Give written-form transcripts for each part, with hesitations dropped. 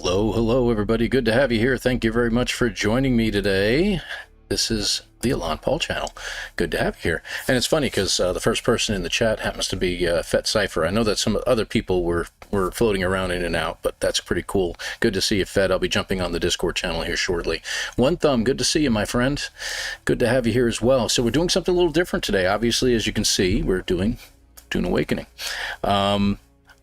Hello, hello, everybody. Good to have you here. Thank you very much for joining me today. This is the ElanPaul channel. Good to have you here. And it's funny because the first person in the chat happens to be Fet Cypher. I know that some other people were floating around in and out, but that's pretty cool. Good to see you, Fet. I'll be jumping on the Discord channel here shortly. One Thumb, good to see you, my friend. Good to have you here as well. So we're doing something a little different today. Obviously, as you can see, we're doing DUNE Awakening.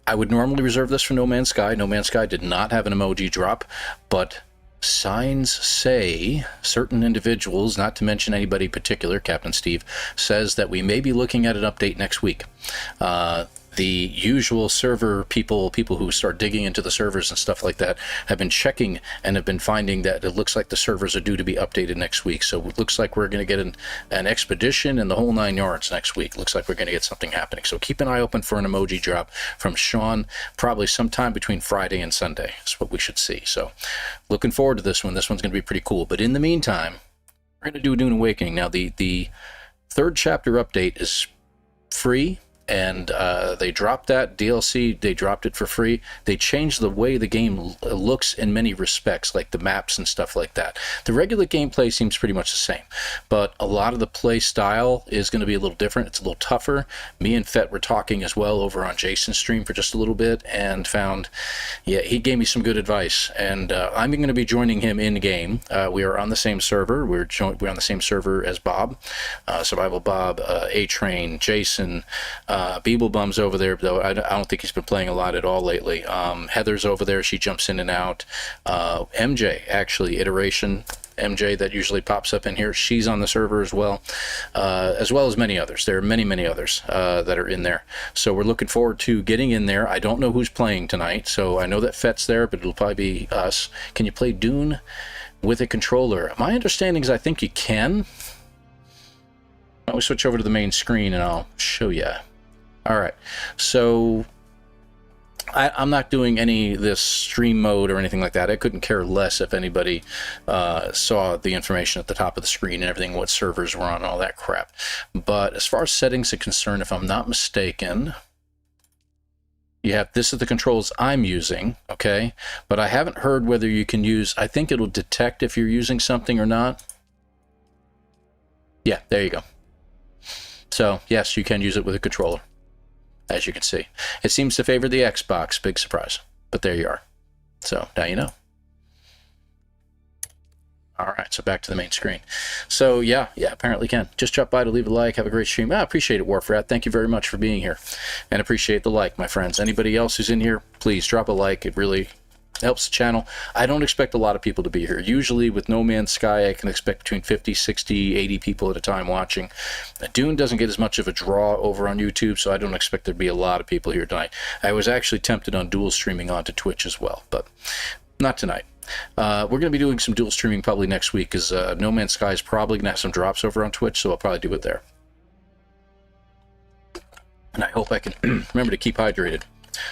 I would normally reserve this for No Man's Sky. No Man's Sky did not have an emoji drop, but signs say certain individuals, not to mention anybody particular, Captain Steve, says that we may be looking at an update next week. The usual server people who start digging into the servers and stuff like that have been checking and have been finding that it looks like the servers are due to be updated next week. So it looks like we're going to get an expedition and the whole 9 yards next week. Looks like we're going to get something happening. So keep an eye open for an emoji drop from Sean, probably sometime between Friday and Sunday. That's what we should see. So looking forward to this one. This one's going to be pretty cool. But in the meantime, we're going to do DUNE Awakening. Now, the third chapter update is free. And they dropped that DLC. They dropped it for free. They changed the way the game looks in many respects, like the maps and stuff like that. The regular gameplay seems pretty much the same, but a lot of the play style is going to be a little different. It's a little tougher. Me and Fet were talking as well over on Jason's stream for just a little bit and found, yeah, he gave me some good advice. And I'm going to be joining him in game. We are on the same server. We're on the same server as Bob, Survival Bob, A-Train, Jason. Beeblebum's over there, though I don't think he's been playing a lot at all lately. Heather's over there. She jumps in and out. MJ, actually, Iteration MJ that usually pops up in here. She's on the server as well as many others. There are many, many others that are in there. So we're looking forward to getting in there. I don't know who's playing tonight, so I know that Fet's there, but it'll probably be us. Can you play Dune with a controller? My understanding is I think you can. Why don't we switch over to the main screen and I'll show you. All right, so I'm not doing any of this stream mode or anything like that. I couldn't care less if anybody saw the information at the top of the screen and everything, what servers were on and all that crap. But as far as settings are concerned, if I'm not mistaken, this is the controls I'm using, okay? But I haven't heard whether you can use, I think it'll detect if you're using something or not. Yeah, there you go. So, yes, you can use it with a controller. As you can see, it seems to favor the Xbox. Big surprise, but there you are. So now you know. All right, so back to the main screen. So yeah, apparently can. Just drop by to leave a like. Have a great stream. I appreciate it, Warfrat. Thank you very much for being here, and appreciate the like, my friends. Anybody else who's in here, please drop a like. It really helps the channel. I don't expect a lot of people to be here. Usually with No Man's Sky, I can expect between 50, 60, 80 people at a time watching. Dune doesn't get as much of a draw over on YouTube, so I don't expect there to be a lot of people here tonight. I was actually tempted on dual streaming onto Twitch as well, but not tonight. We're going to be doing some dual streaming probably next week, because No Man's Sky is probably going to have some drops over on Twitch, so I'll probably do it there. And I hope I can remember to keep hydrated.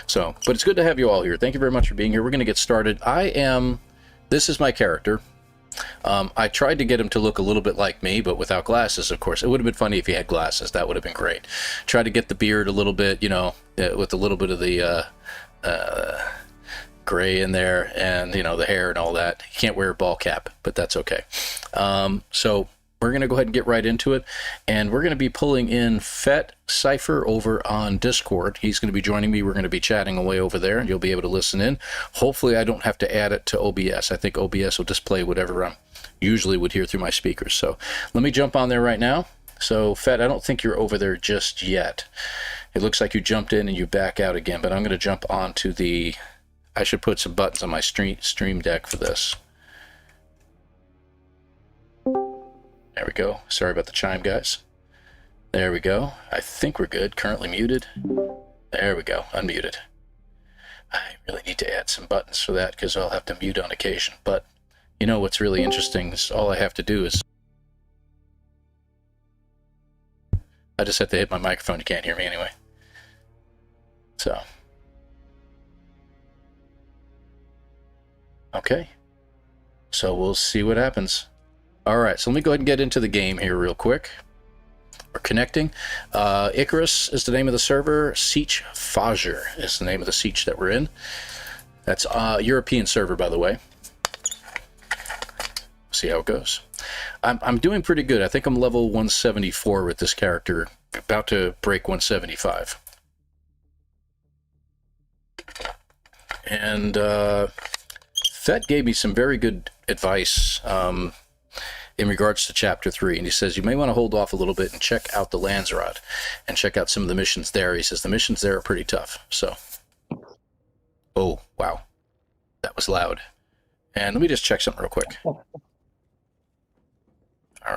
So, but it's good to have you all here. Thank you very much for being here. We're going to get started. This is my character. I tried to get him to look a little bit like me, but without glasses, of course. It would have been funny if he had glasses. That would have been great. Tried to get the beard a little bit, you know, with a little bit of the gray in there, and, you know, the hair and all that. He can't wear a ball cap, but that's okay. So we're going to go ahead and get right into it, and we're going to be pulling in Fet Cypher over on Discord. He's going to be joining me. We're going to be chatting away over there, and you'll be able to listen in. Hopefully I don't have to add it to OBS. I think OBS will display whatever I usually would hear through my speakers. So let me jump on there right now. So Fet, I don't think you're over there just yet. It looks like you jumped in and you back out again, but I'm going to jump onto the... I should put some buttons on my stream deck for this. There we go. Sorry about the chime, guys. There we go. I think we're good. Currently muted. There we go. Unmuted. I really need to add some buttons for that because I'll have to mute on occasion. But you know what's really interesting is all I have to do is... I just have to hit my microphone. You can't hear me anyway. So... okay. So we'll see what happens. Alright, so let me go ahead and get into the game here real quick. We're connecting. Icarus is the name of the server. Siege Fajr is the name of the siege that we're in. That's European server, by the way. See how it goes. I'm doing pretty good. I think I'm level 174 with this character, about to break 175. And Fett gave me some very good advice in regards to Chapter 3, and he says you may want to hold off a little bit and check out the Landsrod and check out some of the missions there. He says the missions there are pretty tough. So, oh, wow. That was loud. And let me just check something real quick. All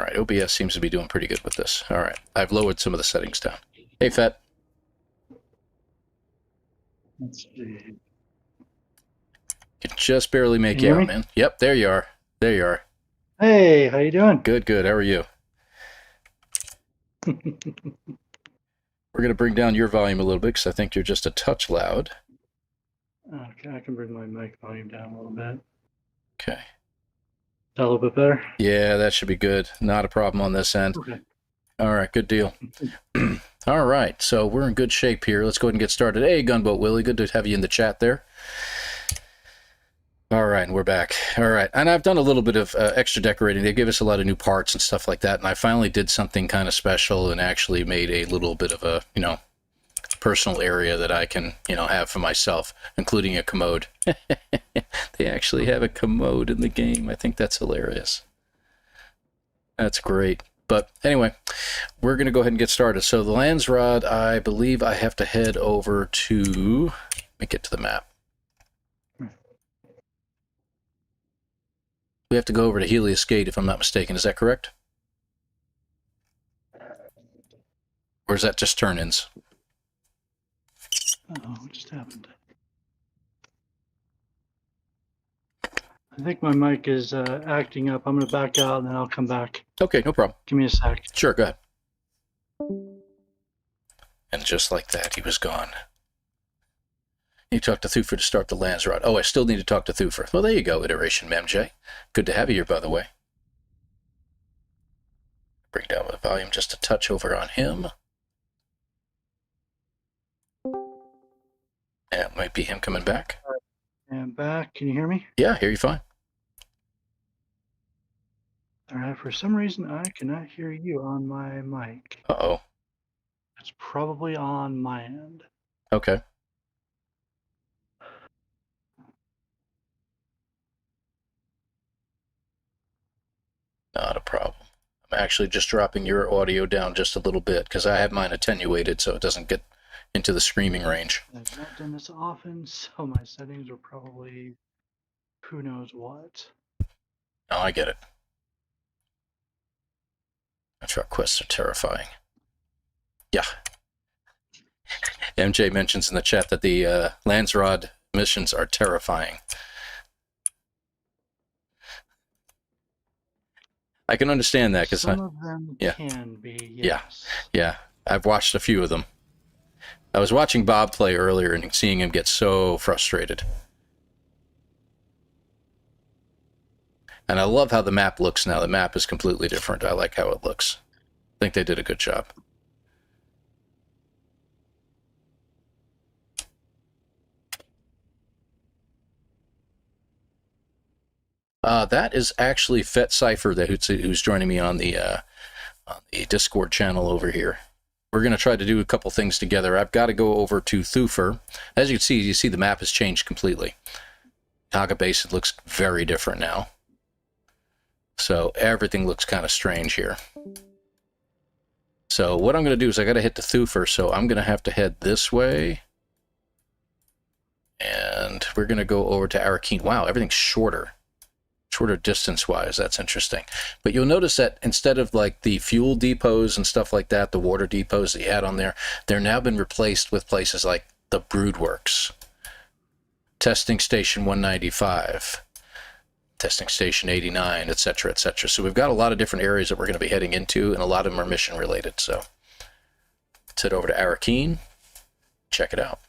right, OBS seems to be doing pretty good with this. All right, I've lowered some of the settings down. Hey, Fett. Let's see. Can just barely make you out, man. Yep, there you are. There you are. Hey, how you doing? Good, good. How are you? We're going to bring down your volume a little bit because I think you're just a touch loud. Okay, I can bring my mic volume down a little bit. Okay. A little bit better? Yeah, that should be good. Not a problem on this end. Okay. All right, good deal. All right, so we're in good shape here. Let's go ahead and get started. Hey, Gunboat Willie, good to have you in the chat there. All right, we're back. All right, and I've done a little bit of extra decorating. They gave us a lot of new parts and stuff like that, and I finally did something kind of special and actually made a little bit of a, personal area that I can, have for myself, including a commode. They actually have a commode in the game. I think that's hilarious. That's great. But anyway, we're going to go ahead and get started. So the Landsrod, I believe I have to head over to, let me get to the map. We have to go over to Helios Gate, if I'm not mistaken. Is that correct? Or is that just turn-ins? Uh-oh, what just happened? I think my mic is acting up. I'm going to back out and then I'll come back. Okay, no problem. Give me a sec. Sure, go ahead. And just like that, he was gone. You talked to Thufir to start the Landsrod. Oh, I still need to talk to Thufir. Well, there you go, Iteration MJ. Good to have you here, by the way. Bring down the volume just a touch over on him. And it might be him coming back. And back. Can you hear me? Yeah, I hear you fine. All right. For some reason, I cannot hear you on my mic. Uh-oh. It's probably on my end. Okay. Not a problem. I'm actually just dropping your audio down just a little bit because I have mine attenuated so it doesn't get into the screaming range. I've not done this often, so my settings are probably who knows what. Oh, I get it. Truck quests are terrifying. Yeah. MJ mentions in the chat that the Landsrod missions are terrifying. I can understand that because some of them can be. Yes. Yeah. I've watched a few of them. I was watching Bob play earlier and seeing him get so frustrated. And I love how the map looks now. The map is completely different. I like how it looks. I think they did a good job. That is actually Fett Cypher who's joining me on the Discord channel over here. We're going to try to do a couple things together. I've got to go over to Thufir. As you see the map has changed completely. Naga Basin looks very different now. So everything looks kind of strange here. So what I'm going to do is I got to hit the Thufir, so I'm going to have to head this way. And we're going to go over to Arakeen. Wow, everything's shorter. Shorter distance-wise, that's interesting. But you'll notice that instead of like the fuel depots and stuff like that, the water depots that you had on there, they're now been replaced with places like the Broodworks, Testing Station 195, Testing Station 89, etc., etc. So we've got a lot of different areas that we're going to be heading into, and a lot of them are mission-related. So let's head over to Arakeen, check it out.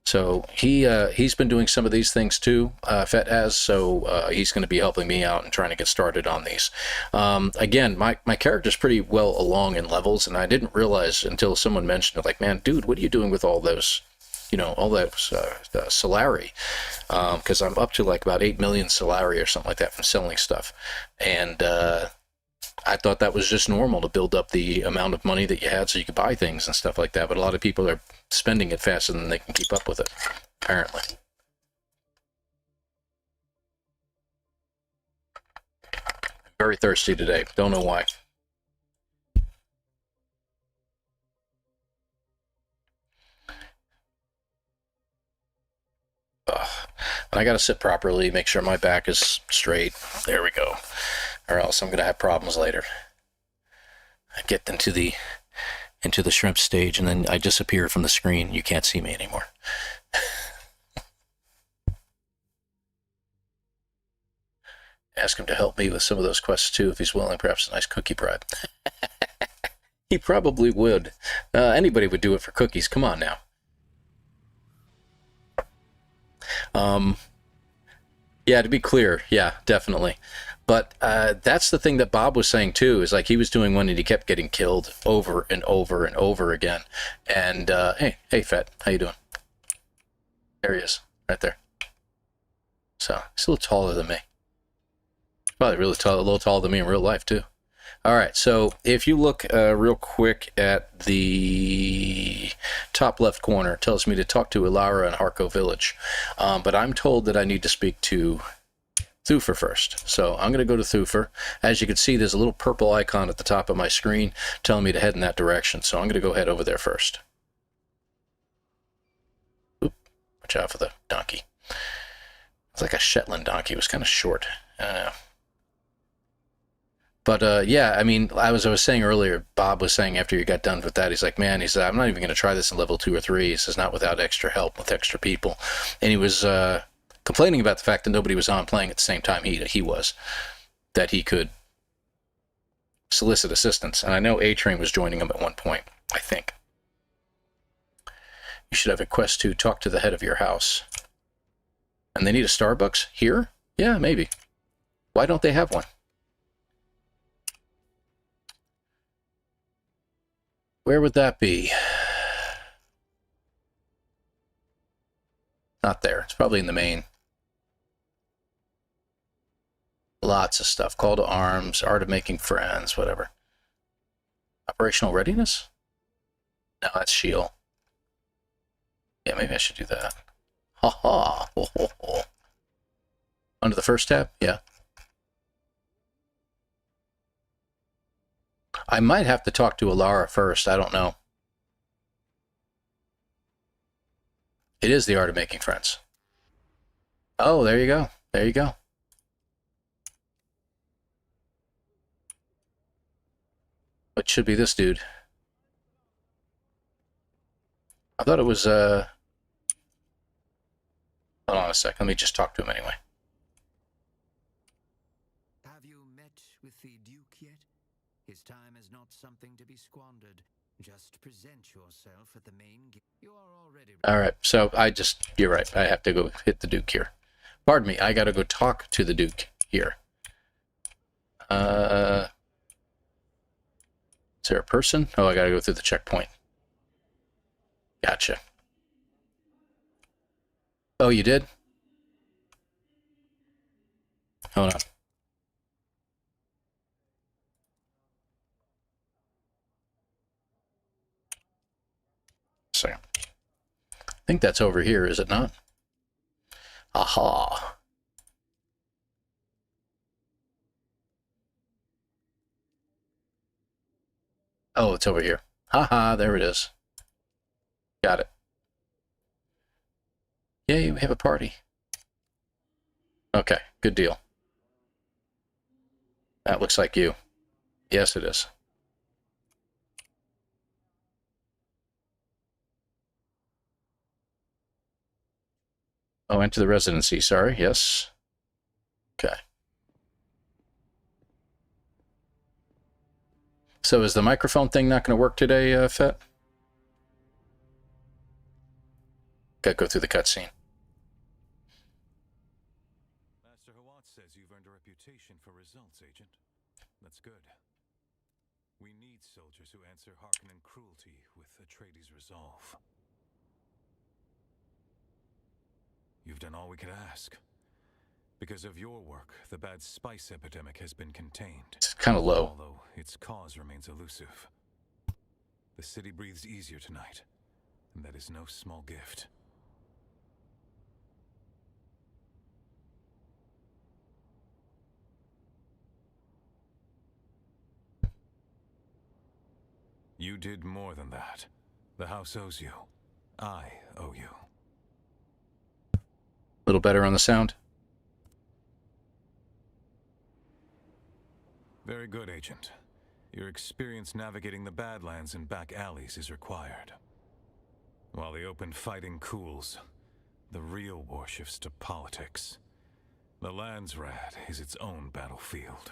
So he's been doing some of these things too, Fett has, so he's going to be helping me out and trying to get started on these. Again, my character's pretty well along in levels, and I didn't realize until someone mentioned it, like, man, dude, what are you doing with all those you know, all that salary, because I'm up to like about 8 million salary or something like that from selling stuff. And I thought that was just normal to build up the amount of money that you had so you could buy things and stuff like that. But a lot of people are spending it faster than they can keep up with it, apparently. Very thirsty today. Don't know why. And I got to sit properly, make sure my back is straight. There we go. Or else I'm going to have problems later. I get into the shrimp stage and then I disappear from the screen. You can't see me anymore. Ask him to help me with some of those quests too, if he's willing. Perhaps a nice cookie bribe. He probably would. Anybody would do it for cookies. Come on now. Yeah, to be clear, yeah, definitely. But that's the thing that Bob was saying too, is like he was doing one and he kept getting killed over and over and over again. And hey, Fett, how you doing? There he is, right there. So he's a little taller than me. Probably really tall, a little taller than me in real life too. All right, so if you look real quick at the top left corner, it tells me to talk to Ilara in Harko Village. But I'm told that I need to speak to Thufir first. So I'm going to go to Thufir. As you can see, there's a little purple icon at the top of my screen telling me to head in that direction. So I'm going to go head over there first. Oop, watch out for the donkey. It's like a Shetland donkey. It was kind of short. I don't know. But yeah, I mean, I was saying earlier, Bob was saying after you got done with that, he's like, man, he said, I'm not even going to try this in level 2 or 3. He says, not without extra help, with extra people. And he was complaining about the fact that nobody was on playing at the same time he was, that he could solicit assistance. And I know A-Train was joining him at one point, I think. You should have a quest to talk to the head of your house. And they need a Starbucks here? Yeah, maybe. Why don't they have one? Where would that be? Not there. It's probably in the main. Lots of stuff. Call to arms, art of making friends, whatever. Operational readiness? No, that's Shield. Yeah, maybe I should do that. Ha ha. Ho, ho, ho. Under the first tab? Yeah. I might have to talk to Ilara first. I don't know. It is the art of making friends. Oh, there you go. There you go. It should be this dude. I thought it was, hold on a sec. Let me just talk to him anyway. Have you met with the Duke yet? His time is not something to be squandered. Just present yourself at the main gate. You are already... All right, so you're right. I have to go hit the Duke here. Pardon me, I got to go talk to the Duke here. Is there a person? Oh, I got to go through the checkpoint. Gotcha. Oh, you did? Hold on. Second. I think that's over here, is it not? Aha. Oh, it's over here. Haha, there it is. Got it. Yay, we have a party. Okay, good deal. That looks like you. Yes, it is. Oh, enter the residency, sorry, yes. Okay. So is the microphone thing not going to work today, Fett? Gotta go through the cutscene. Master Hawat says you've earned a reputation for results, Agent. That's good. We need soldiers who answer Harkonnen cruelty with Atreides' resolve. you've done all we could ask. Because of your work, the bad spice epidemic has been contained. It's kind of low. Although its cause remains elusive. The city breathes easier tonight, and that is no small gift. You did more than that. The house owes you. I owe you. A little better on the sound. Very good, Agent. Your experience navigating the Badlands and back alleys is required. While the open fighting cools, the real war shifts to politics. The Landsrat is its own battlefield.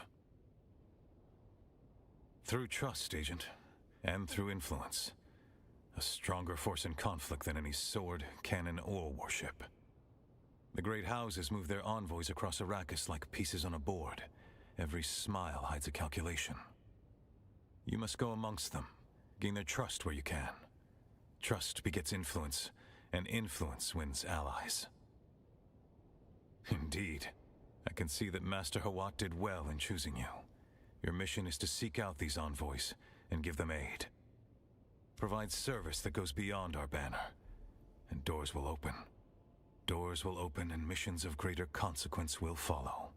Through trust, Agent, and through influence, a stronger force in conflict than any sword, cannon, or warship. The great houses move their envoys across Arrakis like pieces on a board. Every smile hides a calculation. You must go amongst them, gain their trust where you can. Trust begets influence, and influence wins allies. Indeed, I can see that Master Hawat did well in choosing you. Your mission is to seek out these envoys and give them aid. Provide service that goes beyond our banner, and doors will open. Doors will open and missions of greater consequence will follow.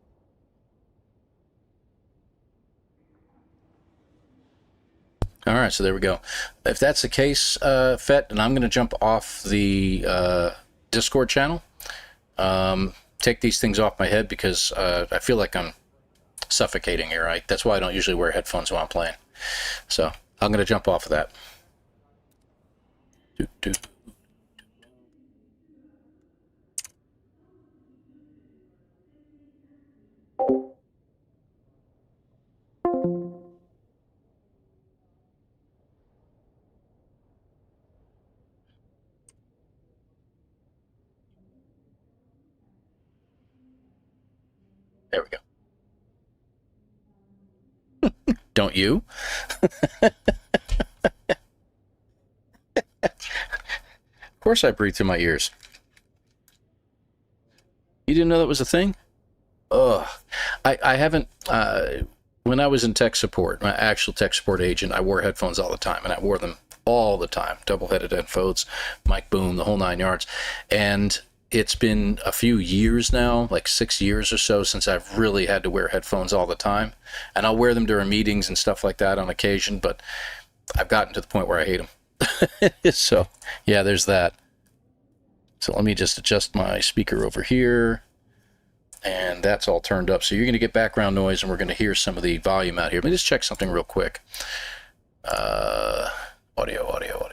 All right, so there we go. If that's the case, Fett, and I'm going to jump off the Discord channel. Take these things off my head because I feel like I'm suffocating here. Right? That's why I don't usually wear headphones while I'm playing. So I'm going to jump off of that. There we go. Don't you? Of course I breathe through my ears. You didn't know that was a thing? Ugh. I haven't, when I was in tech support, my actual tech support agent, I wore headphones all the time, and I wore them all the time. Double-headed headphones, mic boom, the whole 9 yards. And it's been a few years now, like 6 years or so, since I've really had to wear headphones all the time. And I'll wear them during meetings and stuff like that on occasion, but I've gotten to the point where I hate them. So, yeah, there's that. So let me just adjust my speaker over here. And that's all turned up. So you're going to get background noise, and we're going to hear some of the volume out here. Let me just check something real quick. Audio.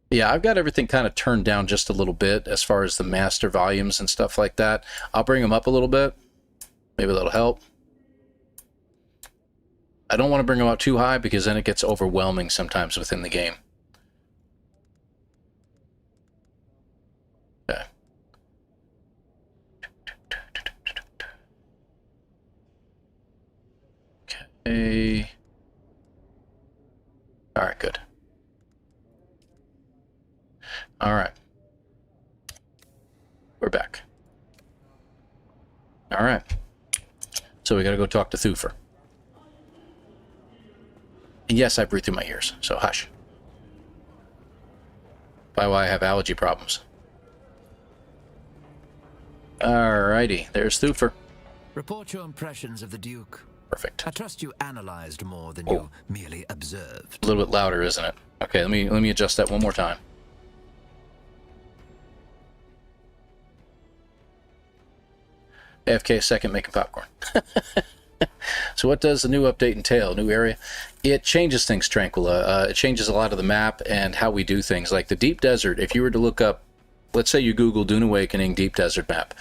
Yeah, I've got everything kind of turned down just a little bit as far as the master volumes and stuff like that. I'll bring them up a little bit. Maybe that'll help. I don't want to bring them up too high because then it gets overwhelming sometimes within the game. Okay. Okay. All right, good. All right. We're back. All right. So we got to go talk to Thufir. And yes, I breathe through my ears, so hush. By why I have allergy problems. Alrighty, there's Thufir. Report your impressions of the Duke. Perfect. I trust you analyzed more than you merely observed. A little bit louder, isn't it? Okay, let me adjust that one more time. AFK a second making popcorn. So what does the new update entail? New area? It changes things, Tranquilla. It changes a lot of the map and how we do things. Like the Deep Desert, if you were to look up, let's say you Google Dune Awakening Deep Desert map.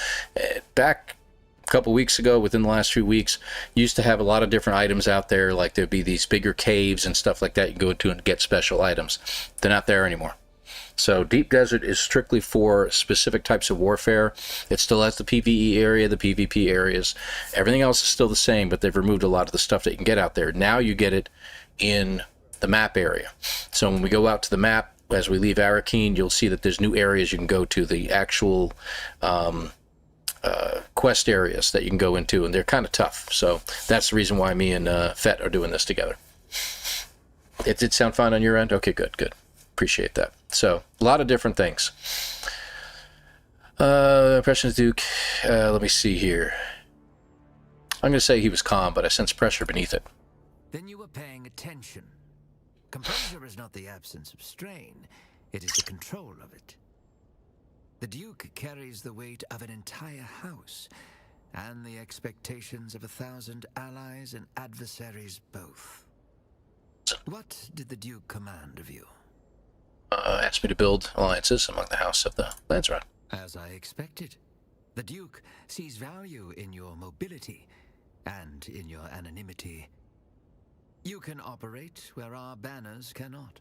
Back a couple weeks ago, within the last few weeks, used to have a lot of different items out there. Like there'd be these bigger caves and stuff like that you can go to and get special items. They're not there anymore. So Deep Desert is strictly for specific types of warfare. It still has the PvE area, the PvP areas. Everything else is still the same, but they've removed a lot of the stuff that you can get out there. Now you get it in the map area. So when we go out to the map, as we leave Arakeen, you'll see that there's new areas you can go to, the actual quest areas that you can go into, and they're kind of tough. So that's the reason why me and Fett are doing this together. It did sound fine on your end? Okay, good, good. Appreciate that. So a lot of different things. Impressions Duke. Let me see here. I'm going to say he was calm, but I sense pressure beneath it. Then you were paying attention. Composure is not the absence of strain, it is the control of it. The Duke carries the weight of an entire house, and the expectations of 1,000 allies and adversaries both. What did the Duke command of you? Asked me to build alliances among the House of the Landsrod. As I expected. The Duke sees value in your mobility and in your anonymity. You can operate where our banners cannot.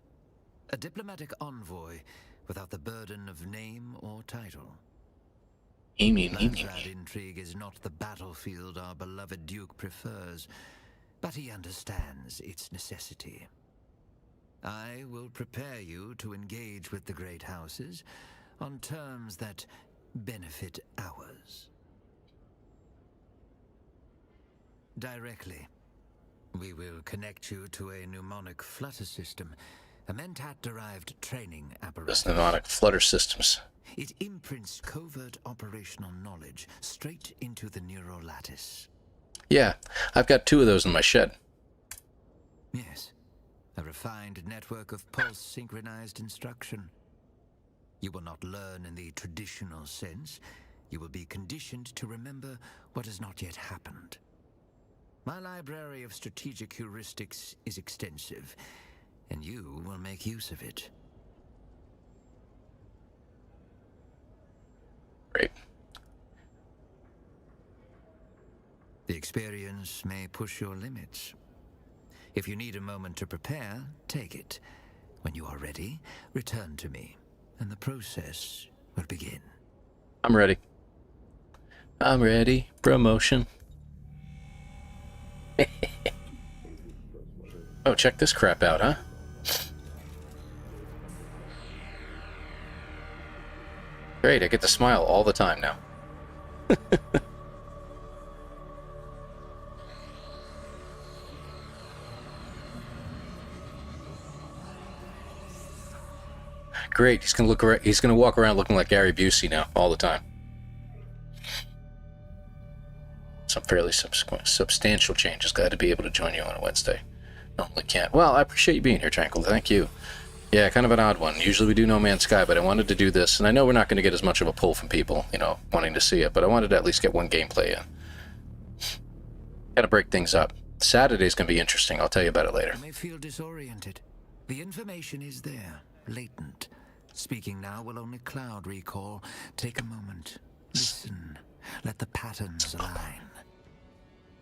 A diplomatic envoy without the burden of name or title. Landsrad intrigue is not the battlefield our beloved Duke prefers, but he understands its necessity. I will prepare you to engage with the great houses on terms that benefit ours. Directly. We will connect you to a mnemonic flutter system, a Mentat-derived training apparatus. This mnemonic flutter systems. It imprints covert operational knowledge straight into the neural lattice. Yeah, I've got 2 of those in my shed. Yes, a refined network of pulse-synchronized instruction. You will not learn in the traditional sense. You will be conditioned to remember what has not yet happened. My library of strategic heuristics is extensive, and you will make use of it. Great. The experience may push your limits. If you need a moment to prepare, take it. When you are ready, return to me, and the process will begin. I'm ready. I'm ready. Promotion. Oh, check this crap out, huh? Great, I get to smile all the time now. Great, he's gonna look. He's gonna walk around looking like Gary Busey now, all the time. Some fairly substantial changes. Glad to be able to join you on a Wednesday. Normally can't. Well, I appreciate you being here, Tranquil. Thank you. Yeah, kind of an odd one. Usually we do No Man's Sky, but I wanted to do this, and I know we're not going to get as much of a pull from people, you know, wanting to see it, but I wanted to at least get one gameplay in. Got to break things up. Saturday's going to be interesting. I'll tell you about it later. You may feel disoriented. The information is there, latent. Speaking now will only cloud recall. Take a moment. Listen. Let the patterns align.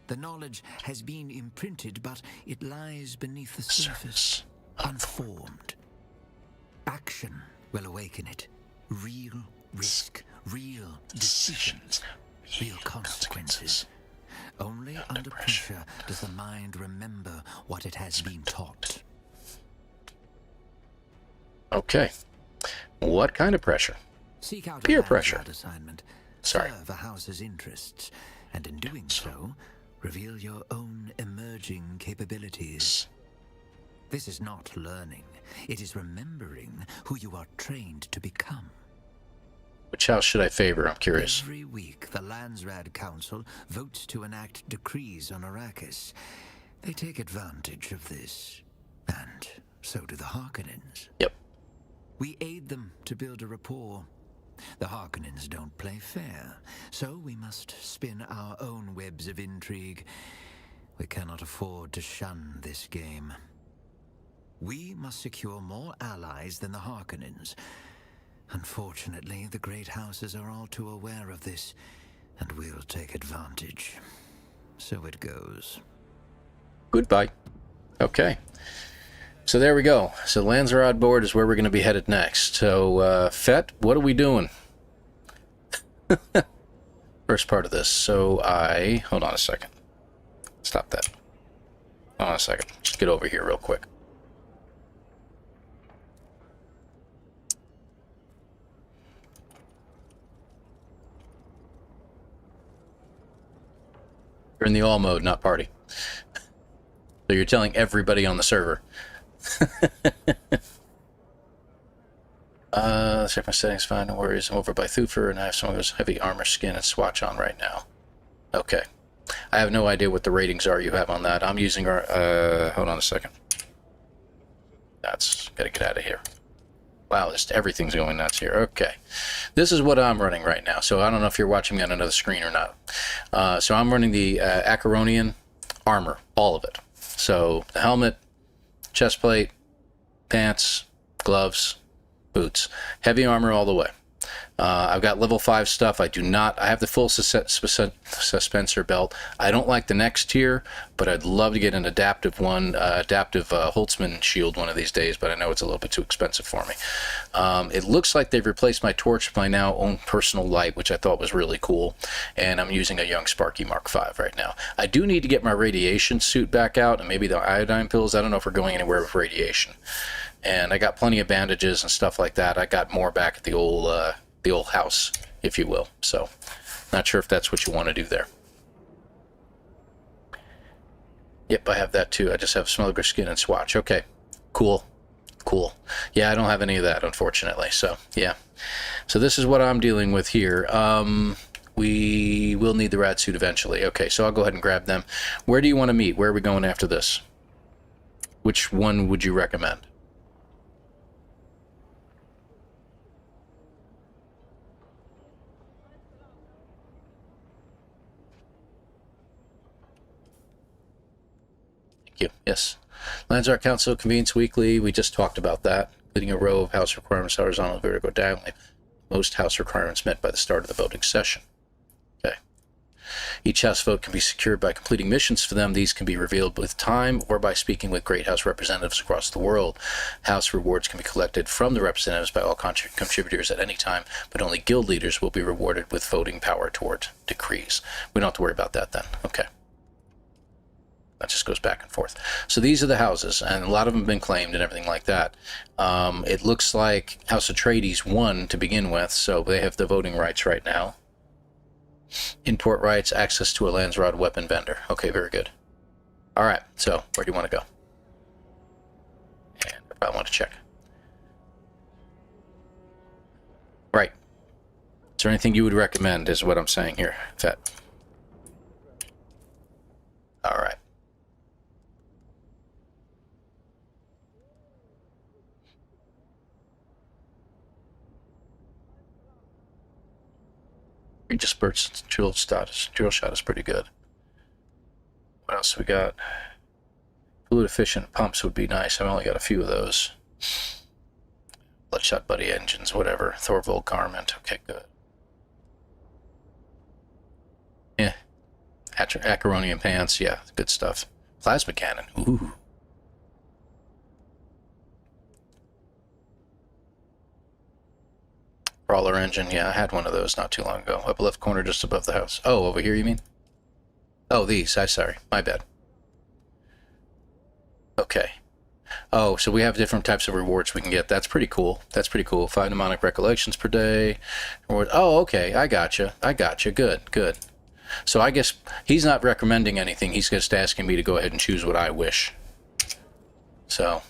The knowledge has been imprinted, but it lies beneath the surface, unformed. Action will awaken it. Real risk, real decisions, real consequences. Only under pressure does the mind remember what it has been taught. Okay. What kind of pressure? Seek out Peer a pressure. assignment. Sorry. Serve a house's interests, and in doing so, reveal your own emerging capabilities. This is not learning. It is remembering who you are trained to become. Which house should I favor? I'm curious. Every week, the Landsrad Council votes to enact decrees on Arrakis. They take advantage of this, and so do the Harkonnens. Yep. We aid them to build a rapport. The Harkonnens don't play fair, so we must spin our own webs of intrigue. We cannot afford to shun this game. We must secure more allies than the Harkonnens. Unfortunately, the great houses are all too aware of this, and we'll take advantage. So it goes. Goodbye. Okay. So there we go. So Landsrod board is where we're going to be headed next. So, Fett, what are we doing? First part of this. So hold on a second. Stop that. Hold on a second. Just get over here real quick. You're in the all mode, not party. So you're telling everybody on the server. Let's check my settings, fine, no worries. I'm over by Thufir, and I have some of those heavy armor skin and swatch on right now. Okay. I have no idea what the ratings are you have on that. I'm using our, hold on a second. That's, gotta get out of here. Wow, just everything's going nuts here. Okay. This is what I'm running right now. So I don't know if you're watching me on another screen or not. So I'm running the Acheronian armor, all of it. So the helmet, chest plate, pants, gloves, boots. Heavy armor all the way. I've got level 5 stuff. I have the full suspensor belt. I don't like the next tier, but I'd love to get an adaptive one, adaptive Holtzman shield one of these days, but I know it's a little bit too expensive for me. It looks like they've replaced my torch with my now own personal light, which I thought was really cool, and I'm using a Young Sparky Mark V right now. I do need to get my radiation suit back out, and maybe the iodine pills. I don't know if we're going anywhere with radiation. And I got plenty of bandages and stuff like that. I got more back at the old house, if you will. So, not sure if that's what you want to do there. Yep, I have that too. I just have smuggler skin and swatch. Okay, cool. Yeah, I don't have any of that, unfortunately. So, yeah. So this is what I'm dealing with here. We will need the rad suit eventually. Okay, so I'll go ahead and grab them. Where do you want to meet? Where are we going after this? Which one would you recommend? You. Yes. Landsar Council convenes weekly. We just talked about that, including a row of house requirements horizontal vertical diagonally. Most house requirements met by the start of the voting session. Okay. Each house vote can be secured by completing missions for them. These can be revealed with time or by speaking with great house representatives across the world. House rewards can be collected from the representatives by all contributors at any time, but only guild leaders will be rewarded with voting power toward decrees. We don't have to worry about that then. Okay. That just goes back and forth. So these are the houses, and a lot of them have been claimed and everything like that. It looks like House Atreides won to begin with, so they have the voting rights right now. Import rights, access to a Landsrod weapon vendor. Okay, very good. All right, so where do you want to go? And I probably want to check. Right. Is there anything you would recommend is what I'm saying here, Fett? All right. Just burst drill shot is pretty good. What else we got? Fluid efficient pumps would be nice. I've only got a few of those. Bloodshot buddy engines, whatever. Thorvald garment. Okay, good. Yeah. Acheronian pants. Yeah, good stuff. Plasma cannon. Ooh. Crawler engine, yeah, I had one of those not too long ago. Up left corner just above the house. Oh, over here you mean? Oh, these. I'm sorry. My bad. Okay. Oh, so we have different types of rewards we can get. That's pretty cool. That's pretty cool. 5 mnemonic recollections per day. Oh, okay. I gotcha. Good. So I guess he's not recommending anything. He's just asking me to go ahead and choose what I wish. So...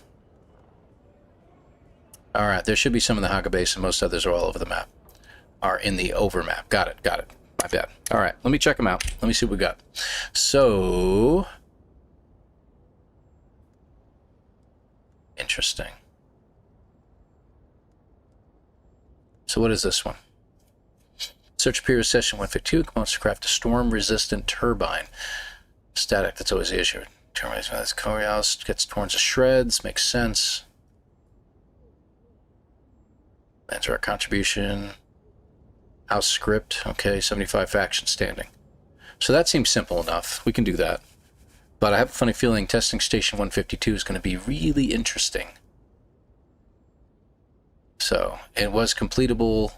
All right, there should be some in the Haga Basin. Most others are all over the map. Are in the over map. Got it. My bad. All right, let me check them out. Let me see what we got. So... Interesting. So what is this one? Search period session 152. Wants to craft a storm-resistant turbine. Static, that's always the issue. Terminates with Corios, gets torn to shreds. Makes sense. Enter our contribution. House script. Okay, 75 factions standing. So that seems simple enough. We can do that. But I have a funny feeling testing station 152 is going to be really interesting. So, it was completable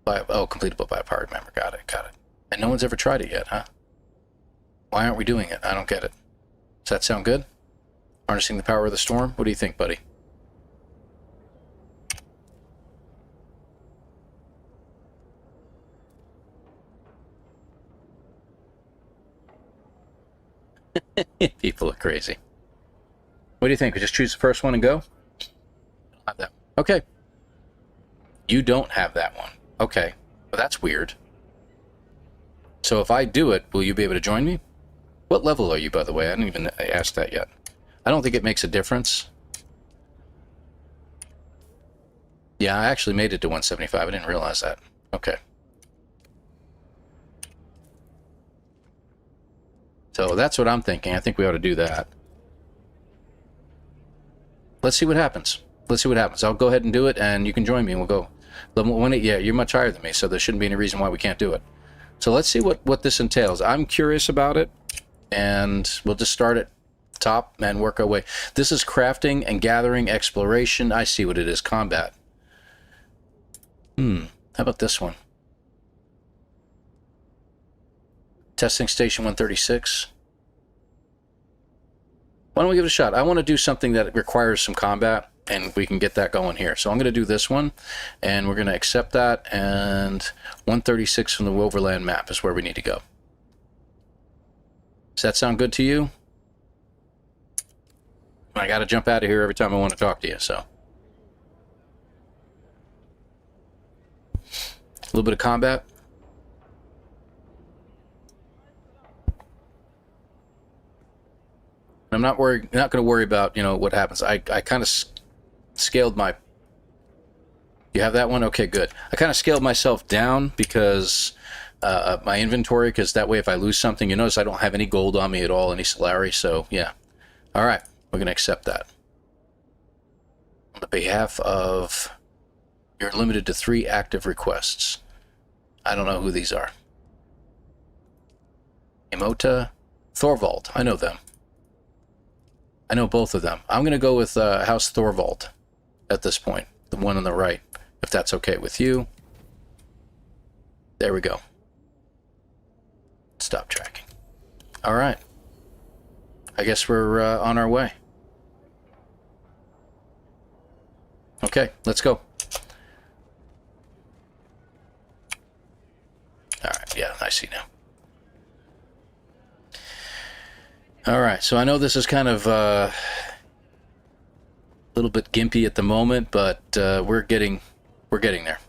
by... Oh, completable by a powered member. Got it. And no one's ever tried it yet, huh? Why aren't we doing it? I don't get it. Does that sound good? Harnessing the power of the storm? What do you think, buddy? People are crazy. What do you think? We just choose the first one and go? Have that. Okay. You don't have that one. Okay. Well, that's weird. So if I do it, will you be able to join me? What level are you, by the way? I didn't even ask that yet. I don't think it makes a difference. Yeah, I actually made it to 175. I didn't realize that. Okay. So that's what I'm thinking. I think we ought to do that. Let's see what happens. Let's see what happens. I'll go ahead and do it, and you can join me, and we'll go. Yeah, you're much higher than me, so there shouldn't be any reason why we can't do it. So let's see what this entails. I'm curious about it, and we'll just start at top and work our way. This is crafting and gathering, exploration. I see what it is, combat. How about this one? Testing station 136. Why don't we give it a shot? I want to do something that requires some combat, and we can get that going here. So I'm going to do this one, and we're going to accept that, and 136 from the overland map is where we need to go. Does that sound good to you? I got to jump out of here every time I want to talk to you, so. A little bit of combat. I'm not going to worry about, what happens. I kind of scaled my... You have that one? Okay, good. I kind of scaled myself down because my inventory, because that way if I lose something, you notice I don't have any gold on me at all, any salary, so yeah. All right, we're going to accept that. On the behalf of... You're limited to 3 active requests. I don't know who these are. Emota, Thorvald, I know them. I know both of them. I'm going to go with House Thorvald at this point, the one on the right, if that's okay with you. There we go. Stop tracking. All right. I guess we're on our way. Okay, let's go. All right, yeah, I see now. All right, so I know this is kind of a little bit gimpy at the moment, but we're getting there.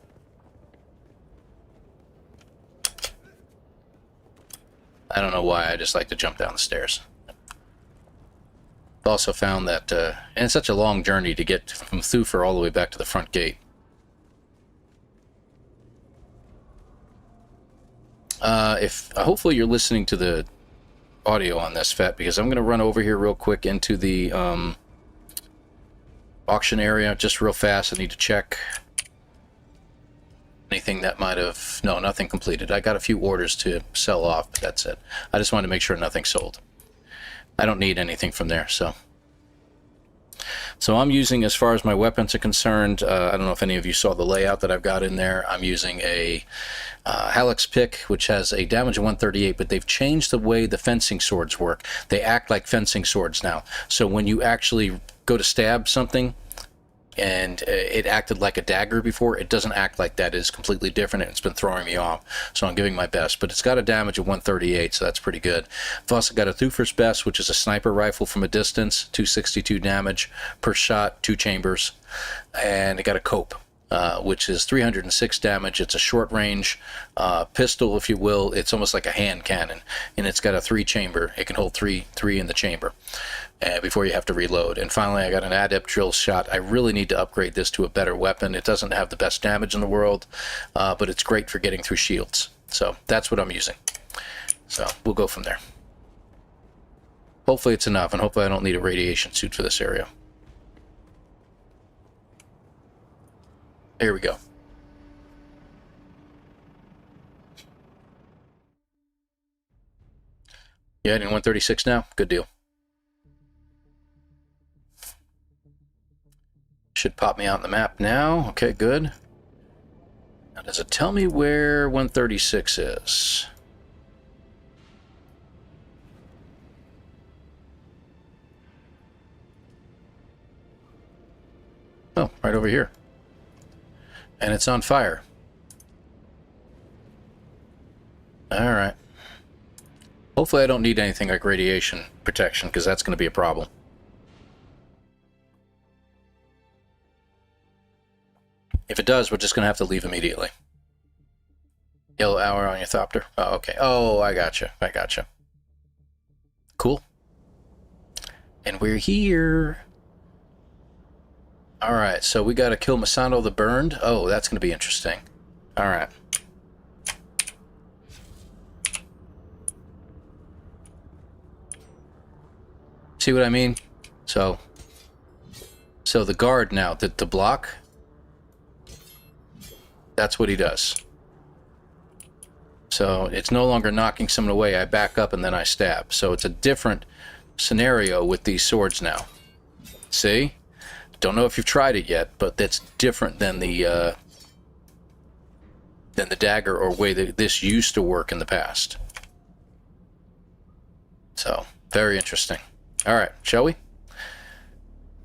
I don't know why, I just like to jump down the stairs. I've also found that, and it's such a long journey to get from Thufir all the way back to the front gate. Hopefully you're listening to the audio on this, Fett, because I'm going to run over here real quick into the auction area just real fast. I need to check anything that might have... No, nothing completed. I got a few orders to sell off, but that's it. I just wanted to make sure nothing sold. I don't need anything from there, so... So I'm using, as far as my weapons are concerned, I don't know if any of you saw the layout that I've got in there. I'm using a Hallex pick, which has a damage of 138, but they've changed the way the fencing swords work. They act like fencing swords now. So when you actually go to stab something, and it acted like a dagger before, it doesn't act like that. It's completely different, and it's been throwing me off. So I'm giving my best, but it's got a damage of 138, so that's pretty good. I've also got a Thufir's Best, which is a sniper rifle from a distance, 262 damage per shot, 2 chambers, and I got a Cope, which is 306 damage. It's a short range pistol, if you will. It's almost like a hand cannon, and it's got a 3-chamber. It can hold three in the chamber before you have to reload. And finally, I got an adept drill shot. I really need to upgrade this to a better weapon. It doesn't have the best damage in the world, but it's great for getting through shields. So that's what I'm using. So we'll go from there. Hopefully it's enough, and hopefully I don't need a radiation suit for this area. Here we go. Yeah, in 136 now? Good deal. Should pop me out on the map now. Okay, good. Now, does it tell me where 136 is? Oh, right over here. And it's on fire. All right. Hopefully I don't need anything like radiation protection, because that's going to be a problem. If it does, we're just going to have to leave immediately. Yellow hour on your thopter. Oh, okay. Oh, I gotcha. I gotcha. Cool. And we're here. Alright, so we got to kill Masano the Burned. Oh, that's going to be interesting. Alright. See what I mean? So the guard now, the block, that's what he does. So it's no longer knocking someone away. I back up and then I stab. So it's a different scenario with these swords now. See? Don't know if you've tried it yet, but that's different than the dagger or way that this used to work in the past. So, very interesting. Alright, shall we? I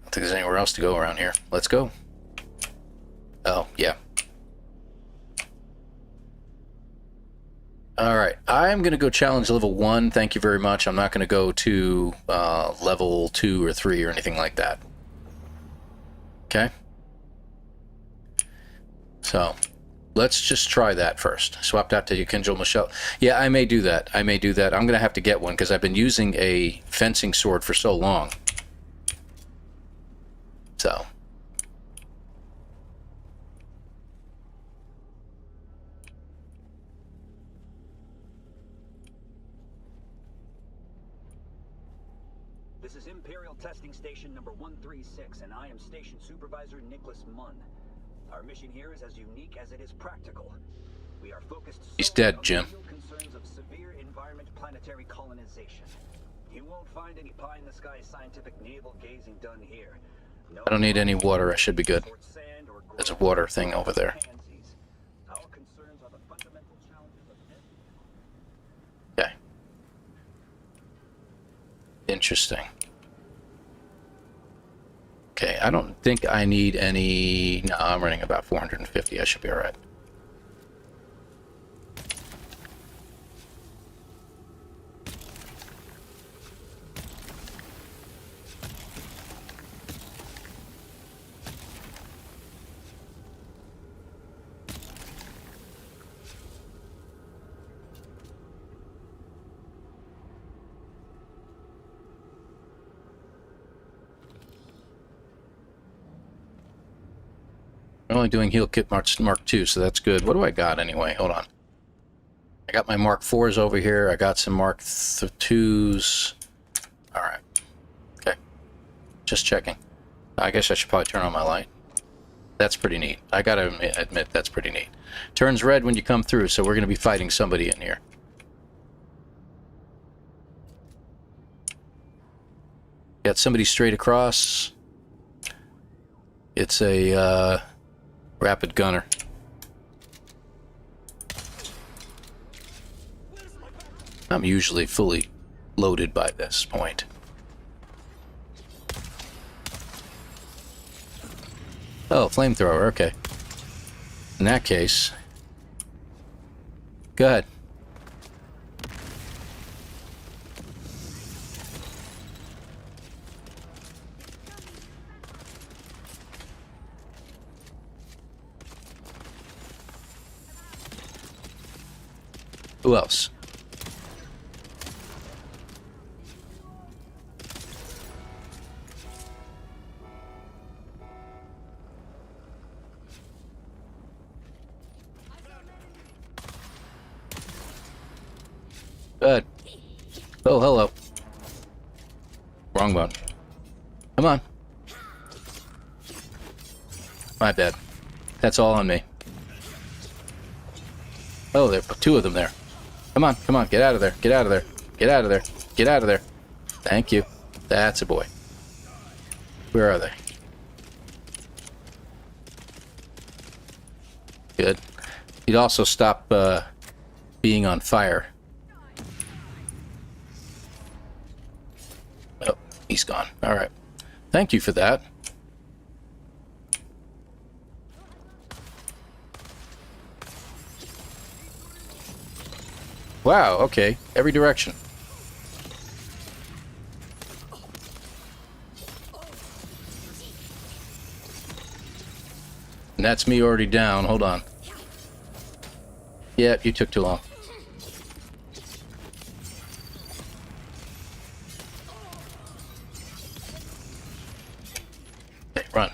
don't think there's anywhere else to go around here. Let's go. Oh, yeah. Alright, I'm going to go challenge level 1. Thank you very much. I'm not going to go to level 2 or 3 or anything like that. Okay? So, let's just try that first. Swapped out to Yukinjo Michelle. Yeah, I may do that. I may do that. I'm going to have to get one because I've been using a fencing sword for so long. So. This is Imperial Testing Station number 136, and I am Station Supervisor Nicholas Munn. Our mission here is as unique as it is practical. We are focused He's dead, Jim. on the concerns of severe environment planetary colonization. You won't find any pie-in-the-sky scientific navel-gazing done here. No, I don't need any water. I should be good. There's a water thing over there. Our concerns are the fundamental challenges of Okay. Interesting. Okay, I don't think I need any... No, I'm running about 450. I should be alright. I'm only doing heal kit Mark 2, so that's good. What do I got anyway? Hold on. I got my Mark 4s over here. I got some Mark 2s. Alright. Okay. Just checking. I guess I should probably turn on my light. That's pretty neat. I gotta admit, that's pretty neat. Turns red when you come through, so we're going to be fighting somebody in here. Got somebody straight across. It's a, rapid gunner. I'm usually fully loaded by this point. Oh, flamethrower, okay. In that case, go ahead. Who else? Good. Oh, hello. Wrong one. Come on. My bad. That's all on me. Oh, there are two of them there. Come on, come on, get out of there, get out of there, get out of there, get out of there. Thank you. That's a boy. Where are they? Good. He'd also stop being on fire. Oh, he's gone. All right. Thank you for that. Wow, okay. Every direction. that's me already down. Hold on. Yep, you took too long. Okay, run.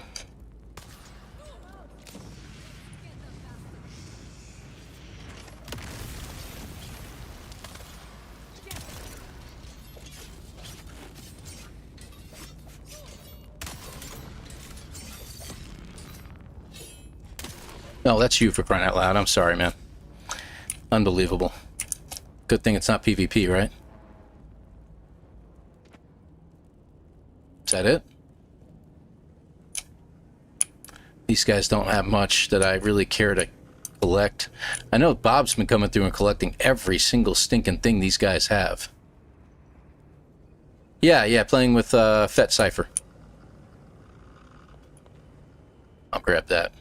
No, that's you for crying out loud. I'm sorry, man. Unbelievable. Good thing it's not PvP, right? Is that it? These guys don't have much that I really care to collect. I know Bob's been coming through and collecting every single stinking thing these guys have. Yeah, playing with Fet Cypher. I'll grab that.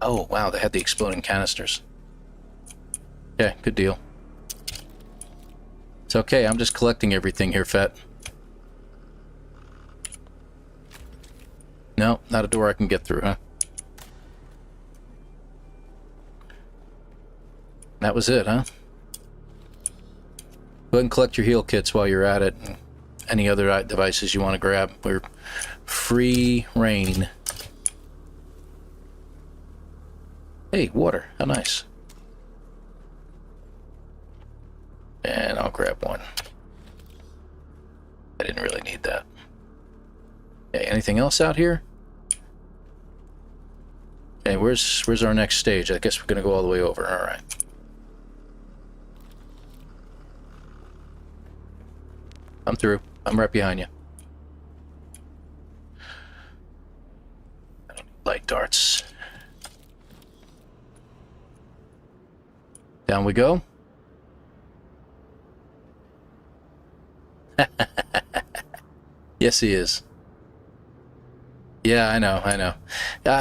Oh, wow, they had the exploding canisters. Okay, good deal. It's okay, I'm just collecting everything here, Fet. No, not a door I can get through, huh? That was it, huh? Go ahead and collect your heal kits while you're at it. And any other devices you want to grab. We're free reign. Hey, water. How nice. And I'll grab one. I didn't really need that. Okay, anything else out here? Okay, where's our next stage? I guess we're gonna go all the way over. All right. I'm through. I'm right behind you. I don't need light darts. Down we go. Yes, he is. Yeah, I know.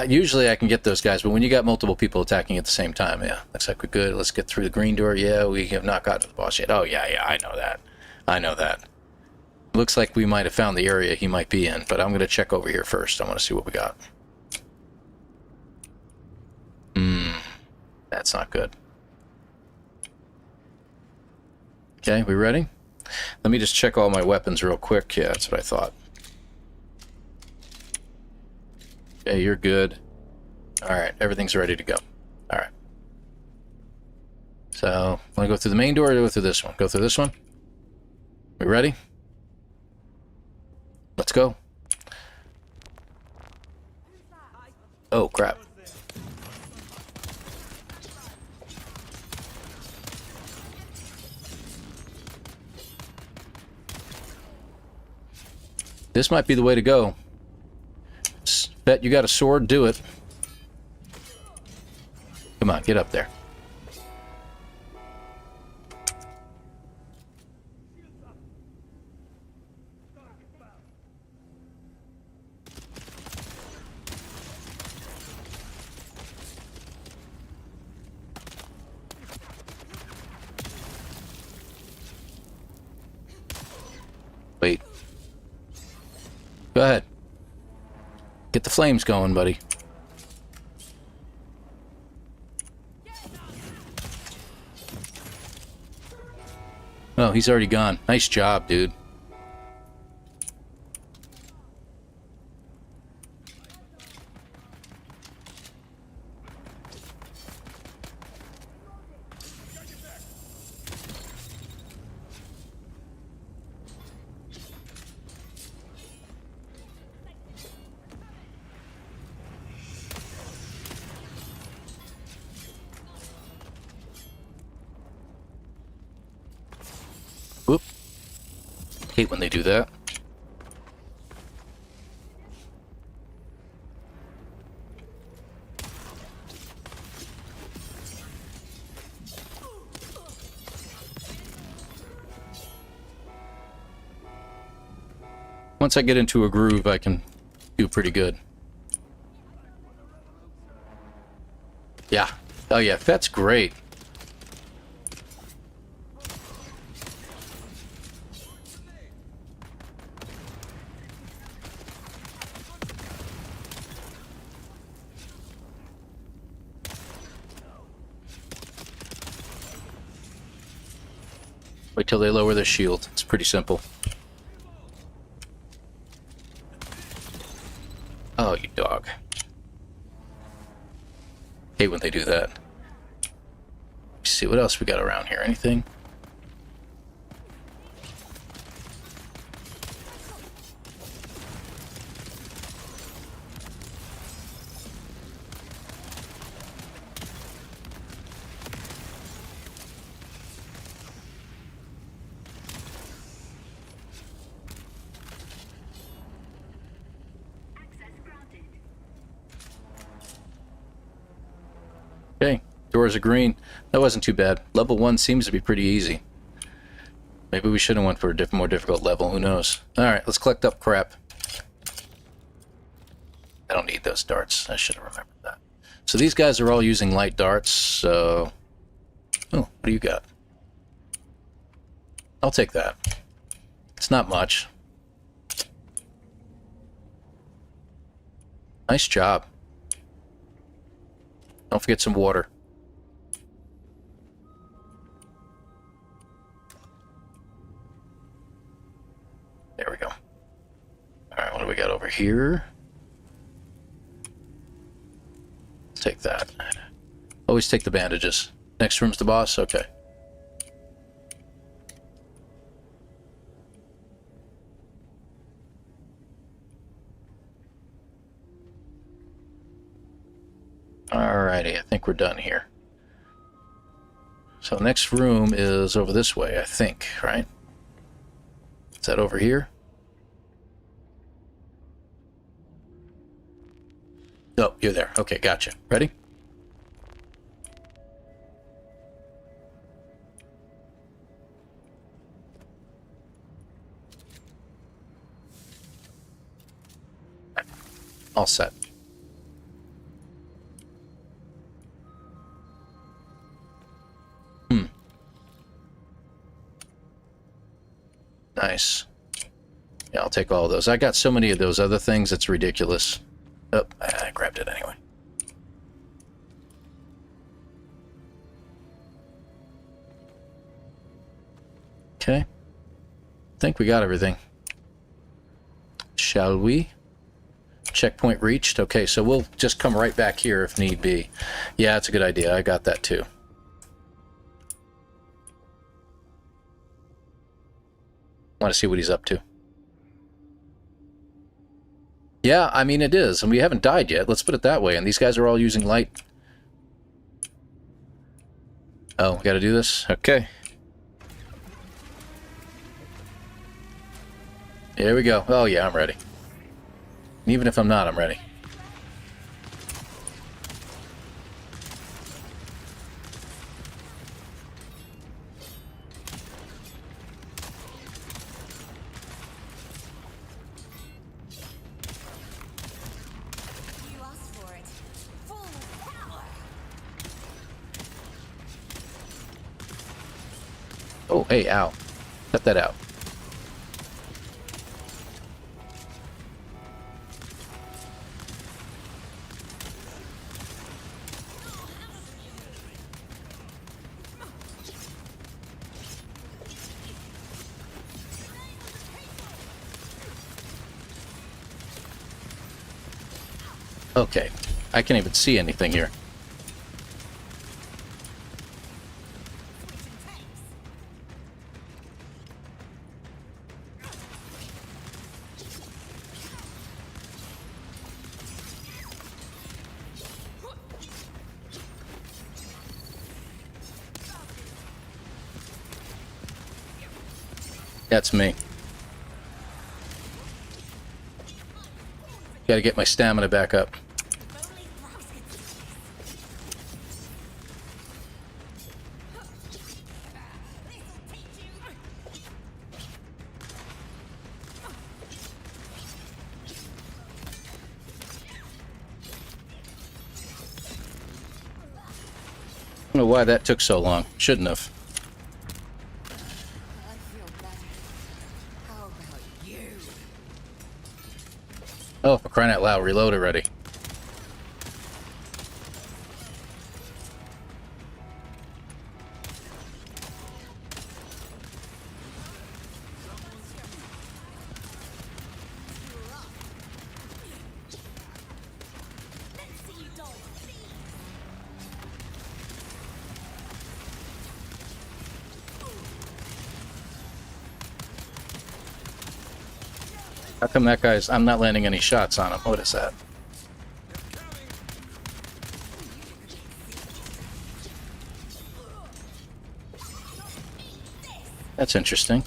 Usually I can get those guys, but when you got multiple people attacking at the same time, yeah. Looks like we're good. Let's get through the green door. Yeah, we have not got to the boss yet. Oh, yeah, I know that. Looks like we might have found the area he might be in, but I'm going to check over here first. I want to see what we got. That's not good. Okay, we ready? Let me just check all my weapons real quick. Yeah, that's what I thought. Okay, you're good. Alright, everything's ready to go. Alright. So, want to go through the main door or go through this one? Go through this one? We ready? Let's go. Oh, crap. This might be the way to go. Bet you got a sword, do it. Come on, get up there. Wait. Go ahead. Get the flames going, buddy. Oh, he's already gone. Nice job, dude. Whoop. Hate when they do that. Once I get into a groove, I can do pretty good. Yeah. Oh yeah, Fet's great. Wait till they lower their shield. It's pretty simple. Oh, you dog. Hate when they do that. Let's see what else we got around here. Anything? Okay, doors are green. That wasn't too bad. Level 1 seems to be pretty easy. Maybe we should have went for a more difficult level. Who knows? Alright, let's collect up crap. I don't need those darts. I should have remembered that. So these guys are all using light darts, so... Oh, what do you got? I'll take that. It's not much. Nice job. Don't forget some water. There we go. Alright, what do we got over here? Let's take that. Always take the bandages. Next room's the boss? Okay. Alrighty, I think we're done here. So next room is over this way, I think, right? Is that over here? Oh, you're there. Okay, gotcha. Ready? All set. Nice. Yeah, I'll take all of those. I got so many of those other things, it's ridiculous. Oh, I grabbed it anyway. Okay. I think we got everything. Shall we? Checkpoint reached. Okay, so we'll just come right back here if need be. Yeah, that's a good idea. I got that too. Want to see what he's up to. Yeah, I mean it is, and we haven't died yet. Let's put it that way. And these guys are all using light. Oh, we got to do this? Okay. Here we go. Oh yeah, I'm ready. And even if I'm not, I'm ready. Oh, hey, ow. Cut that out. Okay, I can't even see anything here. That's me. Gotta get my stamina back up. I don't know why that took so long. Shouldn't have. Oh, for crying out loud, reload already. How come that guy's... I'm not landing any shots on him. What is that? That's interesting.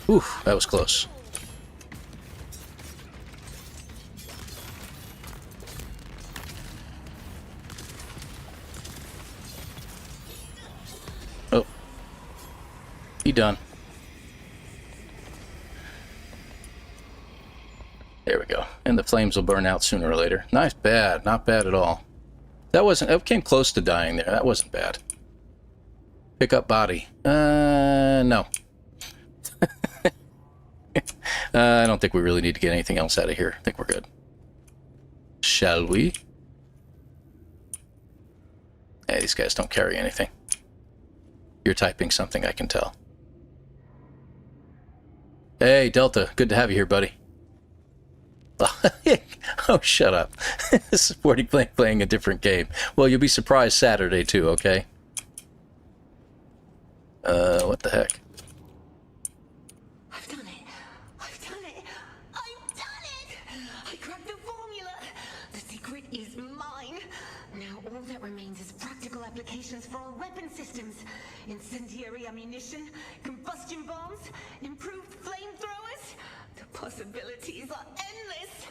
Oof, that was close. Oh. He done. There we go. And the flames will burn out sooner or later. Nice, bad. Not bad at all. That wasn't... It came close to dying there. That wasn't bad. Pick up body. No. I don't think we really need to get anything else out of here. I think we're good. Shall we? Hey, these guys don't carry anything. You're typing something, I can tell. Hey, Delta. Good to have you here, buddy. Oh, shut up. Supporting playing a different game. Well, you'll be surprised Saturday, too, okay? What the heck? I've done it. I've done it. I've done it. I cracked the formula. The secret is mine. Now all that remains is practical applications for our weapon systems. Incendiary ammunition, combustion bombs, improved flamethrowers. The possibilities are endless.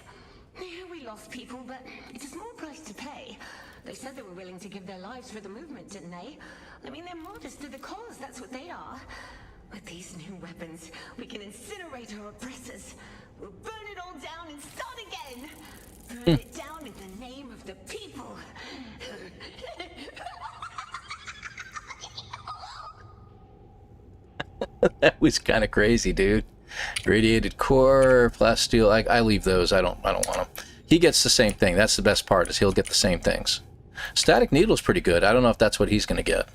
Yeah, we lost people, but it's a small price to pay. They said they were willing to give their lives for the movement, didn't they? I mean, they're martyrs to the cause, that's what they are. With these new weapons, we can incinerate our oppressors. We'll burn it all down and start again. Burn it down in the name of the people. That was kind of crazy, dude. Radiated core, plasteel. I leave those. I don't want them. He gets the same thing. That's the best part, is he'll get the same things. Static needle's pretty good. I don't know if that's what he's going to get.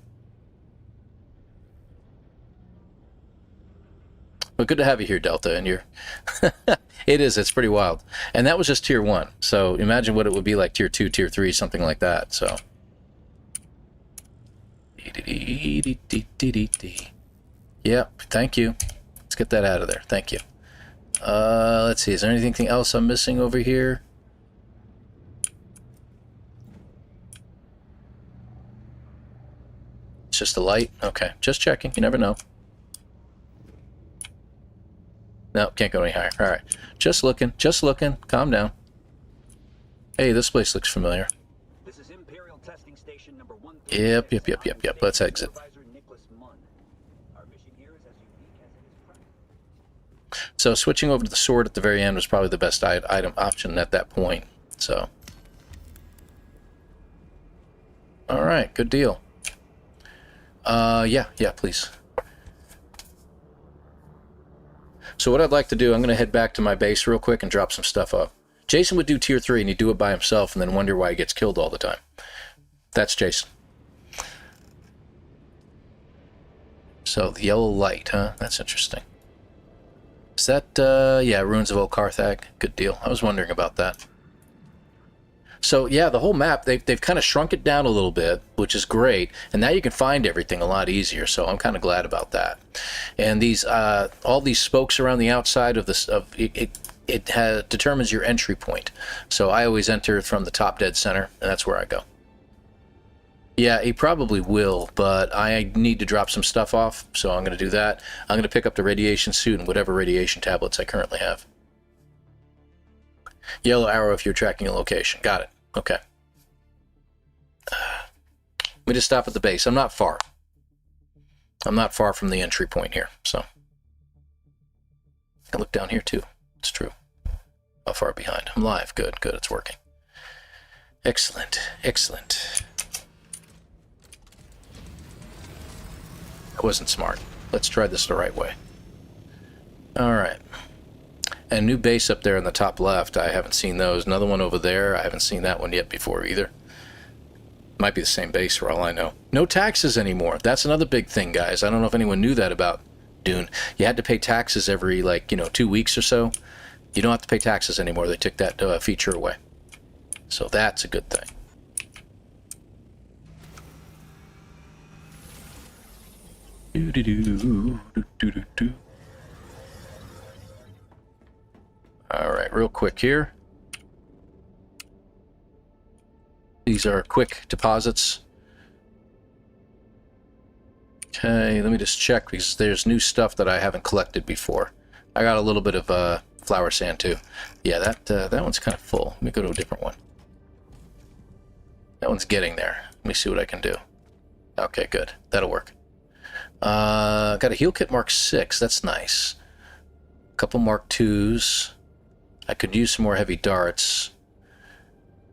But good to have you here, Delta. And you're... It's pretty wild. And that was just tier 1. So imagine what it would be like tier 2, tier 3, something like that. So... Yep, thank you. Let's get that out of there. Thank you. Let's see. Is there anything else I'm missing over here? It's just a light? Okay, just checking. You never know. No, can't go any higher. All right. Just looking. Just looking. Calm down. Hey, this place looks familiar. This is Imperial Testing Station number 1. Yep. Let's exit. So switching over to the sword at the very end was probably the best item option at that point. So, all right, good deal. Yeah, please. So what I'd like to do, I'm going to head back to my base real quick and drop some stuff up. Jason would do tier 3 and he'd do it by himself and then wonder why he gets killed all the time. That's Jason. So the yellow light, huh? That's interesting. Is that, yeah, Ruins of Old Carthag. Good deal. I was wondering about that. So, yeah, the whole map, they've kind of shrunk it down a little bit, which is great. And now you can find everything a lot easier, so I'm kind of glad about that. And these, all these spokes around the outside of this, it determines your entry point. So I always enter from the top dead center, and that's where I go. Yeah, he probably will, but I need to drop some stuff off, so I'm going to do that. I'm going to pick up the radiation suit and whatever radiation tablets I currently have. Yellow arrow if you're tracking a location. Got it. Okay. Let me just stop at the base. I'm not far. I'm not far from the entry point here, so. I can look down here too. It's true. How far behind? I'm live. Good, it's working. Excellent. That wasn't smart. Let's try this the right way. All right. And new base up there in the top left. I haven't seen those. Another one over there. I haven't seen that one yet before either. Might be the same base for all I know. No taxes anymore. That's another big thing, guys. I don't know if anyone knew that about Dune. You had to pay taxes every, like, 2 weeks or so. You don't have to pay taxes anymore. They took that feature away. So that's a good thing. All right, real quick here. These are quick deposits. Okay, let me just check because there's new stuff that I haven't collected before. I got a little bit of flower sand too. Yeah, that one's kind of full. Let me go to a different one. That one's getting there. Let me see what I can do. Okay, good. That'll work. Got a heal kit Mark 6. That's nice. A couple Mark 2s. I could use some more heavy darts.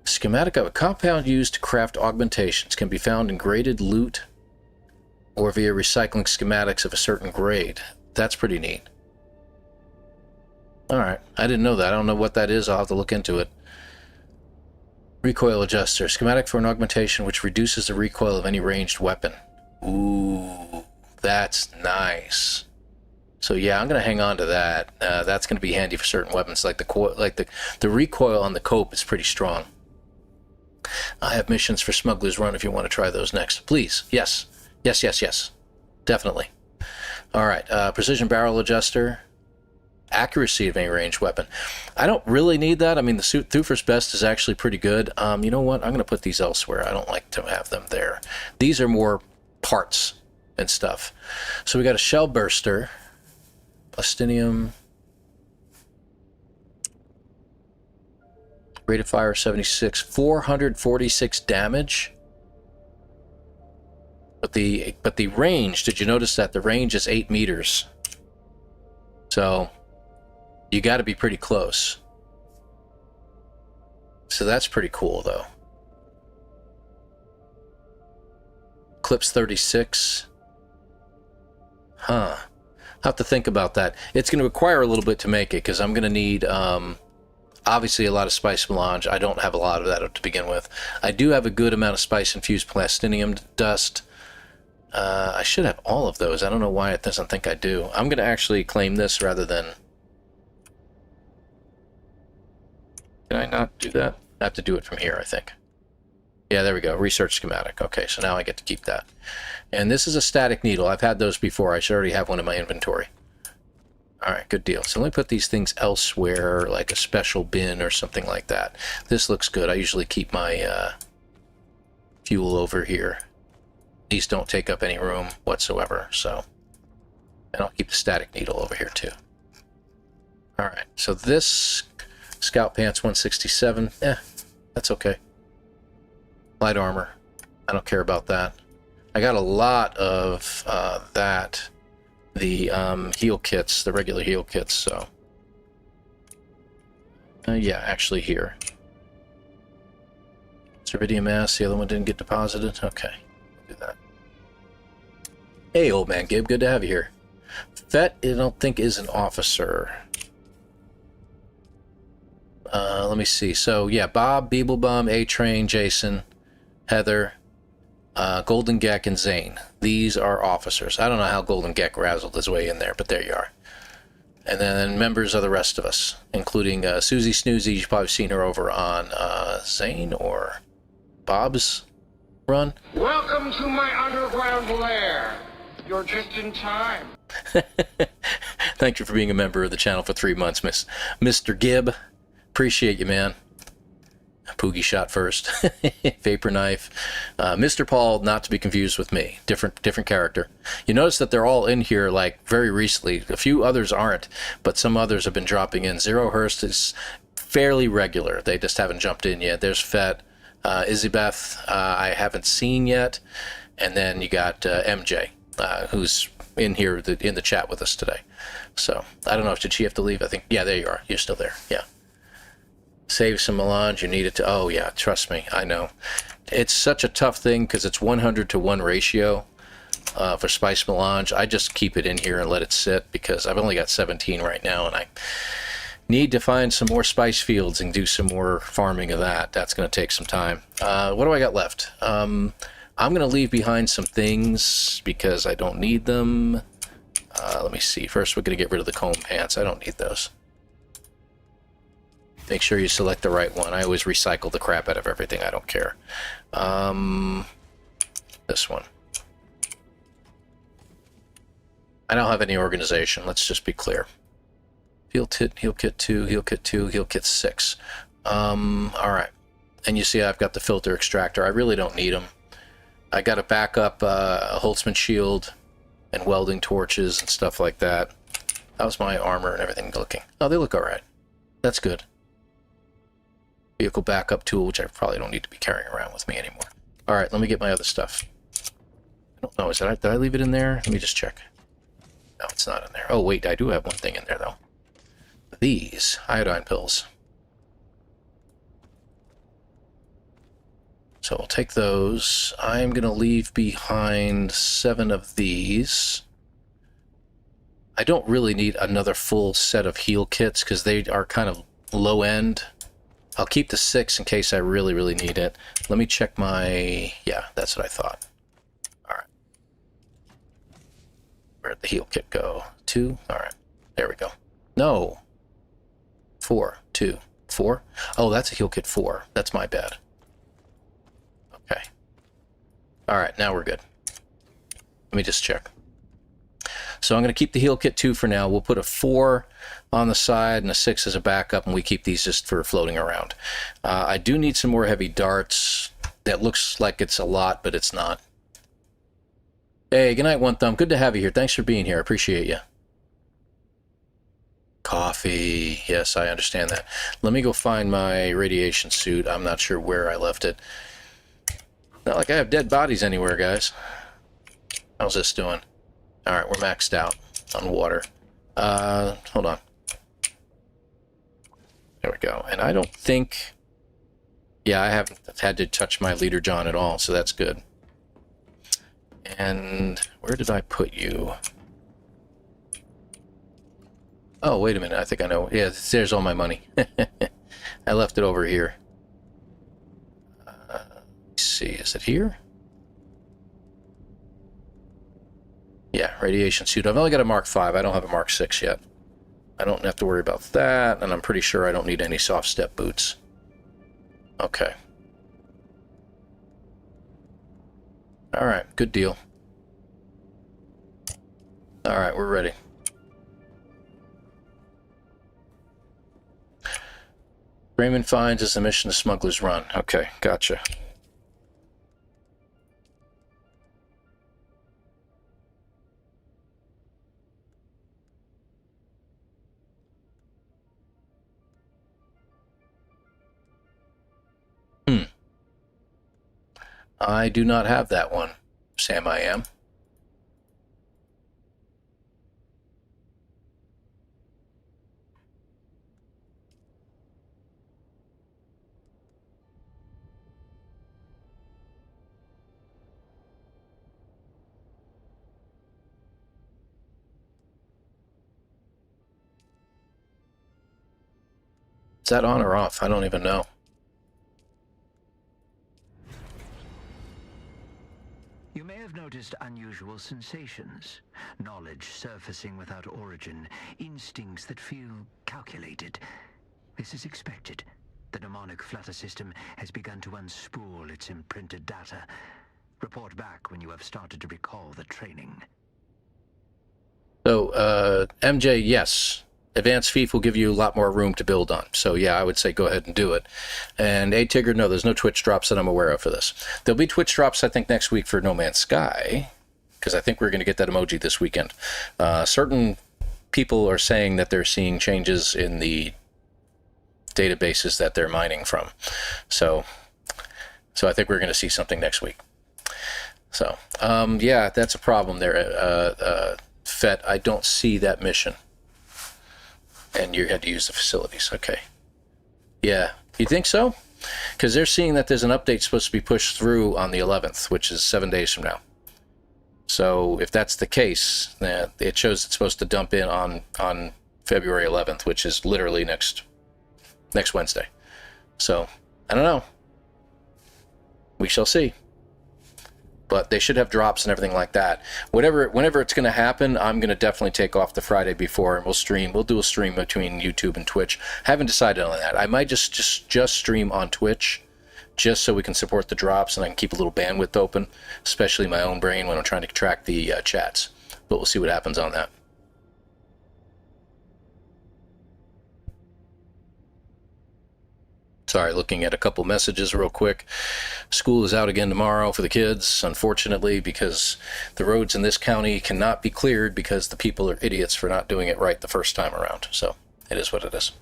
Schematic of a compound used to craft augmentations can be found in graded loot or via recycling schematics of a certain grade. That's pretty neat. Alright, I didn't know that. I don't know what that is. I'll have to look into it. Recoil adjuster. Schematic for an augmentation which reduces the recoil of any ranged weapon. Ooh, that's nice. So yeah, I'm going to hang on to that. That's going to be handy for certain weapons. Like the recoil on the cope is pretty strong. I have missions for Smuggler's Run if you want to try those next. Please. Yes. Yes, yes, yes. Definitely. Alright, precision barrel adjuster. Accuracy of any ranged weapon. I don't really need that. I mean, the Thufir's Best is actually pretty good. You know what? I'm going to put these elsewhere. I don't like to have them there. These are more parts and stuff. So we got a shell burster. Plastinium. Rate of fire 76. 446 damage. But the range, did you notice that the range is 8 meters? So you got to be pretty close. So that's pretty cool, though. Clips 36. Huh. I'll have to think about that. It's going to require a little bit to make it, because I'm going to need, obviously, a lot of spice melange. I don't have a lot of that to begin with. I do have a good amount of spice-infused plastinium dust. I should have all of those. I don't know why it doesn't think I do. I'm going to actually claim this rather than... Can I not do that? I have to do it from here, I think. Yeah, there we go. Research schematic. Okay, so now I get to keep that. And this is a static needle. I've had those before. I should already have one in my inventory. Alright, good deal. So let me put these things elsewhere, like a special bin or something like that. This looks good. I usually keep my fuel over here. These don't take up any room whatsoever, so... And I'll keep the static needle over here, too. Alright, so this... Scout Pants 167. That's okay. Light armor. I don't care about that. I got a lot of that. The heal kits, the regular heal kits, so... yeah, actually here. Ceridium mass, the other one didn't get deposited? Okay, do that. Hey, old man Gib, good to have you here. Fett, I don't think, is an officer. Let me see. So, yeah, Bob, Beeblebum, A-Train, Jason, Heather, Golden Gek, and Zane. These are officers. I don't know how Golden Gek razzled his way in there, but there you are. And then members of the rest of us, including Susie Snoozy. You've probably seen her over on Zane or Bob's run. Welcome to my underground lair. You're just in time. Thank you for being a member of the channel for 3 months, Mr. Gibb. Appreciate you, man. Poogie shot first. Vapor knife. Mr. Paul, not to be confused with me. Different character. You notice that they're all in here, like, very recently. A few others aren't, but some others have been dropping in. Zero Hurst is fairly regular. They just haven't jumped in yet. There's Fett. Izzy-Beth, I haven't seen yet. And then you got MJ, who's in here in the chat with us today. So, I don't know. Did she have to leave? I think, yeah, there you are. You're still there. Yeah. Save some melange, you need it to... Oh, yeah, trust me, I know. It's such a tough thing because it's 100 to 1 ratio for spice melange. I just keep it in here and let it sit because I've only got 17 right now, and I need to find some more spice fields and do some more farming of that. That's going to take some time. What do I got left? I'm going to leave behind some things because I don't need them. Let me see. First, we're going to get rid of the comb pants. I don't need those. Make sure you select the right one. I always recycle the crap out of everything. I don't care. This one. I don't have any organization. Let's just be clear. Heal kit 2, heal kit 2, heal kit 6. Alright. And you see I've got the filter extractor. I really don't need them. I got a backup a Holtzman shield and welding torches and stuff like that. How's my armor and everything looking? Oh, they look alright. That's good. Vehicle backup tool, which I probably don't need to be carrying around with me anymore. Alright, let me get my other stuff. I don't know, did I leave it in there? Let me just check. No, it's not in there. Oh, wait, I do have one thing in there, though. These iodine pills. So we'll take those. I'm going to leave behind 7 of these. I don't really need another full set of heal kits because they are kind of low end. I'll keep the 6 in case I really, really need it. Let me check my... Yeah, that's what I thought. Alright. Where'd the heal kit go? 2? Alright. There we go. No. 4. 2. 4? Oh, that's a heal kit 4. That's my bad. Okay. Alright, now we're good. Let me just check. So I'm going to keep the heal kit 2 for now. We'll put a 4 on the side and a 6 as a backup, and we keep these just for floating around. I do need some more heavy darts. That looks like it's a lot, but it's not. Hey, good night, One Thumb. Good to have you here. Thanks for being here. I appreciate you. Coffee. Yes, I understand that. Let me go find my radiation suit. I'm not sure where I left it. Not like I have dead bodies anywhere, guys. How's this doing? Alright, we're maxed out on water. Hold on. There we go. And I don't think... Yeah, I haven't had to touch my leader John at all, so that's good. And where did I put you? Oh, wait a minute. I think I know. Yeah, there's all my money. I left it over here. Let's see. Is it here? Yeah, radiation suit. I've only got a Mark 5. I don't have a Mark 6 yet. I don't have to worry about that, and I'm pretty sure I don't need any soft step boots. Okay. Alright, good deal. Alright, we're ready. Raymond finds his mission to Smuggler's Run. Okay, gotcha. I do not have that one, Sam I am. Is that on or off? I don't even know. You may have noticed unusual sensations, knowledge surfacing without origin, instincts that feel calculated. This is expected. The mnemonic flutter system has begun to unspool its imprinted data. Report back when you have started to recall the training. So, MJ, yes. Advanced FIF will give you a lot more room to build on. So, yeah, I would say go ahead and do it. And A-Tigger, no, there's no Twitch drops that I'm aware of for this. There'll be Twitch drops, I think, next week for No Man's Sky, because I think we're going to get that emoji this weekend. Certain people are saying that they're seeing changes in the databases that they're mining from. So I think we're going to see something next week. So, yeah, that's a problem there. Fett, I don't see that mission. And you had to use the facilities. Okay. Yeah. You think so? Because they're seeing that there's an update supposed to be pushed through on the 11th, which is 7 days from now. So if that's the case, it shows it's supposed to dump in on February 11th, which is literally next Wednesday. So, I don't know. We shall see. but they should have drops and everything like that. Whenever it's going to happen, I'm going to definitely take off the Friday before, and we'll do a stream between YouTube and Twitch. Haven't decided on that. I might just stream on Twitch, just so we can support the drops and I can keep a little bandwidth open, especially my own brain when I'm trying to track the chats. But we'll see what happens on that. Sorry, looking at a couple messages real quick. School is out again tomorrow for the kids, unfortunately, because the roads in this county cannot be cleared because the people are idiots for not doing it right the first time around. So it is what it is.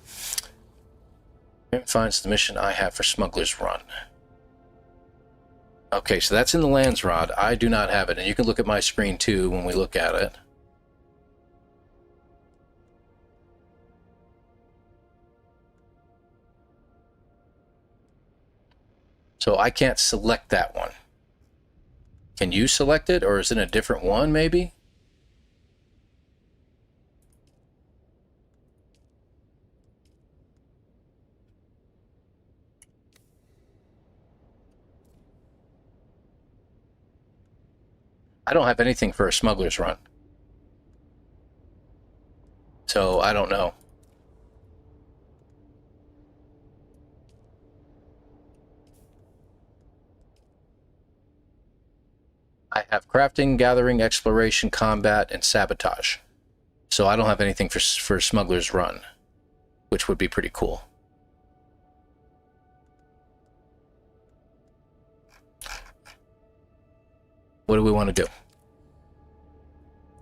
It finds the mission I have for Smuggler's Run. Okay, so that's in the Lands Rod. I do not have it, and you can look at my screen too when we look at it. So I can't select that one. Can you select it, or is it a different one maybe? I don't have anything for a Smuggler's Run. So I don't know. I have crafting, gathering, exploration, combat, and sabotage. So I don't have anything for Smuggler's Run, which would be pretty cool. What do we want to do?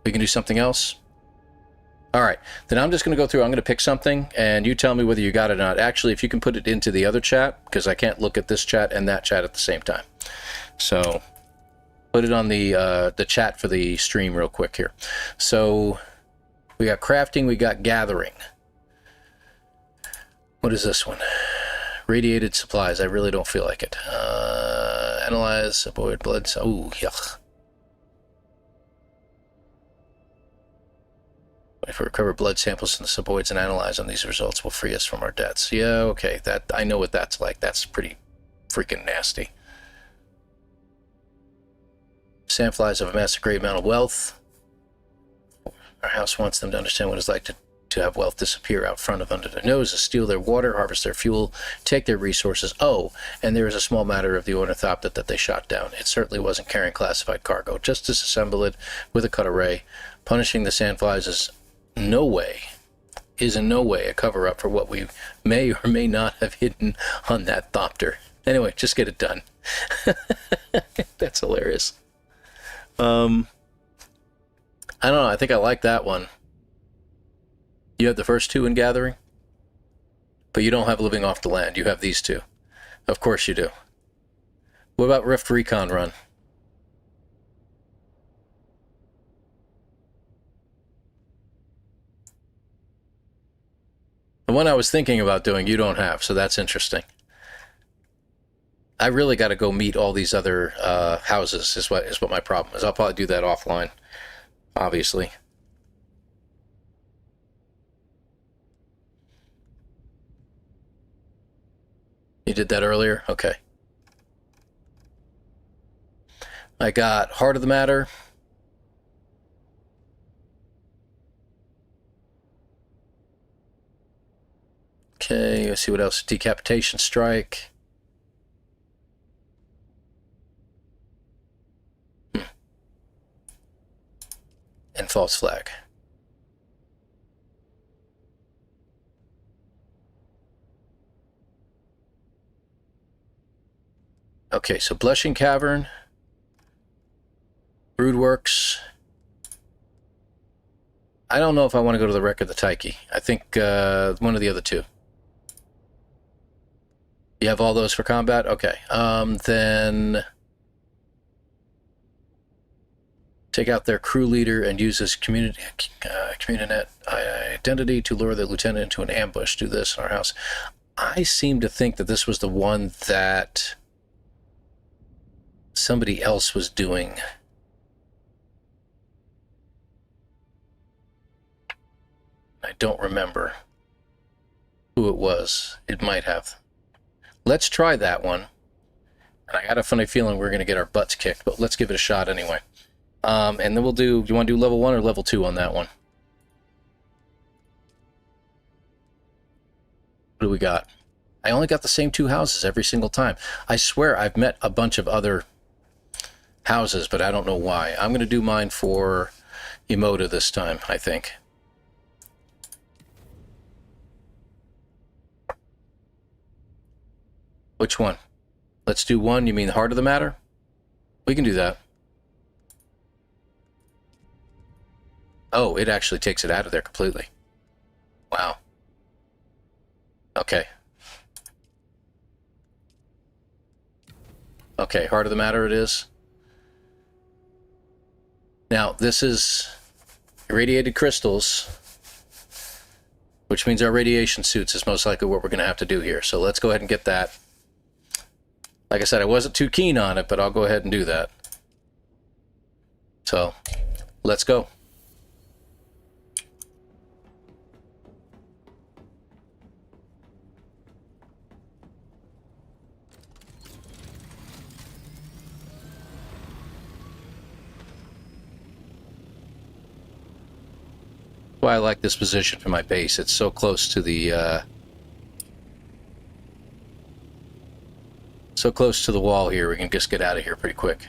We can do something else? All right, then I'm just going to go through. I'm going to pick something, and you tell me whether you got it or not. Actually, if you can put it into the other chat, because I can't look at this chat and that chat at the same time. So put it on the chat for the stream real quick here. So we got crafting, we got gathering. What is this one? Radiated supplies. I really don't feel like it. Analyze, avoid blood. Oh, yuck. If we recover blood samples from the subvoids and analyze them, these results will free us from our debts. Yeah, okay. That I know what that's like. That's pretty freaking nasty. Sandflies have amassed a great amount of wealth. Our house wants them to understand what it's like to have wealth disappear out front of under their noses, steal their water, harvest their fuel, take their resources. Oh, and there is a small matter of the ornithopter that they shot down. It certainly wasn't carrying classified cargo. Just disassemble it with a cut array. Punishing the sandflies is in no way a cover-up for what we may or may not have hidden on that thopter. Anyway, just get it done. That's hilarious. I don't know. I think I like that one. You have the first two in gathering, but you don't have living off the land. You have these two. Of course you do. What about Rift Recon Run? The one I was thinking about doing, you don't have, so that's interesting. I really got to go meet all these other houses is what my problem is. I'll probably do that offline, obviously. You did that earlier? Okay. I got Heart of the Matter. Okay, let's see what else. Decapitation Strike. And False Flag. Okay, so Blushing Cavern, Broodworks. I don't know if I want to go to the Wreck of the Tyche. I think one of the other two. You have all those for combat? Okay. Then take out their crew leader and use his community identity to lure the lieutenant into an ambush. Do this in our house. I seem to think that this was the one that somebody else was doing. I don't remember who it was. It might have. Let's try that one. And I got a funny feeling we're going to get our butts kicked, but let's give it a shot anyway. And then we'll do, you want to do level 1 or level 2 on that one? What do we got? I only got the same 2 houses every single time. I swear I've met a bunch of other houses, but I don't know why. I'm going to do mine for Emoda this time, I think. Which one? Let's do 1. You mean the heart of the matter? We can do that. Oh, it actually takes it out of there completely. Wow. Okay. Okay, heart of the matter it is. Now, this is irradiated crystals, which means our radiation suits is most likely what we're going to have to do here. So let's go ahead and get that. Like I said, I wasn't too keen on it, but I'll go ahead and do that. So, let's go. Why I like this position for my base. It's so close to the wall here. We can just get out of here pretty quick.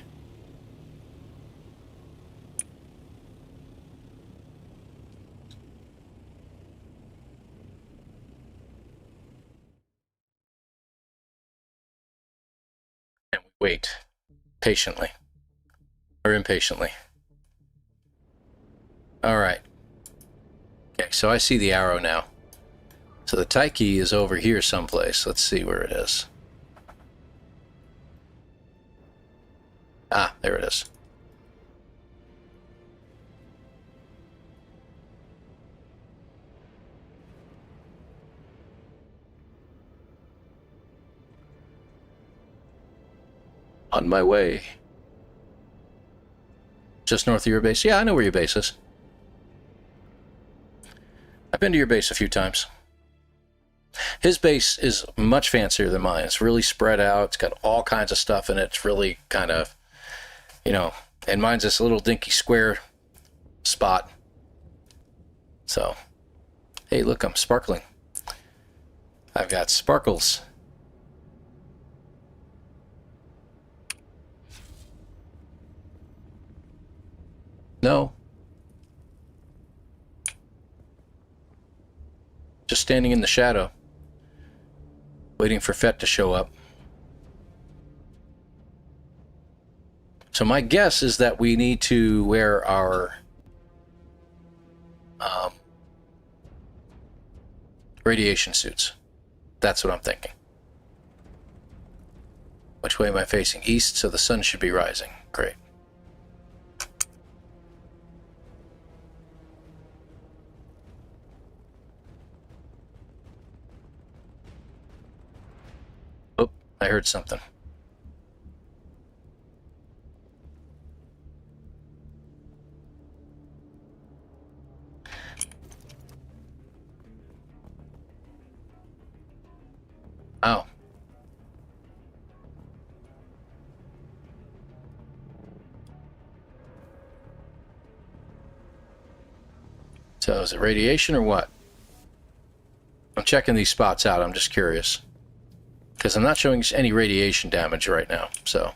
And we wait patiently or impatiently. All right. Okay, so I see the arrow now. So the Taiki is over here someplace. Let's see where it is. Ah, there it is. On my way. Just north of your base? Yeah, I know where your base is. I've been to your base a few times. His base is much fancier than mine. It's really spread out. It's got all kinds of stuff in it. It's really kind of, you know, and mine's this little dinky square spot. So, hey, look, I'm sparkling. I've got sparkles. No. Just standing in the shadow, waiting for Fett to show up. So my guess is that we need to wear our radiation suits. That's what I'm thinking. Which way am I facing? East, so the sun should be rising. Great. Oh, I heard something. Oh. So is it radiation or what? I'm checking these spots out. I'm just curious. Because I'm not showing any radiation damage right now, so.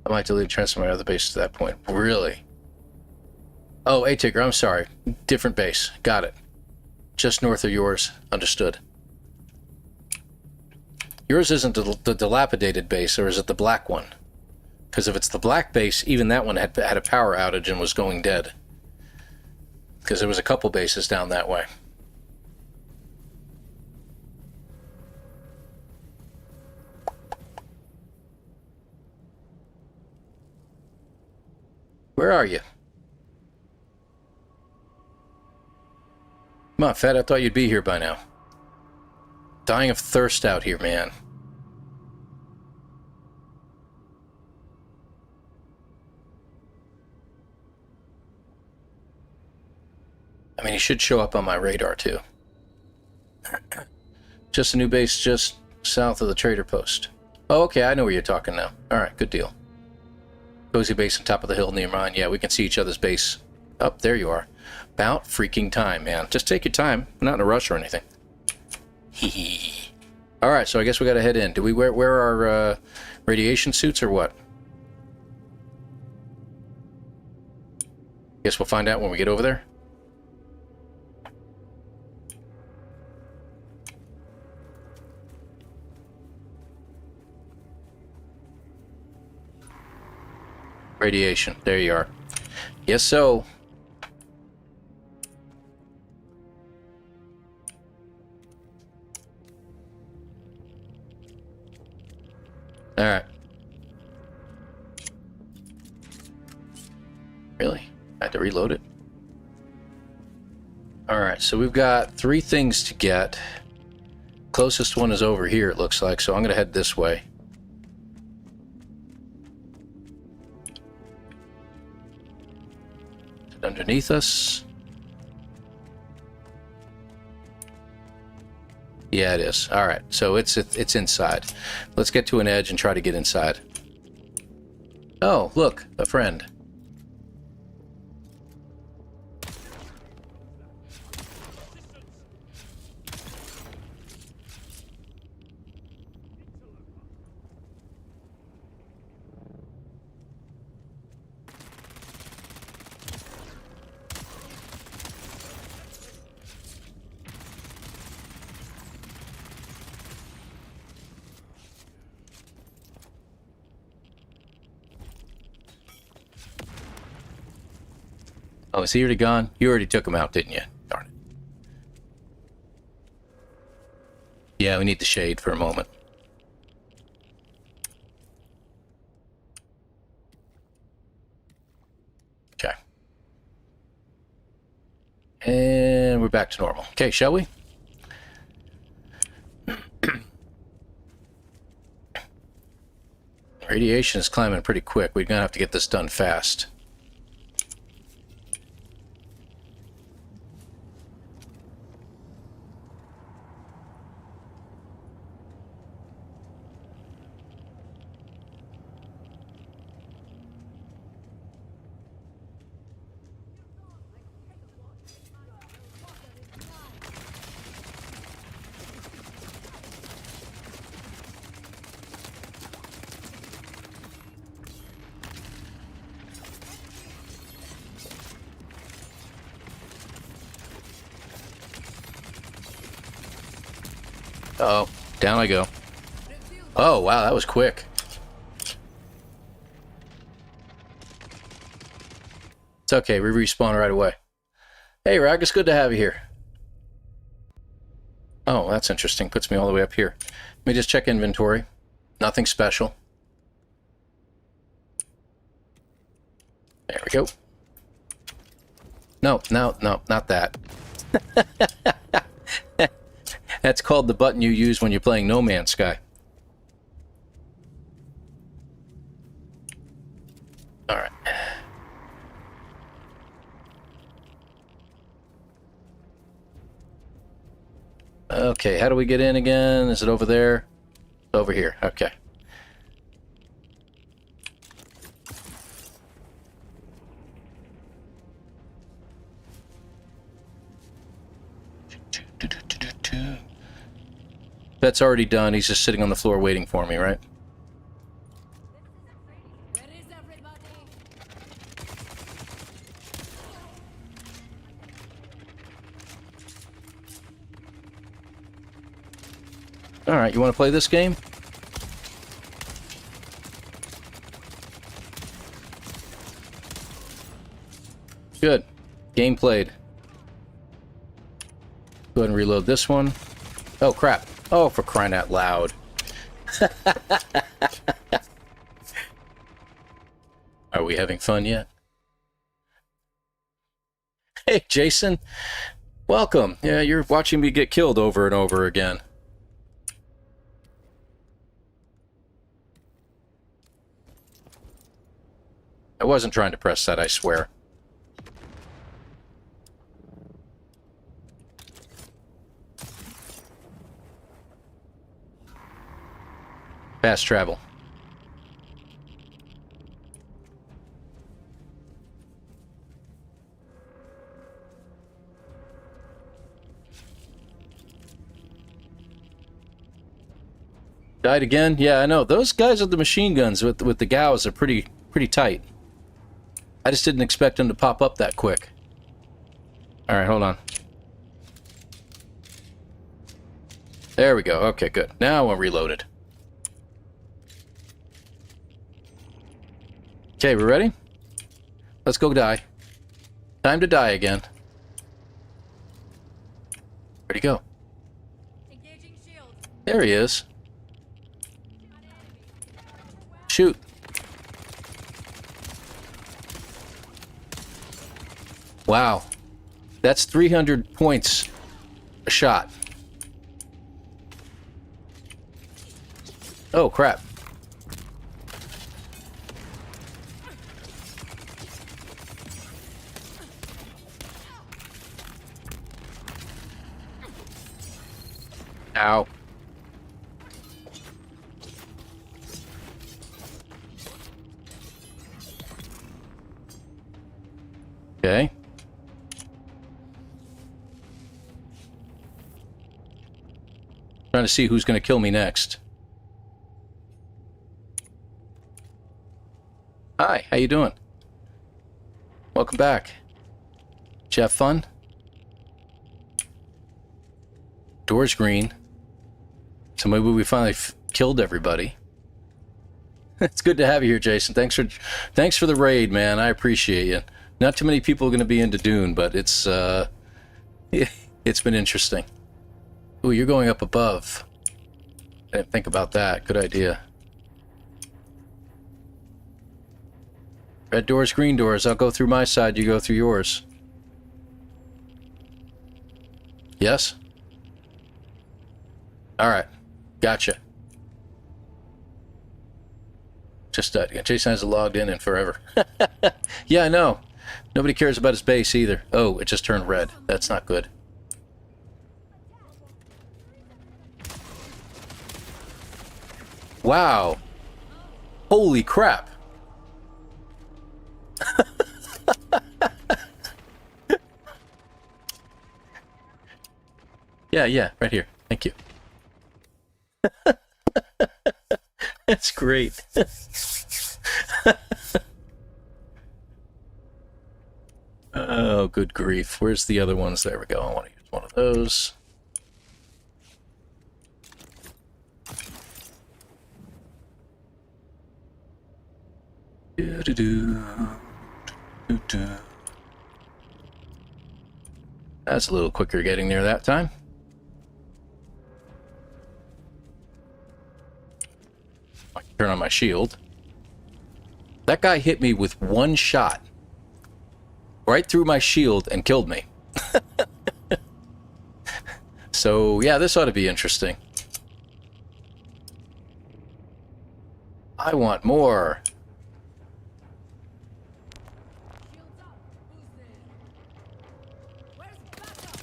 I might delete and transfer my other base to that point. Really? Oh, A-Tigger, I'm sorry. Different base. Got it. Just north of yours. Understood. Yours isn't the dilapidated base, or is it the black one? Because if it's the black base, even that one had a power outage and was going dead. Because there was a couple bases down that way. Where are you? Come on, Fett, I thought you'd be here by now. Dying of thirst out here, man. I mean, he should show up on my radar, too. Just a new base just south of the trader post. Oh, okay, I know where you're talking now. Alright, good deal. Cozy base on top of the hill near mine. Yeah, we can see each other's base. Oh, there you are. About freaking time, man. Just take your time. We're not in a rush or anything. Hee hee. Alright, so I guess we gotta head in. Do we wear our radiation suits or what? Guess we'll find out when we get over there. Radiation. There you are. Yes, so. All right. Really? I had to reload it. All right, so we've got 3 things to get. Closest one is over here, it looks like, so I'm going to head this way. Underneath us. Yeah, it is. All right, so it's inside. Let's get to an edge and try to get inside. Oh, look, a friend. Oh, is he already gone? You already took him out, didn't you? Darn it. Yeah, we need the shade for a moment. Okay. And we're back to normal. Okay, shall we? Radiation is climbing pretty quick. We're gonna have to get this done fast. Uh-oh, down I go. Oh, wow, that was quick. It's okay, we respawn right away. Hey, Rag, it's good to have you here. Oh, that's interesting. Puts me all the way up here. Let me just check inventory. Nothing special. There we go. No, not that. That's called the button you use when you're playing No Man's Sky. Alright. Okay, how do we get in again? Is it over there? Over here, okay. That's already done. He's just sitting on the floor waiting for me, right? Where is everybody? All right, you want to play this game? Good. Game played. Go ahead and reload this one. Oh, crap. Oh, for crying out loud. Are we having fun yet? Hey, Jason. Welcome. Yeah, you're watching me get killed over and over again. I wasn't trying to press that, I swear. Fast travel. Died again? Yeah, I know. Those guys with the machine guns with the Gaus are pretty tight. I just didn't expect them to pop up that quick. Alright, hold on. There we go. Okay, good. Now I'm reloaded. Okay, we ready? Let's go die. Time to die again. Where'd he go? Engaging shield. There he is. Shoot. Wow. That's 300 points a shot. Oh, crap. Ow. Okay. Trying to see who's going to kill me next. Hi, how you doing? Welcome back. Did you have fun? Door's green. So maybe we finally killed everybody. It's good to have you here, Jason. Thanks for the raid, man. I appreciate you. Not too many people are going to be into Dune, but it's been interesting. Ooh, you're going up above. I didn't think about that. Good idea. Red doors, green doors. I'll go through my side, you go through yours. Yes? Alright. Gotcha. Just Jason hasn't logged in forever. Yeah, I know. Nobody cares about his base either. Oh, it just turned red. That's not good. Wow. Holy crap. Yeah, right here. Thank you. That's great. Oh, good grief. Where's the other ones? There we go. I want to use one of those. That's a little quicker getting there that time. I can turn on my shield. That guy hit me with one shot right through my shield and killed me. So yeah, this ought to be interesting. I want more. Shields up. Who's there? Where's backup?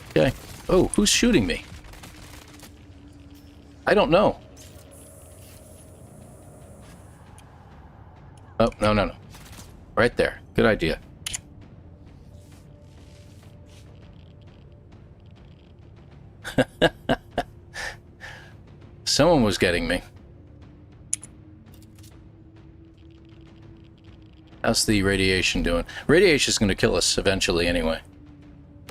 Okay. Oh, who's shooting me? I don't know. Oh, no. Right there. Good idea. Someone was getting me. How's the radiation doing? Radiation's going to kill us eventually anyway.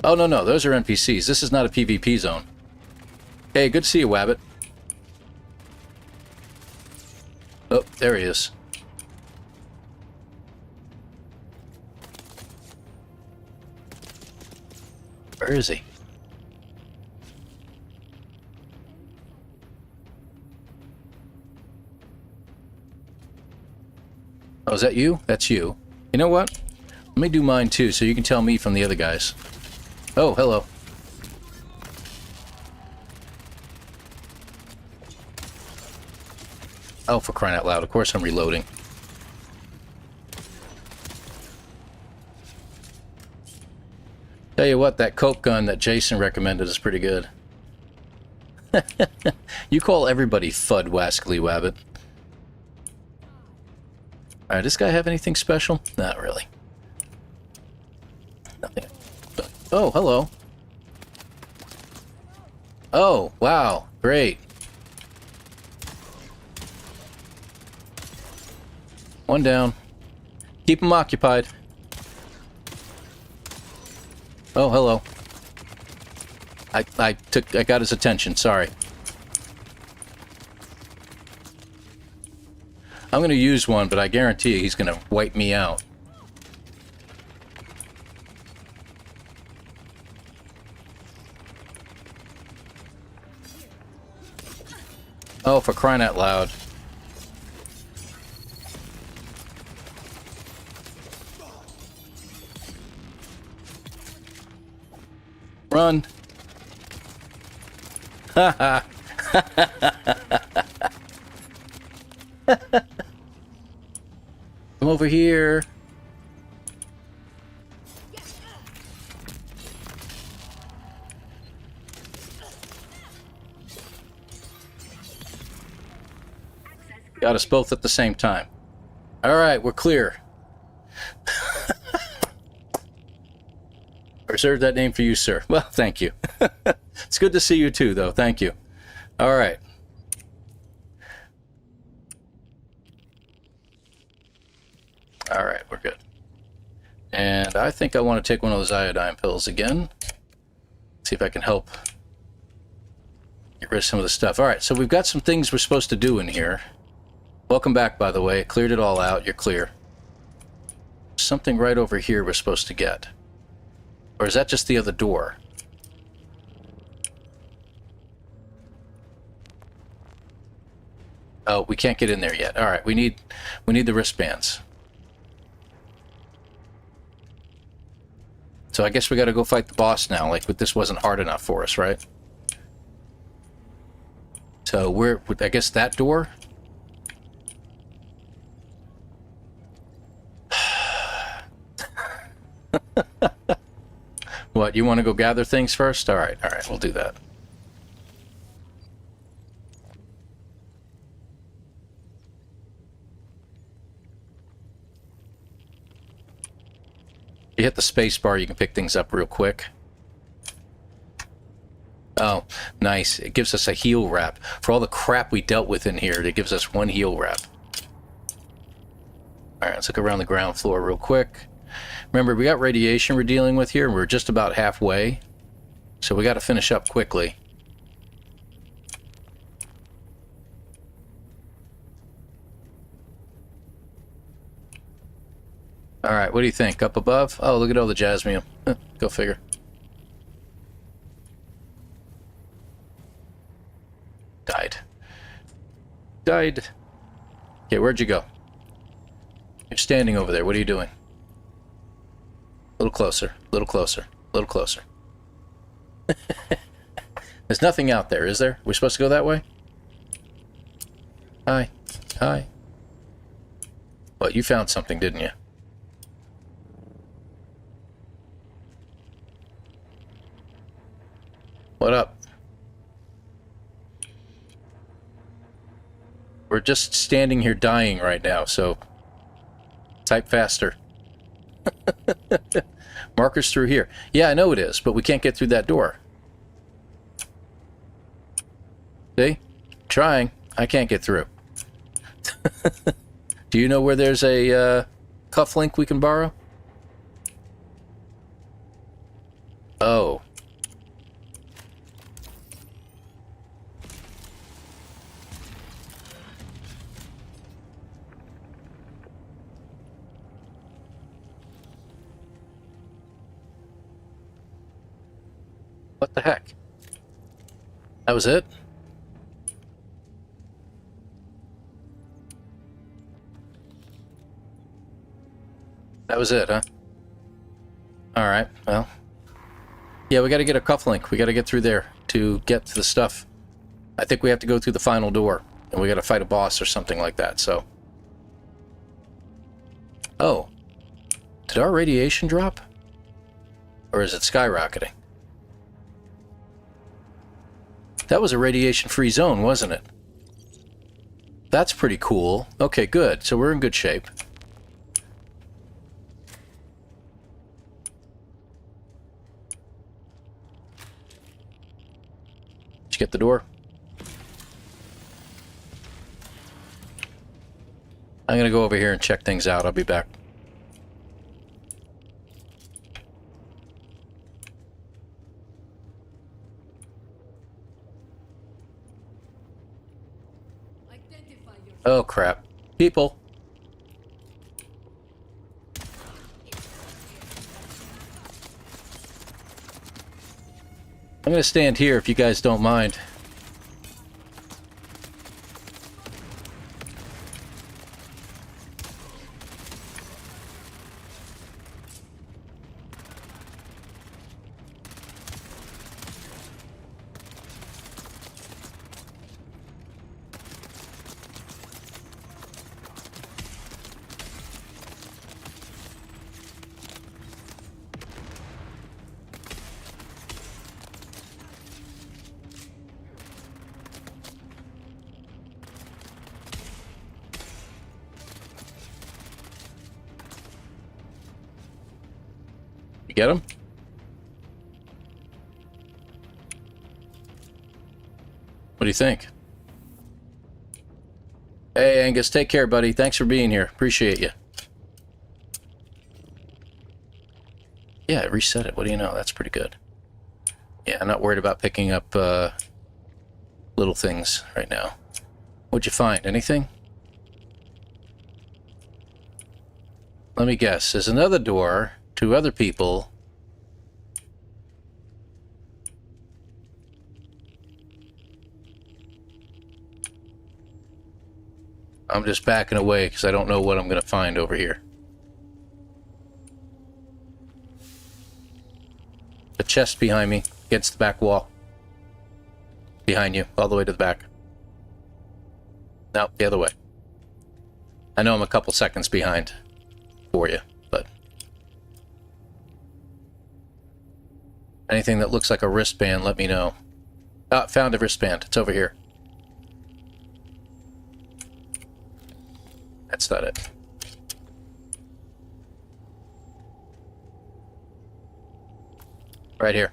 Oh, no. Those are NPCs. This is not a PvP zone. Hey, good to see you, Wabbit. Oh, there he is. Where is he? Oh, is that you? That's you. You know what? Let me do mine too, so you can tell me from the other guys. Oh, hello. Oh, for crying out loud. Of course I'm reloading. Tell you what, that Coke gun that Jason recommended is pretty good. You call everybody Fud Wascally Wabbit. Alright, does this guy have anything special? Not really. Nothing. Oh, hello. Oh, wow. Great. One down. Keep him occupied. Oh, hello. I got his attention, sorry. I'm gonna use one, but I guarantee you he's gonna wipe me out. Oh, for crying out loud. Run. Ha ha. Come over here. Got us both at the same time. All right, we're clear. I reserved that name for you, sir. Well, thank you. It's good to see you too, though. Thank you. All right. All right, we're good. And I think I want to take one of those iodine pills again. See if I can help get rid of some of the stuff. All right, so we've got some things we're supposed to do in here. Welcome back, by the way. Cleared it all out. You're clear. Something right over here we're supposed to get. Or is that just the other door? Oh, we can't get in there yet. All right, we need the wristbands. So I guess we got to go fight the boss now. Like, this wasn't hard enough for us, right? So I guess that door. What, you want to go gather things first? All right, we'll do that. You hit the space bar, you can pick things up real quick. Oh, nice. It gives us a heal wrap. For all the crap we dealt with in here, it gives us one heal wrap. Alright, let's look around the ground floor real quick. Remember, we got radiation we're dealing with here, and we're just about halfway. So we got to finish up quickly. Alright, what do you think? Up above? Oh, look at all the jasmium. Go figure. Died. Okay, where'd you go? You're standing over there. What are you doing? A little closer. A little closer. A little closer. There's nothing out there, is there? We're supposed to go that way? Hi. Hi. Well, you found something, didn't you? What up? We're just standing here dying right now, so type faster. Markers through here. Yeah, I know it is, but we can't get through that door. See? Trying. I can't get through. Do you know where there's a cufflink we can borrow? Oh. What the heck? That was it? That was it, huh? Alright, well. Yeah, we gotta get a cufflink. We gotta get through there to get to the stuff. I think we have to go through the final door. And we gotta fight a boss or something like that, so. Oh. Did our radiation drop? Or is it skyrocketing? That was a radiation-free zone, wasn't it? That's pretty cool. Okay, good. So we're in good shape. Did you get the door? I'm going to go over here and check things out. I'll be back. Identify yourself. Oh, crap. People. I'm going to stand here if you guys don't mind. You get him? What do you think? Hey, Angus, take care, buddy. Thanks for being here. Appreciate you. Yeah, it reset it. What do you know? That's pretty good. Yeah, I'm not worried about picking up little things right now. What'd you find? Anything? Let me guess. There's another door to other people. I'm just backing away because I don't know what I'm going to find over here. The chest behind me, against the back wall. Behind you, all the way to the back. No, the other way. I know I'm a couple seconds behind for you, but... anything that looks like a wristband, let me know. Ah, found a wristband. It's over here. That's not it. Right here.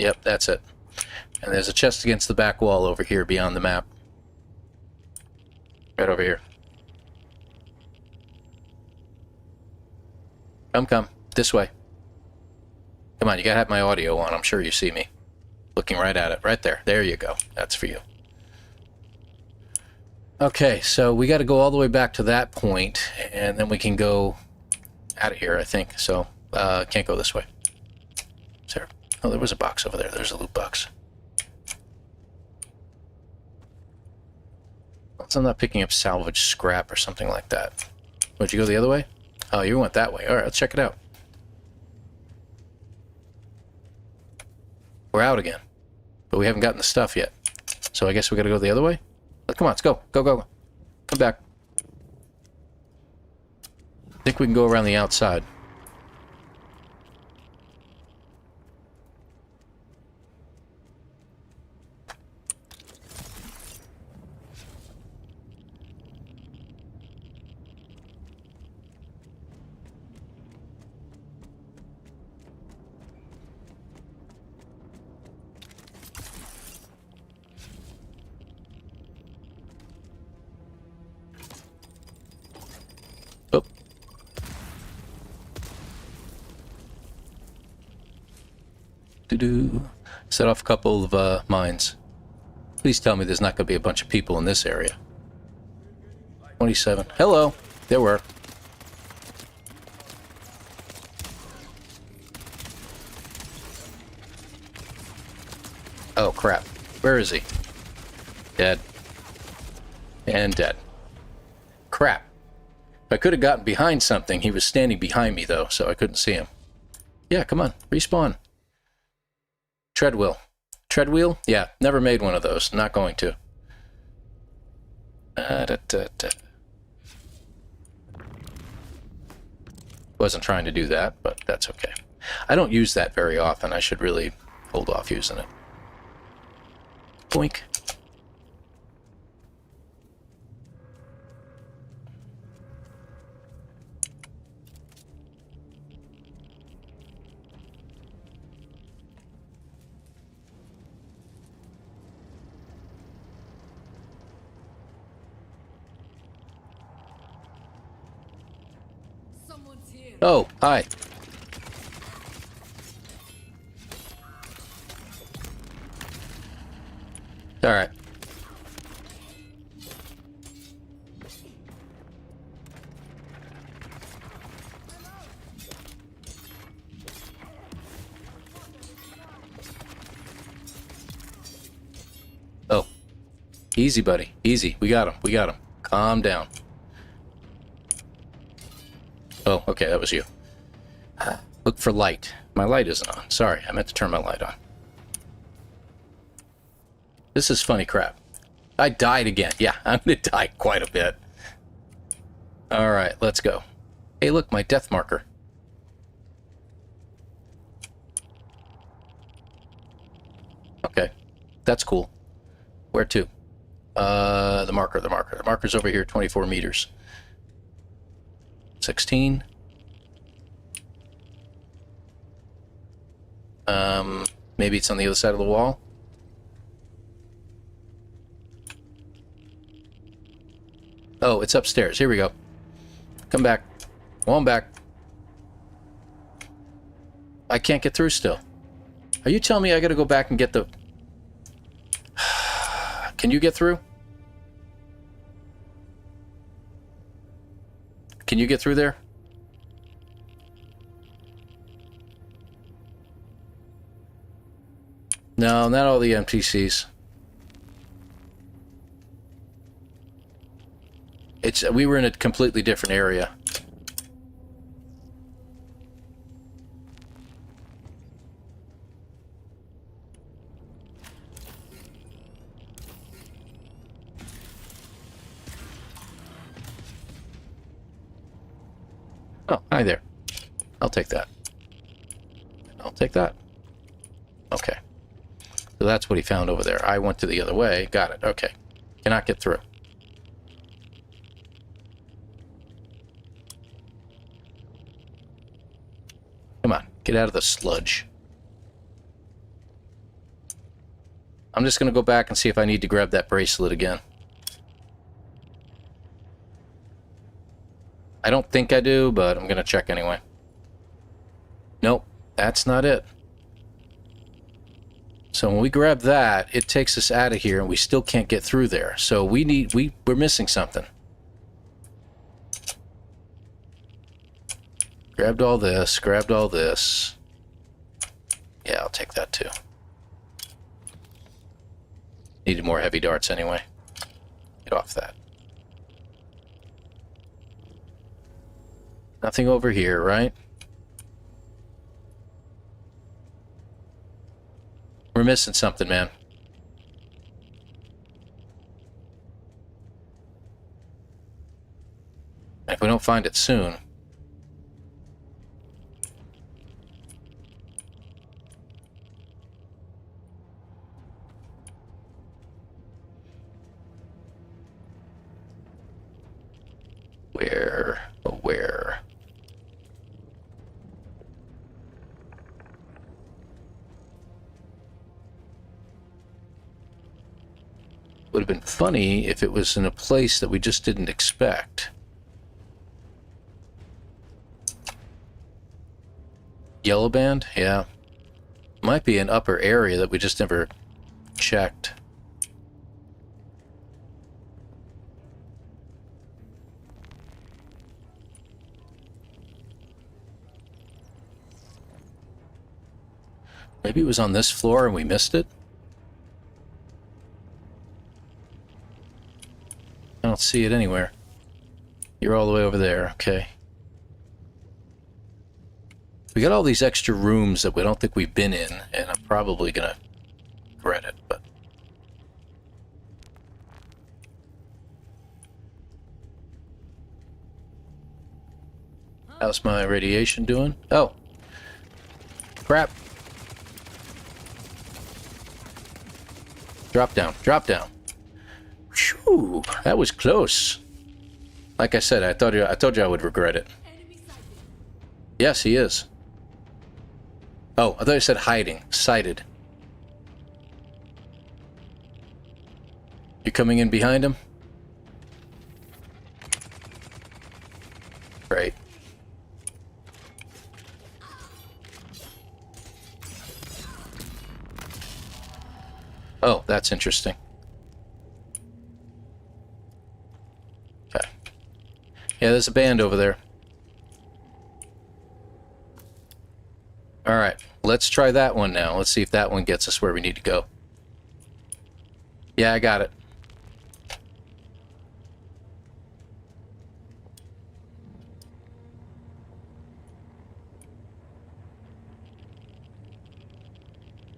Yep, that's it. And there's a chest against the back wall over here beyond the map. Right over here. Come. This way. Come on, you gotta have my audio on. I'm sure you see me. Looking right at it. Right there. There you go. That's for you. Okay, so we got to go all the way back to that point, and then we can go out of here, I think. So, can't go this way. Is there? Oh, there was a box over there. There's a loot box. So I'm not picking up salvage scrap or something like that. Would you go the other way? Oh, you went that way. All right, let's check it out. We're out again, but we haven't gotten the stuff yet. So I guess we got to go the other way? Come on, let's go. Go. Come back. I think we can go around the outside. Oh. Set off a couple of mines. Please tell me there's not going to be a bunch of people in this area. 27. Hello. There were. Oh, crap. Where is he? Dead. And dead. Crap. If I could have gotten behind something, he was standing behind me, though, so I couldn't see him. Yeah, come on. Respawn. Treadwheel. Treadwheel? Yeah, never made one of those. Not going to. Wasn't trying to do that, but that's okay. I don't use that very often. I should really hold off using it. Boink. Someone's here. Oh, hi. All right. Oh. Easy, buddy. Easy. We got him. We got him. Calm down. Oh, okay. That was you. Look for light. My light isn't on. Sorry. I meant to turn my light on. This is funny crap. I died again. Yeah, I'm going to die quite a bit. All right, let's go. Hey, look, my death marker. Okay, that's cool. Where to? The marker. The marker's over here, 24 meters. 16. Maybe it's on the other side of the wall. Oh, it's upstairs. Here we go. Come back. On back. I can't get through still. Are you telling me I gotta go back and get the... Can you get through? Can you get through there? No, not all the NPCs. We were in a completely different area. Oh, hi there. I'll take that. I'll take that. Okay. So that's what he found over there. I went to the other way. Got it. Okay. Cannot get through. Come on. Get out of the sludge. I'm just going to go back and see if I need to grab that bracelet again. I don't think I do, but I'm going to check anyway. Nope, that's not it. So when we grab that, it takes us out of here, and we still can't get through there. So we're missing something. Grabbed all this, grabbed all this. Yeah, I'll take that too. Needed more heavy darts anyway. Get off that. Nothing over here, right? We're missing something, man. If we don't find it soon... Where? Would have been funny if it was in a place that we just didn't expect. Yellow band? Yeah. Might be an upper area that we just never checked. Maybe it was on this floor and we missed it? I don't see it anywhere. You're all the way over there, okay. We got all these extra rooms that we don't think we've been in, and I'm probably gonna regret it, but... Huh? How's my radiation doing? Oh. Crap. Drop down. Drop down. Phew, that was close. Like I said, I told you I would regret it. Yes, he is. Oh, I thought you said hiding. Sighted. You coming in behind him? Great. Oh, that's interesting. Okay. Yeah, there's a band over there. Alright, let's try that one now. Let's see if that one gets us where we need to go. Yeah, I got it.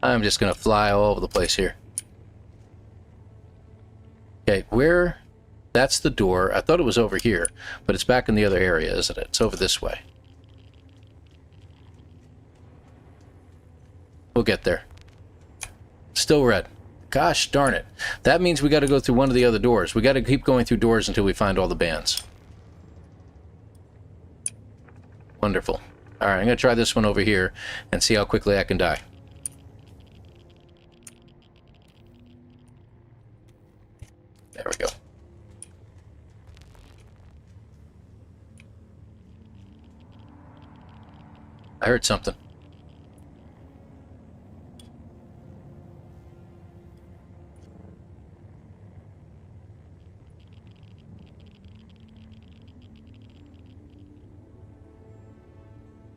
I'm just gonna fly all over the place here. Okay, where... That's the door. I thought it was over here, but it's back in the other area, isn't it? It's over this way. We'll get there. Still red. Gosh darn it. That means we got to go through one of the other doors. We got to keep going through doors until we find all the bands. Wonderful. Alright, I'm going to try this one over here and see how quickly I can die. There we go. I heard something.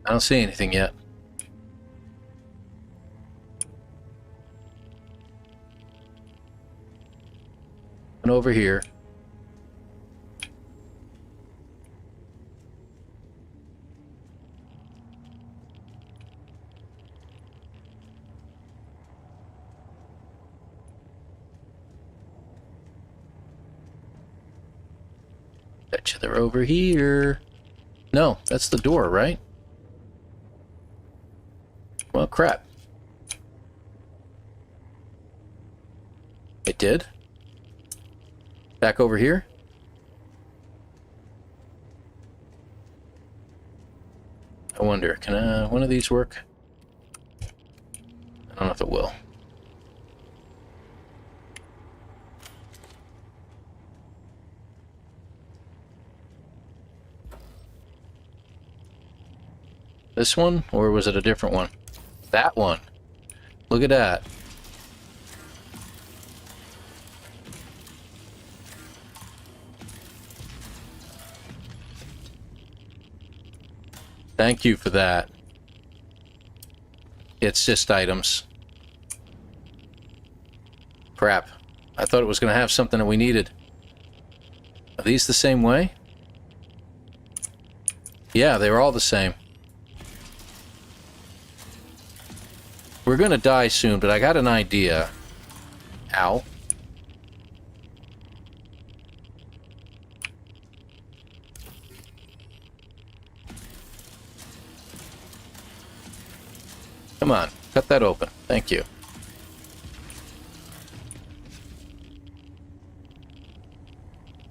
I don't see anything yet. And over here. Bet you they're over here. No, that's the door, right? Well, crap. It did? Back over here? I wonder, can one of these work? I don't know if it will. This one? Or was it a different one? That one. Look at that. Thank you for that. It's just items. Crap. I thought it was going to have something that we needed. Are these the same way? Yeah, they were all the same. We're gonna die soon, but I got an idea. Ow. Come on, cut that open. Thank you.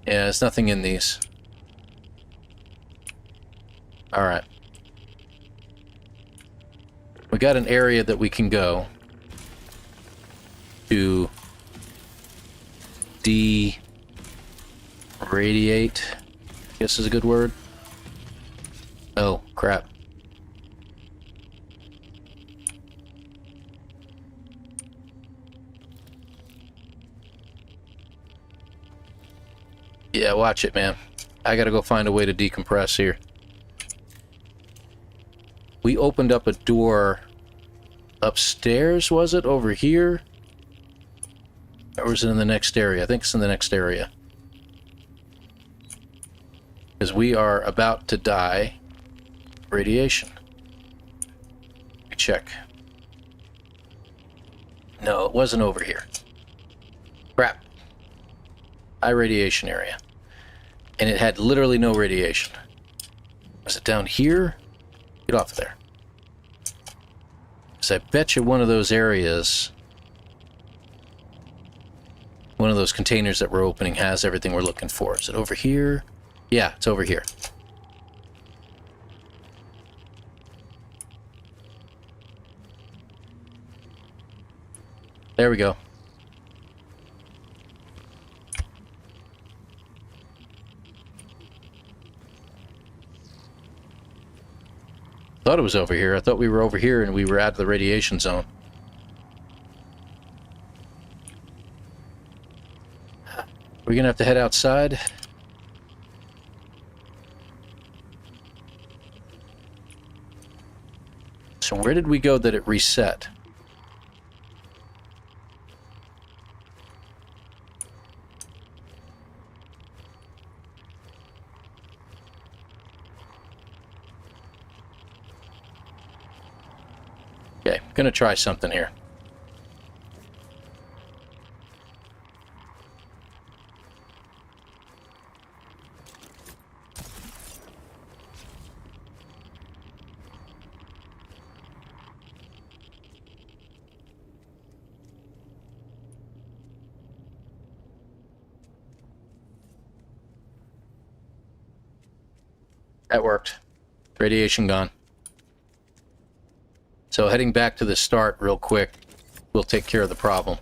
Yeah, there's nothing in these. Alright. We got an area that we can go to de-radiate, I guess is a good word. Oh, crap. Yeah, watch it, man. I gotta go find a way to decompress here. We opened up a door upstairs, was it? Over here? Or was it in the next area? I think it's in the next area. Because we are about to die. Radiation. Let me check. No, it wasn't over here. Crap. High radiation area. And it had literally no radiation. Is it down here? Get off of there. Because I bet you one of those areas, one of those containers that we're opening has everything we're looking for. Is it over here? Yeah, it's over here. There we go. Thought it was over here. I thought we were over here and we were out of the radiation zone. We're gonna have to head outside. So where did we go that it reset? Okay, gonna try something here. That worked. Radiation gone. So heading back to the start real quick, we'll take care of the problem.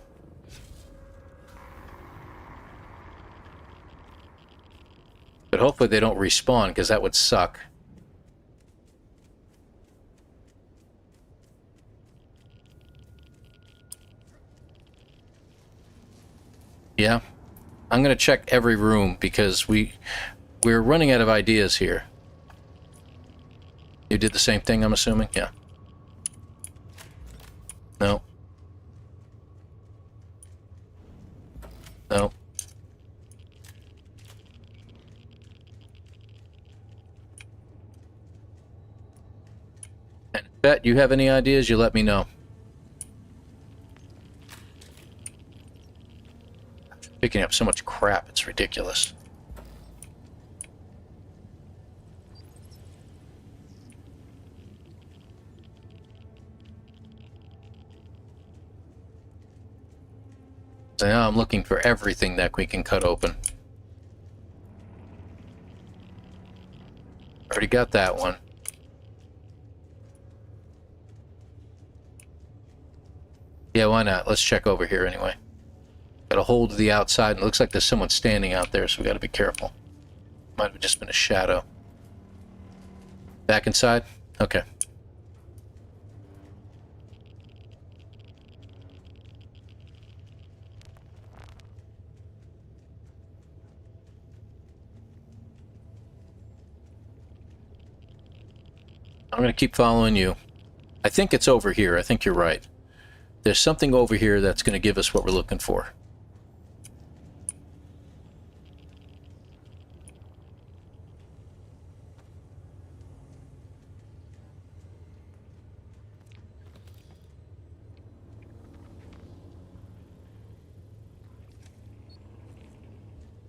But hopefully they don't respawn, because that would suck. Yeah. I'm going to check every room, because we're running out of ideas here. You did the same thing, I'm assuming? Yeah. No. No. And Bet, you have any ideas, you let me know. Picking up so much crap, it's ridiculous. So now I'm looking for everything that we can cut open. Already got that one. Yeah, why not? Let's check over here anyway. Got a hold of the outside, and it looks like there's someone standing out there, so we got to be careful. Might have just been a shadow. Back inside? Okay. I'm going to keep following you. I think it's over here. I think you're right. There's something over here that's going to give us what we're looking for.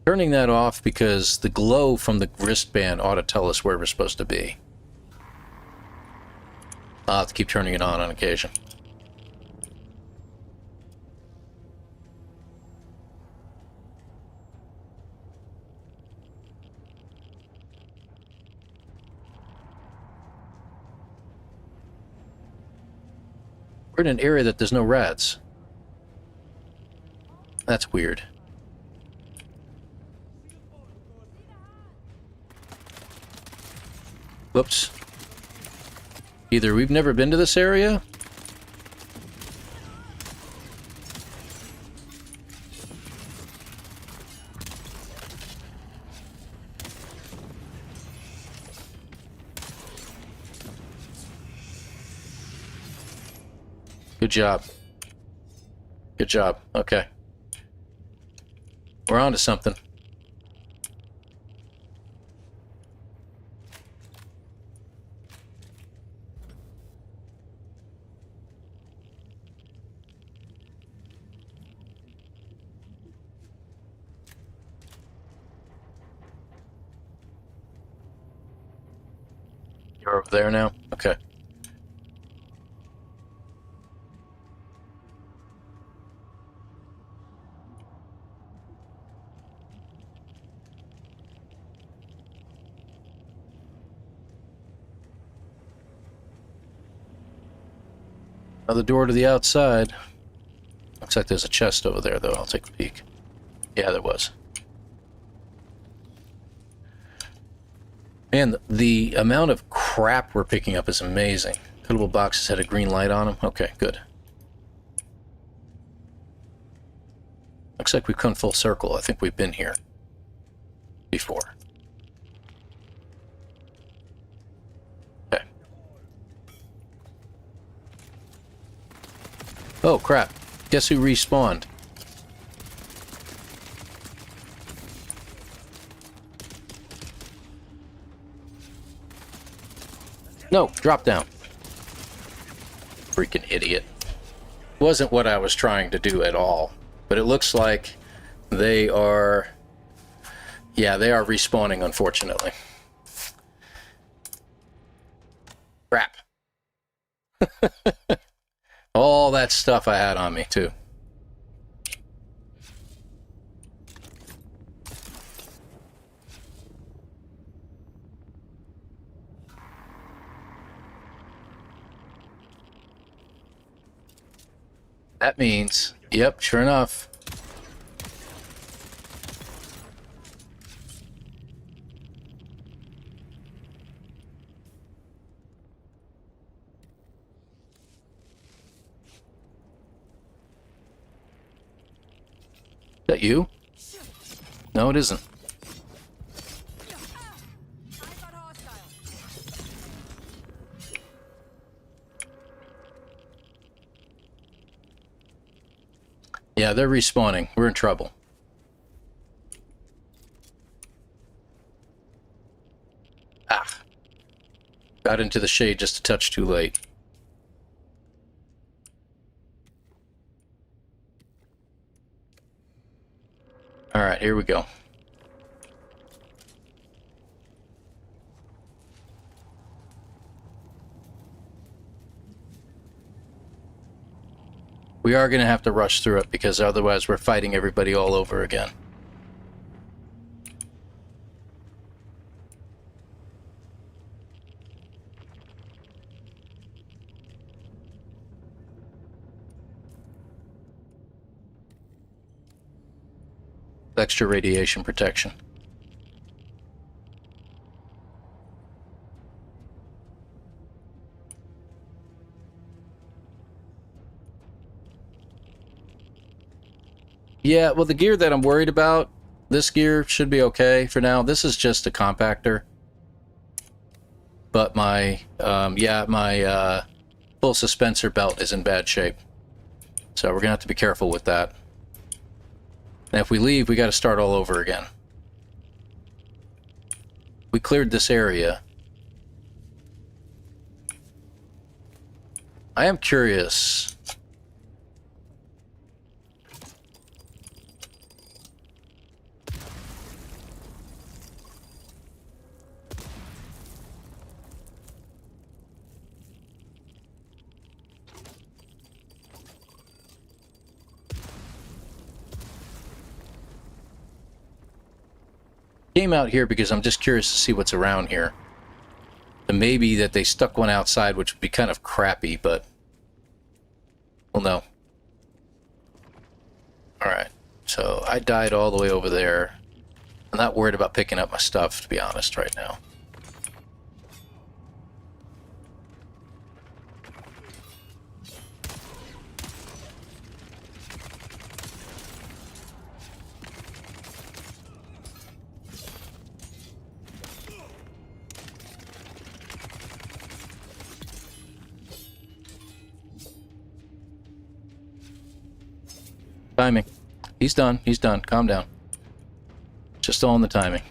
Turning that off because the glow from the wristband ought to tell us where we're supposed to be. I'll have to keep turning it on occasion. We're in an area that there's no rats. That's weird. Whoops. Either we've never been to this area, good job. Good job. Okay. We're on to something. You're over there now? Okay. Another door to the outside. Looks like there's a chest over there, though. I'll take a peek. Yeah, there was. Man, the amount of crap we're picking up is amazing. Cuttable boxes had a green light on them. Okay, good. Looks like we've come full circle. I think we've been here before. Okay. Oh, crap. Guess who respawned? No, drop down. Freaking idiot. Wasn't what I was trying to do at all. But it looks like they are... Yeah, they are respawning, unfortunately. Crap. All that stuff I had on me, too. That means, yep, sure enough. Is that you? No, it isn't. Yeah, they're respawning. We're in trouble. Ah. Got into the shade just a touch too late. Alright, here we go. We are going to have to rush through it because otherwise we're fighting everybody all over again. Extra radiation protection. Yeah, well, the gear that I'm worried about, this gear should be okay for now. This is just a compactor. But my, my full suspensor belt is in bad shape. So we're going to have to be careful with that. And if we leave, we got to start all over again. We cleared this area. I am curious. Came out here because I'm just curious to see what's around here. And maybe that they stuck one outside, which would be kind of crappy, but... Well, no. Alright, so I died all the way over there. I'm not worried about picking up my stuff, to be honest, right now. Timing. He's done. He's done. Calm down. Just all in the timing.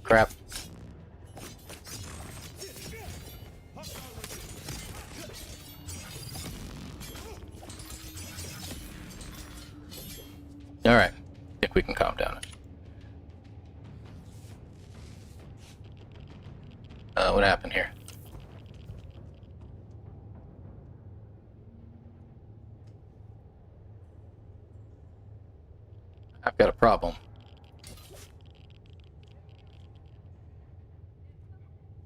Crap. Alright. I think we can calm down. what happened here? I've got a problem.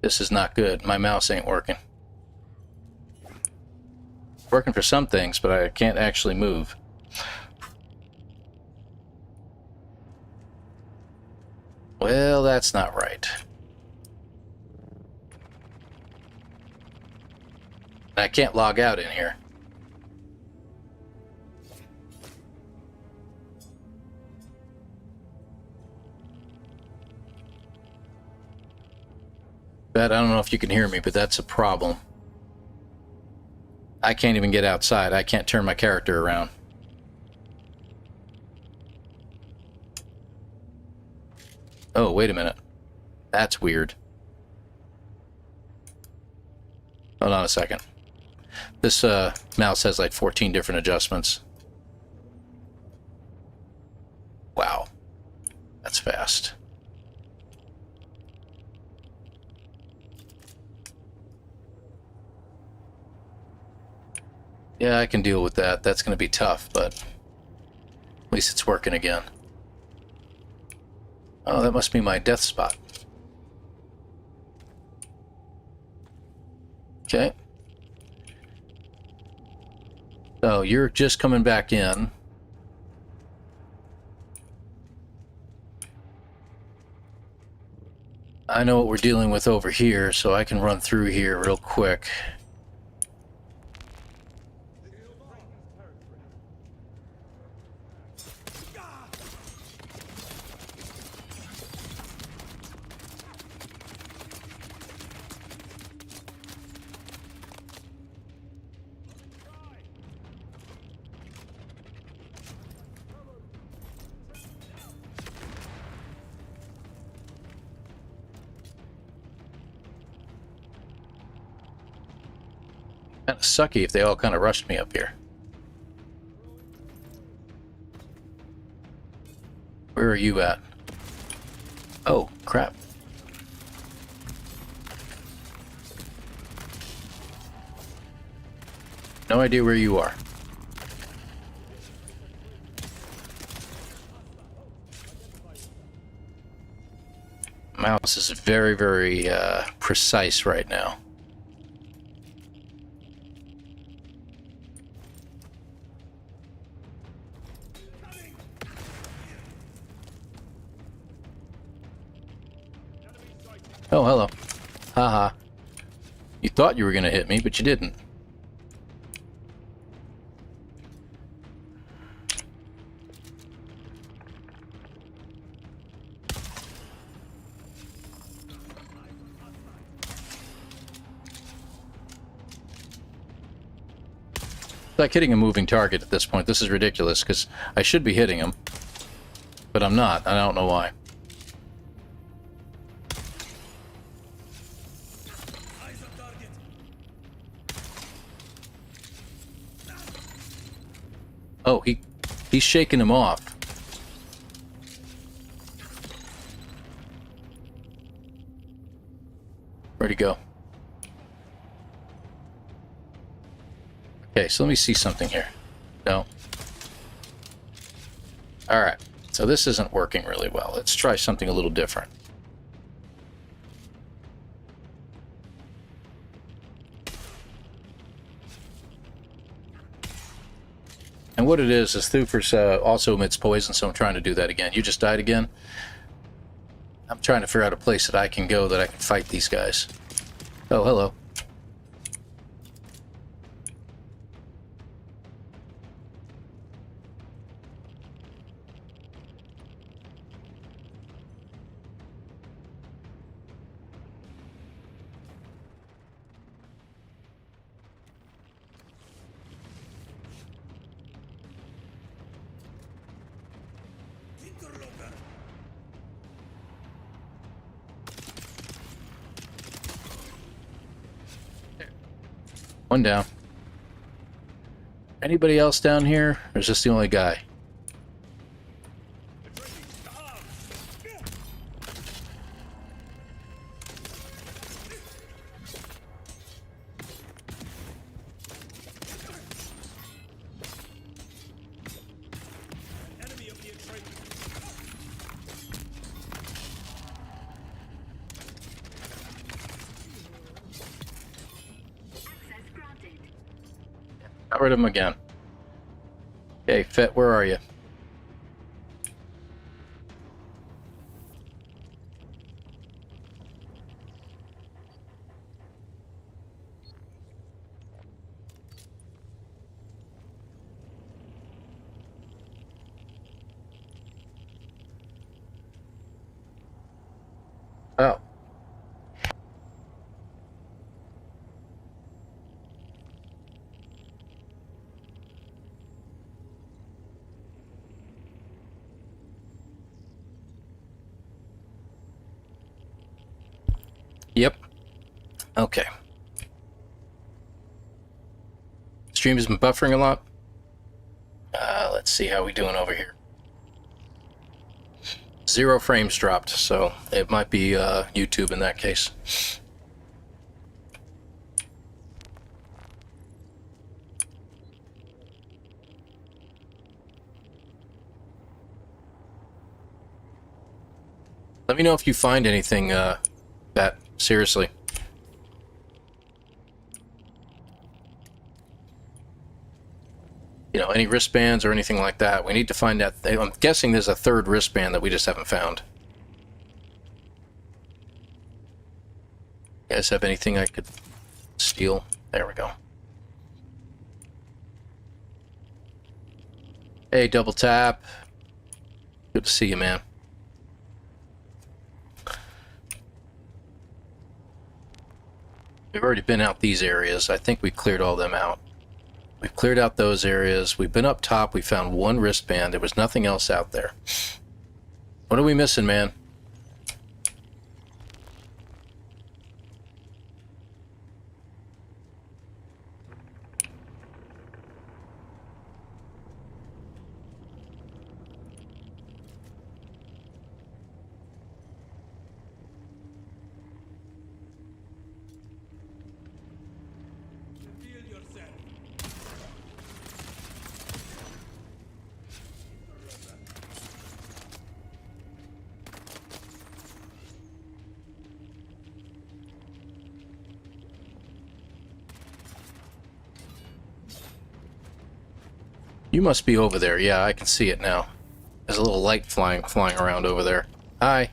This is not good. My mouse ain't working. Working for some things, but I can't actually move. Well, that's not right. I can't log out in here. But I don't know if you can hear me, but that's a problem. I can't even get outside. I can't turn my character around. Oh, wait a minute. That's weird. Hold on a second. This mouse has like 14 different adjustments. Wow. That's fast. Yeah, I can deal with that. That's going to be tough, but at least it's working again. Oh, that must be my death spot. Okay. So you're just coming back in. I know what we're dealing with over here, so I can run through here real quick. Kind of sucky if they all kind of rushed me up here. Where are you at? Oh, crap. No idea where you are. Mouse is very, very precise right now. Oh, hello. Haha. You thought you were going to hit me, but you didn't. It's like hitting a moving target at this point. This is ridiculous, because I should be hitting him, but I'm not. I don't know why. Oh, he's shaking him off. Where'd he go? Okay, so let me see something here. No. Alright, so this isn't working really well. Let's try something a little different. And what it is Thufir's also emits poison, so I'm trying to do that again. You just died again? I'm trying to figure out a place that I can go that I can fight these guys. Oh, hello. One down. Anybody else down here? Or is this the only guy? Got rid of him again. Okay, Fett, where are you? Oh. Yep. Okay. Stream has been buffering a lot. Let's see how we doing over here. 0 frames dropped, so it might be YouTube in that case. Let me know if you find anything, that, seriously. You know, any wristbands or anything like that. We need to find that. I'm guessing there's a 3rd wristband that we just haven't found. You guys have anything I could steal? There we go. Hey, Double Tap. Good to see you, man. We've already been out these areas. I think we cleared all them out. We've cleared out those areas. We've been up top. We found 1 wristband. There was nothing else out there. What are we missing, man? You must be over there. Yeah, I can see it now. There's a little light flying around over there. Hi.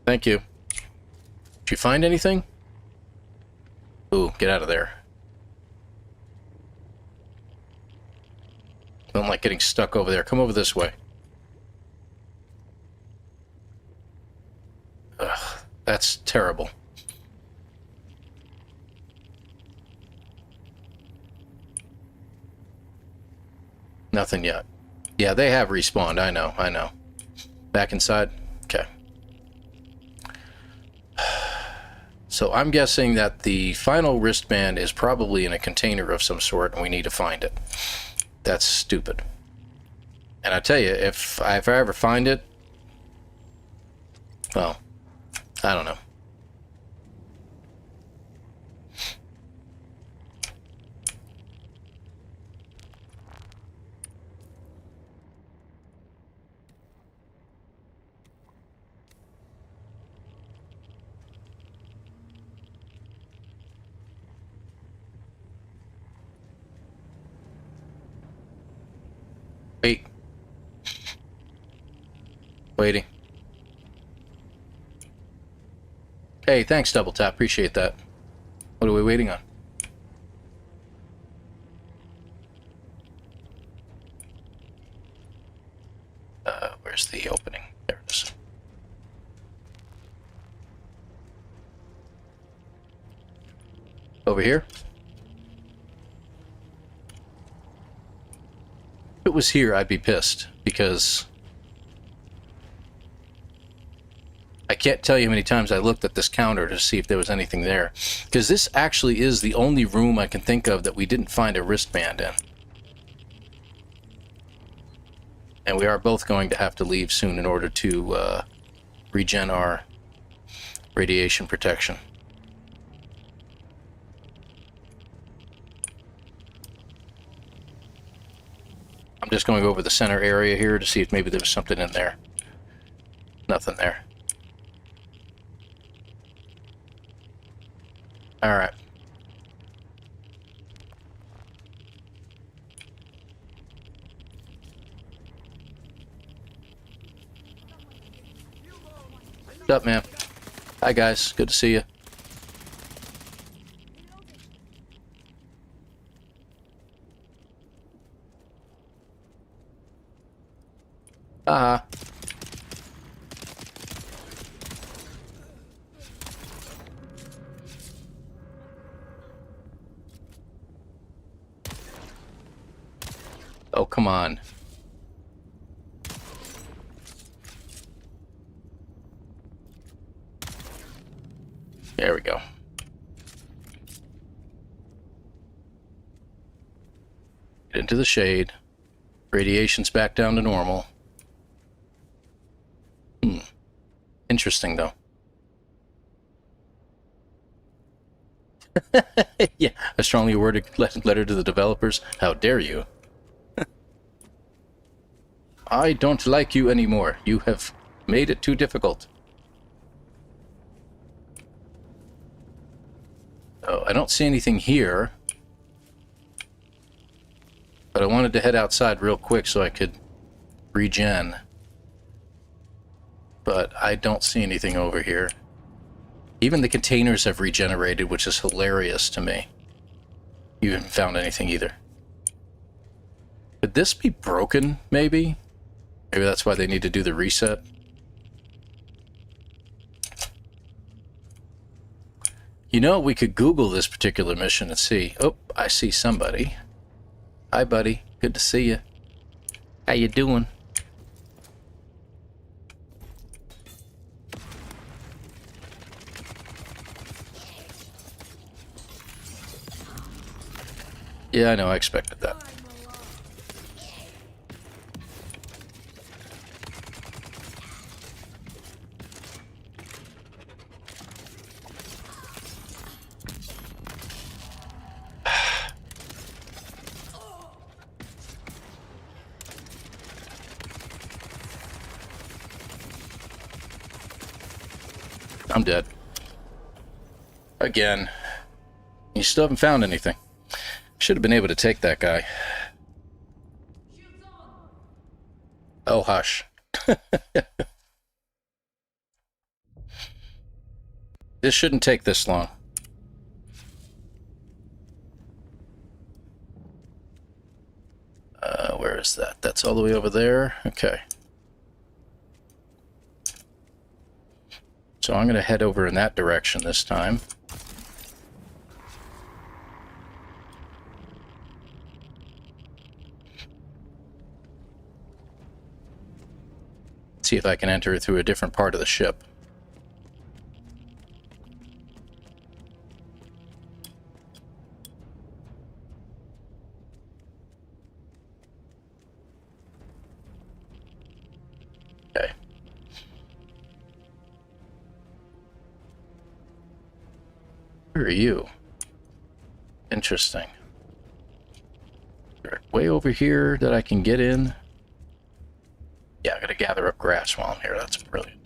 Thank you. Did you find anything? Ooh, get out of there. I don't like getting stuck over there. Come over this way. Ugh, that's terrible. Nothing yet. Yeah, they have respawned. I know. Back inside? Okay. So I'm guessing that the final wristband is probably in a container of some sort, and we need to find it. That's stupid. And I tell you, if I ever find it, well, I don't know. Wait. Waiting. Hey, thanks, Double Tap. Appreciate that. What are we waiting on? Where's the opening? There it is. Over here? If it was here, I'd be pissed, because I can't tell you how many times I looked at this counter to see if there was anything there. Because this actually is the only room I can think of that we didn't find a wristband in. And we are both going to have to leave soon in order to regen our radiation protection. I'm just going over the center area here to see if maybe there was something in there. Nothing there. Alright. What's up, man? Hi, guys. Good to see you. Uh-huh. Oh, come on. There we go. Get into the shade. Radiation's back down to normal. Interesting, though. Yeah, a strongly worded letter to the developers. How dare you? I don't like you anymore. You have made it too difficult. Oh, I don't see anything here. But I wanted to head outside real quick so I could regen. But I don't see anything over here. Even the containers have regenerated, which is hilarious to me. You haven't found anything either. Could this be broken, maybe? Maybe that's why they need to do the reset. You know, we could Google this particular mission and see. Oh, I see somebody. Hi, buddy. Good to see you. How you doing? Yeah, I know. I expected that. I'm dead. Again. You still haven't found anything. Should have been able to take that guy. Oh, hush. This shouldn't take this long. Where is that? That's all the way over there? Okay. So I'm going to head over in that direction this time. See if I can enter through a different part of the ship. Okay. Where are you? Interesting. Way over here that I can get in. Yeah, I gotta gather up grass while I'm here. That's brilliant.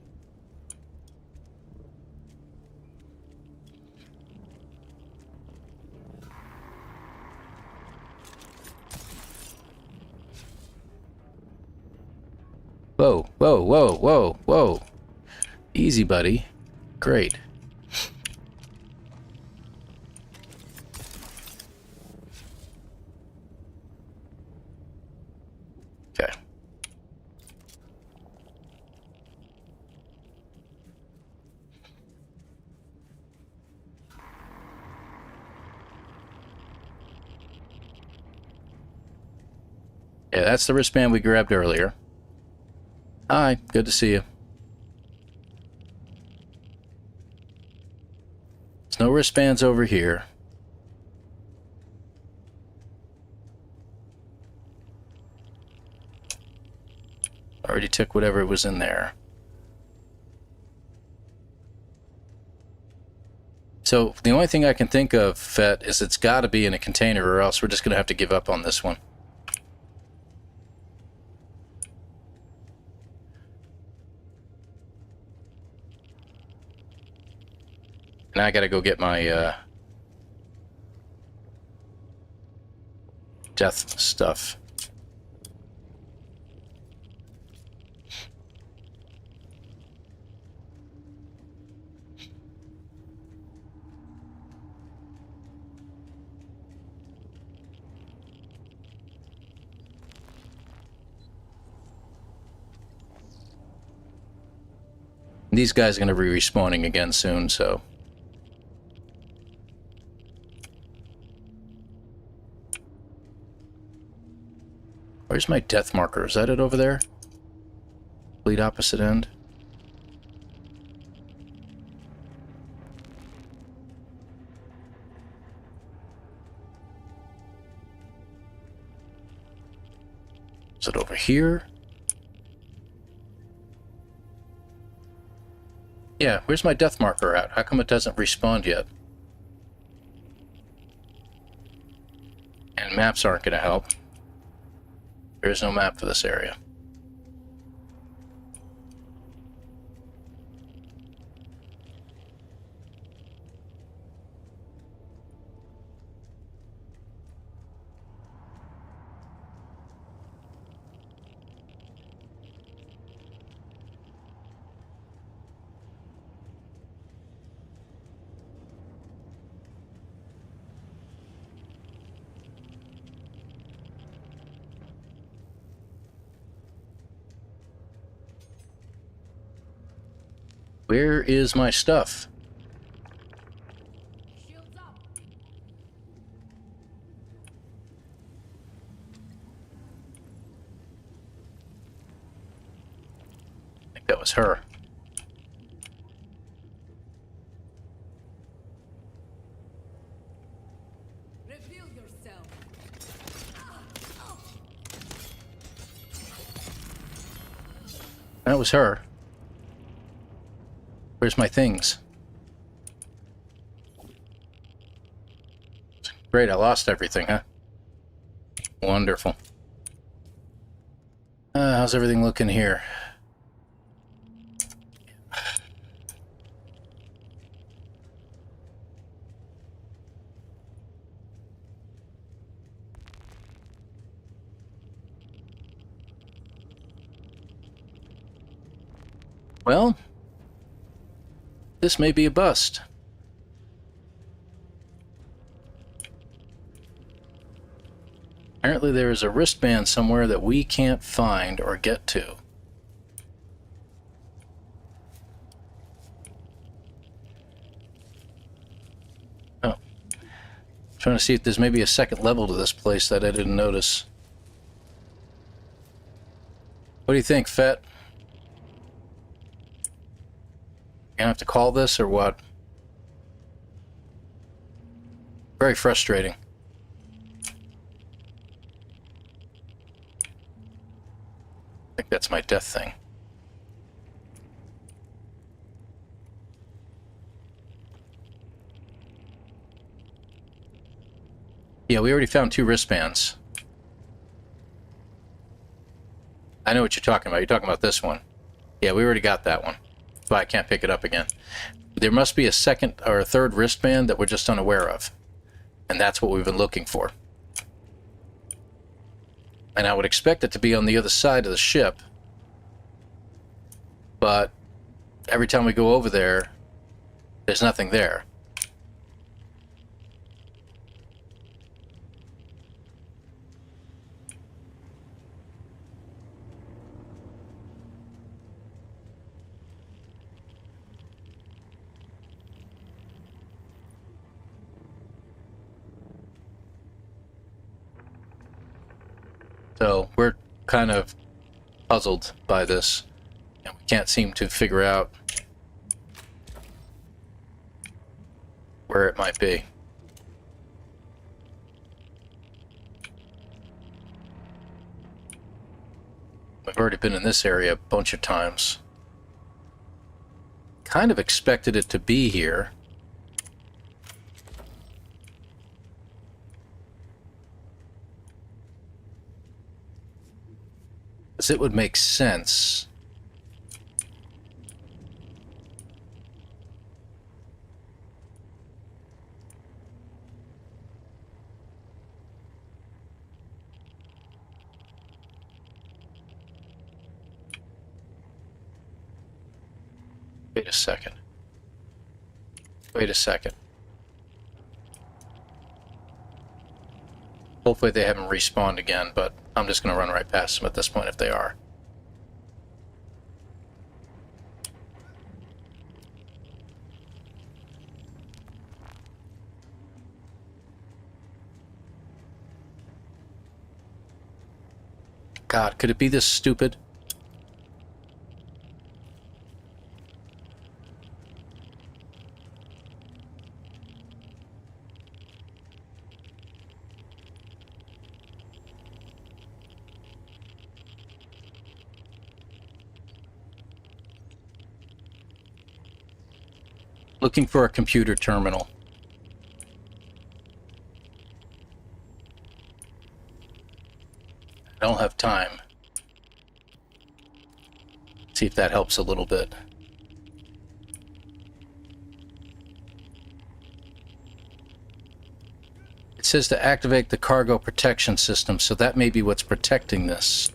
Whoa, whoa, whoa, whoa, whoa. Easy, buddy. Great. Okay. Yeah, that's the wristband we grabbed earlier. Hi, good to see you. There's no wristbands over here. Already took whatever was in there. So the only thing I can think of, Fett, is it's got to be in a container, or else we're just going to have to give up on this one. Now I got to go get my death stuff. These guys are going to be respawning again soon, so... Where's my death marker? Is that it over there? Complete opposite end? Is it over here? Yeah, where's my death marker at? How come it doesn't respawn yet? And maps aren't going to help. There is no map for this area. Where is my stuff? Shields up. I think that was her. Reveal yourself. That was her. Where's my things? Great, I lost everything, huh? Wonderful. How's everything looking here? Well, this may be a bust. Apparently there is a wristband somewhere that we can't find or get to. Oh. Trying to see if there's maybe a second level to this place that I didn't notice. What do you think, Fett? Gonna have to call this or what? Very frustrating. I think that's my death thing. Yeah, we already found 2 wristbands. I know what you're talking about. You're talking about this one. Yeah, we already got that one. But I can't pick it up again. There must be a second or a third wristband that we're just unaware of. And that's what we've been looking for. And I would expect it to be on the other side of the ship. But every time we go over there, there's nothing there. So we're kind of puzzled by this, and we can't seem to figure out where it might be. We've already been in this area a bunch of times. Kind of expected it to be here. It would make sense. Wait a second. Wait a second. Hopefully they haven't respawned again, but I'm just going to run right past them at this point if they are. God, could it be this stupid? Looking for a computer terminal. I don't have time. See if that helps a little bit. It says to activate the cargo protection system, so that may be what's protecting this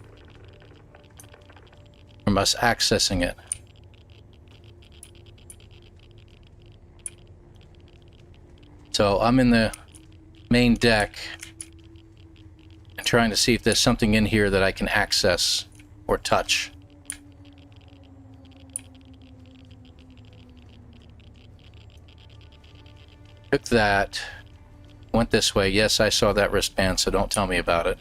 from us accessing it. So I'm in the main deck and trying to see if there's something in here that I can access or touch. Took that, went this way. Yes, I saw that wristband, so don't tell me about it.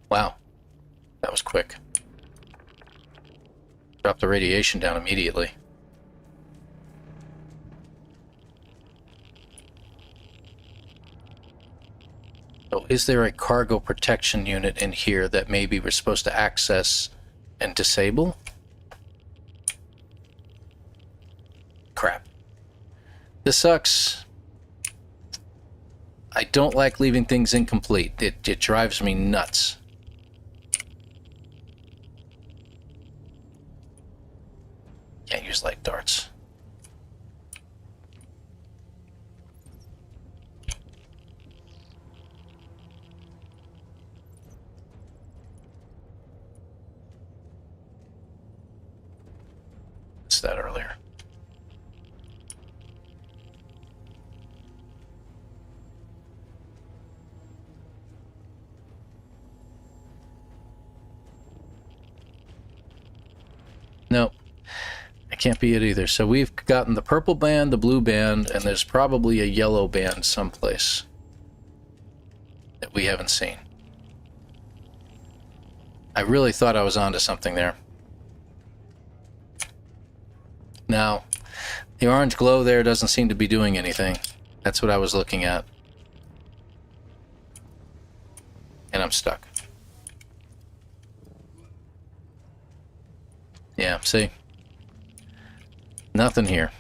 Wow, that was quick. Drop the radiation down immediately. So is there a cargo protection unit in here that maybe we're supposed to access and disable? Crap. This sucks. I don't like leaving things incomplete. It drives me nuts. Can't use light darts. It's that earlier. Nope. It can't be it either. So we've gotten the purple band, the blue band, and there's probably a yellow band someplace that we haven't seen. I really thought I was onto something there. Now, the orange glow there doesn't seem to be doing anything. That's what I was looking at. And I'm stuck. Yeah, see? Nothing here.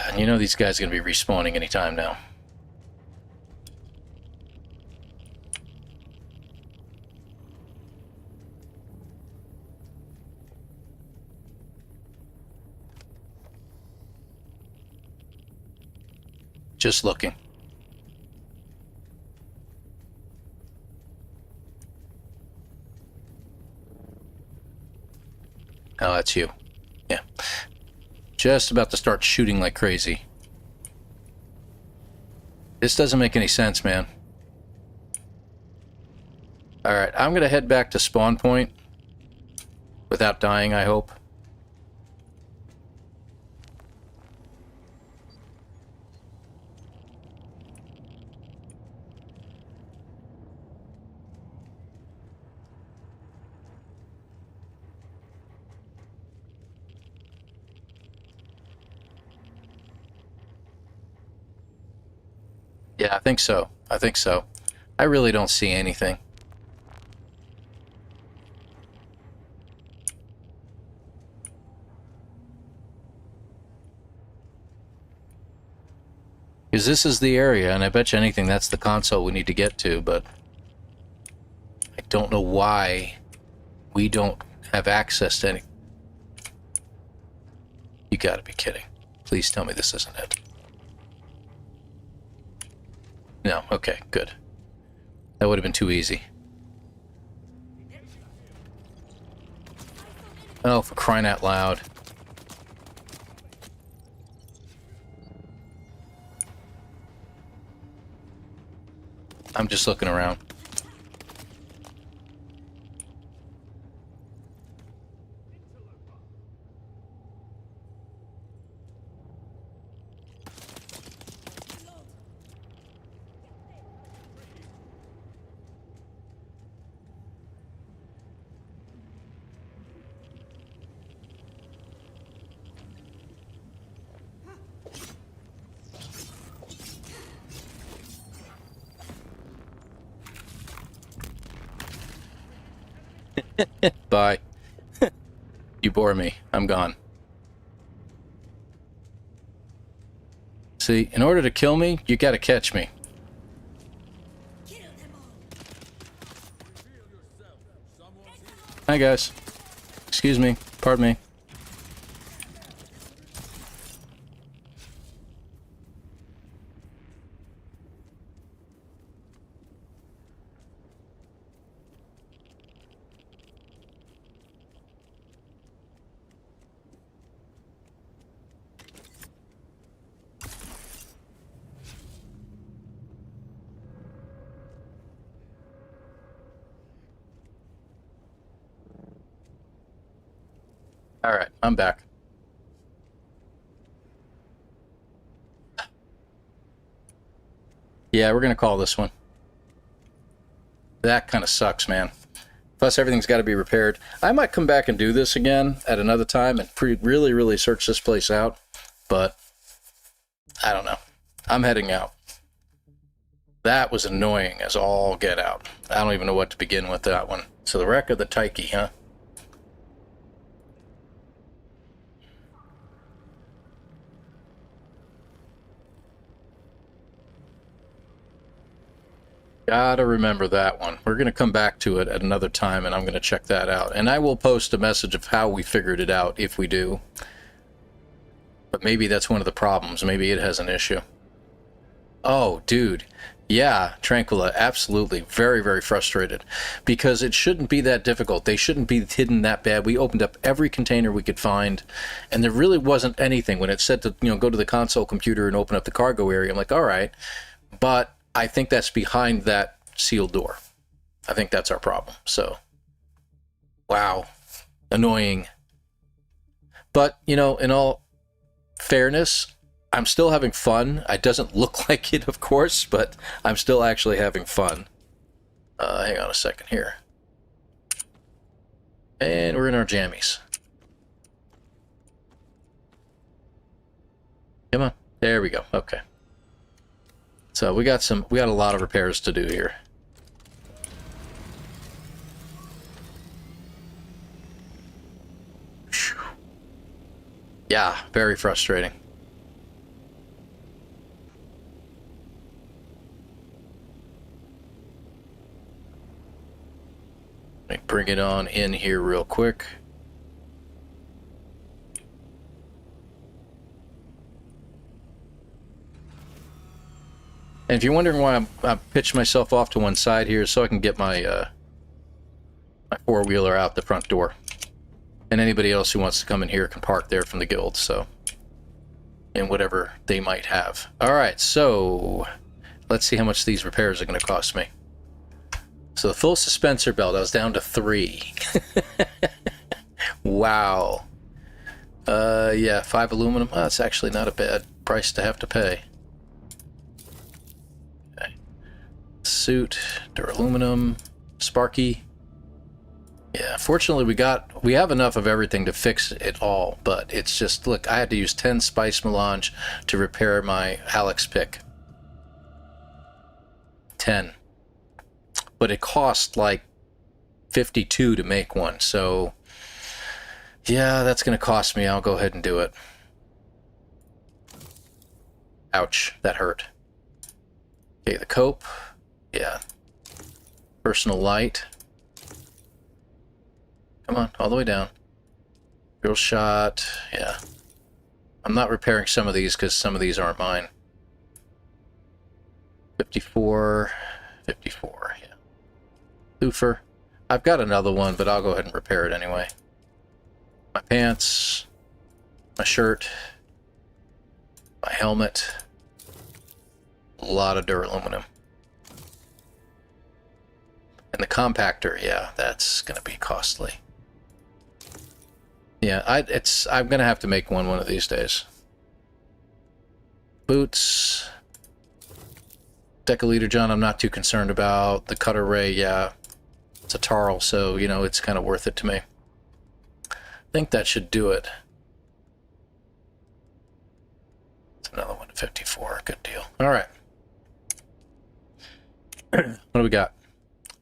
And you know these guys are going to be respawning anytime now. Just looking. Oh, that's you. Yeah. Just about to start shooting like crazy. This doesn't make any sense, man. Alright, I'm going to head back to spawn point. Without dying, I hope. Yeah, I think so. I think so. I really don't see anything. Because this is the area, and I bet you anything that's the console we need to get to, but I don't know why we don't have access to any. You gotta be kidding. Please tell me this isn't it. No, okay, good. That would have been too easy. Oh, for crying out loud. I'm just looking around. Bye. You bore me. I'm gone. See, in order to kill me, you gotta catch me. Hi, guys. Excuse me. Pardon me. All right, I'm back. Yeah, we're gonna call this one. That kind of sucks, man. Plus, everything's got to be repaired. I might come back and do this again at another time and really, really search this place out. But I don't know. I'm heading out. That was annoying as all get out. I don't even know what to begin with that one. So the wreck of the Taiki, huh? Gotta remember that one. We're going to come back to it at another time, and I'm going to check that out. And I will post a message of how we figured it out, if we do. But maybe that's one of the problems. Maybe it has an issue. Oh, dude. Yeah, Tranquilla, absolutely. Very, very frustrated. Because it shouldn't be that difficult. They shouldn't be hidden that bad. We opened up every container we could find, and there really wasn't anything. When it said to, go to the console computer and open up the cargo area, I'm like, all right. But I think that's behind that sealed door. I think that's our problem. So, wow. Annoying. But, in all fairness, I'm still having fun. It doesn't look like it, of course, but I'm still actually having fun. Hang on a second here. And we're in our jammies. Come on. There we go. Okay. So we got a lot of repairs to do here. Whew. Yeah, very frustrating. Let me bring it on in here real quick. And if you're wondering why I pitched myself off to one side here, so I can get my my four-wheeler out the front door. And anybody else who wants to come in here can park there from the guild, so. And whatever they might have. Alright, so let's see how much these repairs are going to cost me. So the full suspensor belt, I was down to 3. Wow. Yeah, 5 aluminum. Oh, that's actually not a bad price to have to pay. Suit, duraluminum, Sparky. Yeah, fortunately we have enough of everything to fix it all, but it's just, look, I had to use 10 spice melange to repair my Alex pick. 10. But it cost like 52 to make one, so yeah, that's going to cost me. I'll go ahead and do it. Ouch, that hurt. Okay, the cope. Yeah. Personal light. Come on, all the way down. Drill shot. Yeah. I'm not repairing some of these because some of these aren't mine. 54. 54, yeah. Loofer. I've got another one, but I'll go ahead and repair it anyway. My pants. My shirt. My helmet. A lot of duraluminum. And the compactor, yeah, that's going to be costly. Yeah, I'm going to have to make one of these days. Boots. Deciliter John, I'm not too concerned about. The cutter ray, yeah. It's a Tarl, so, it's kind of worth it to me. I think that should do it. It's another one at 54. Good deal. All right. What do we got?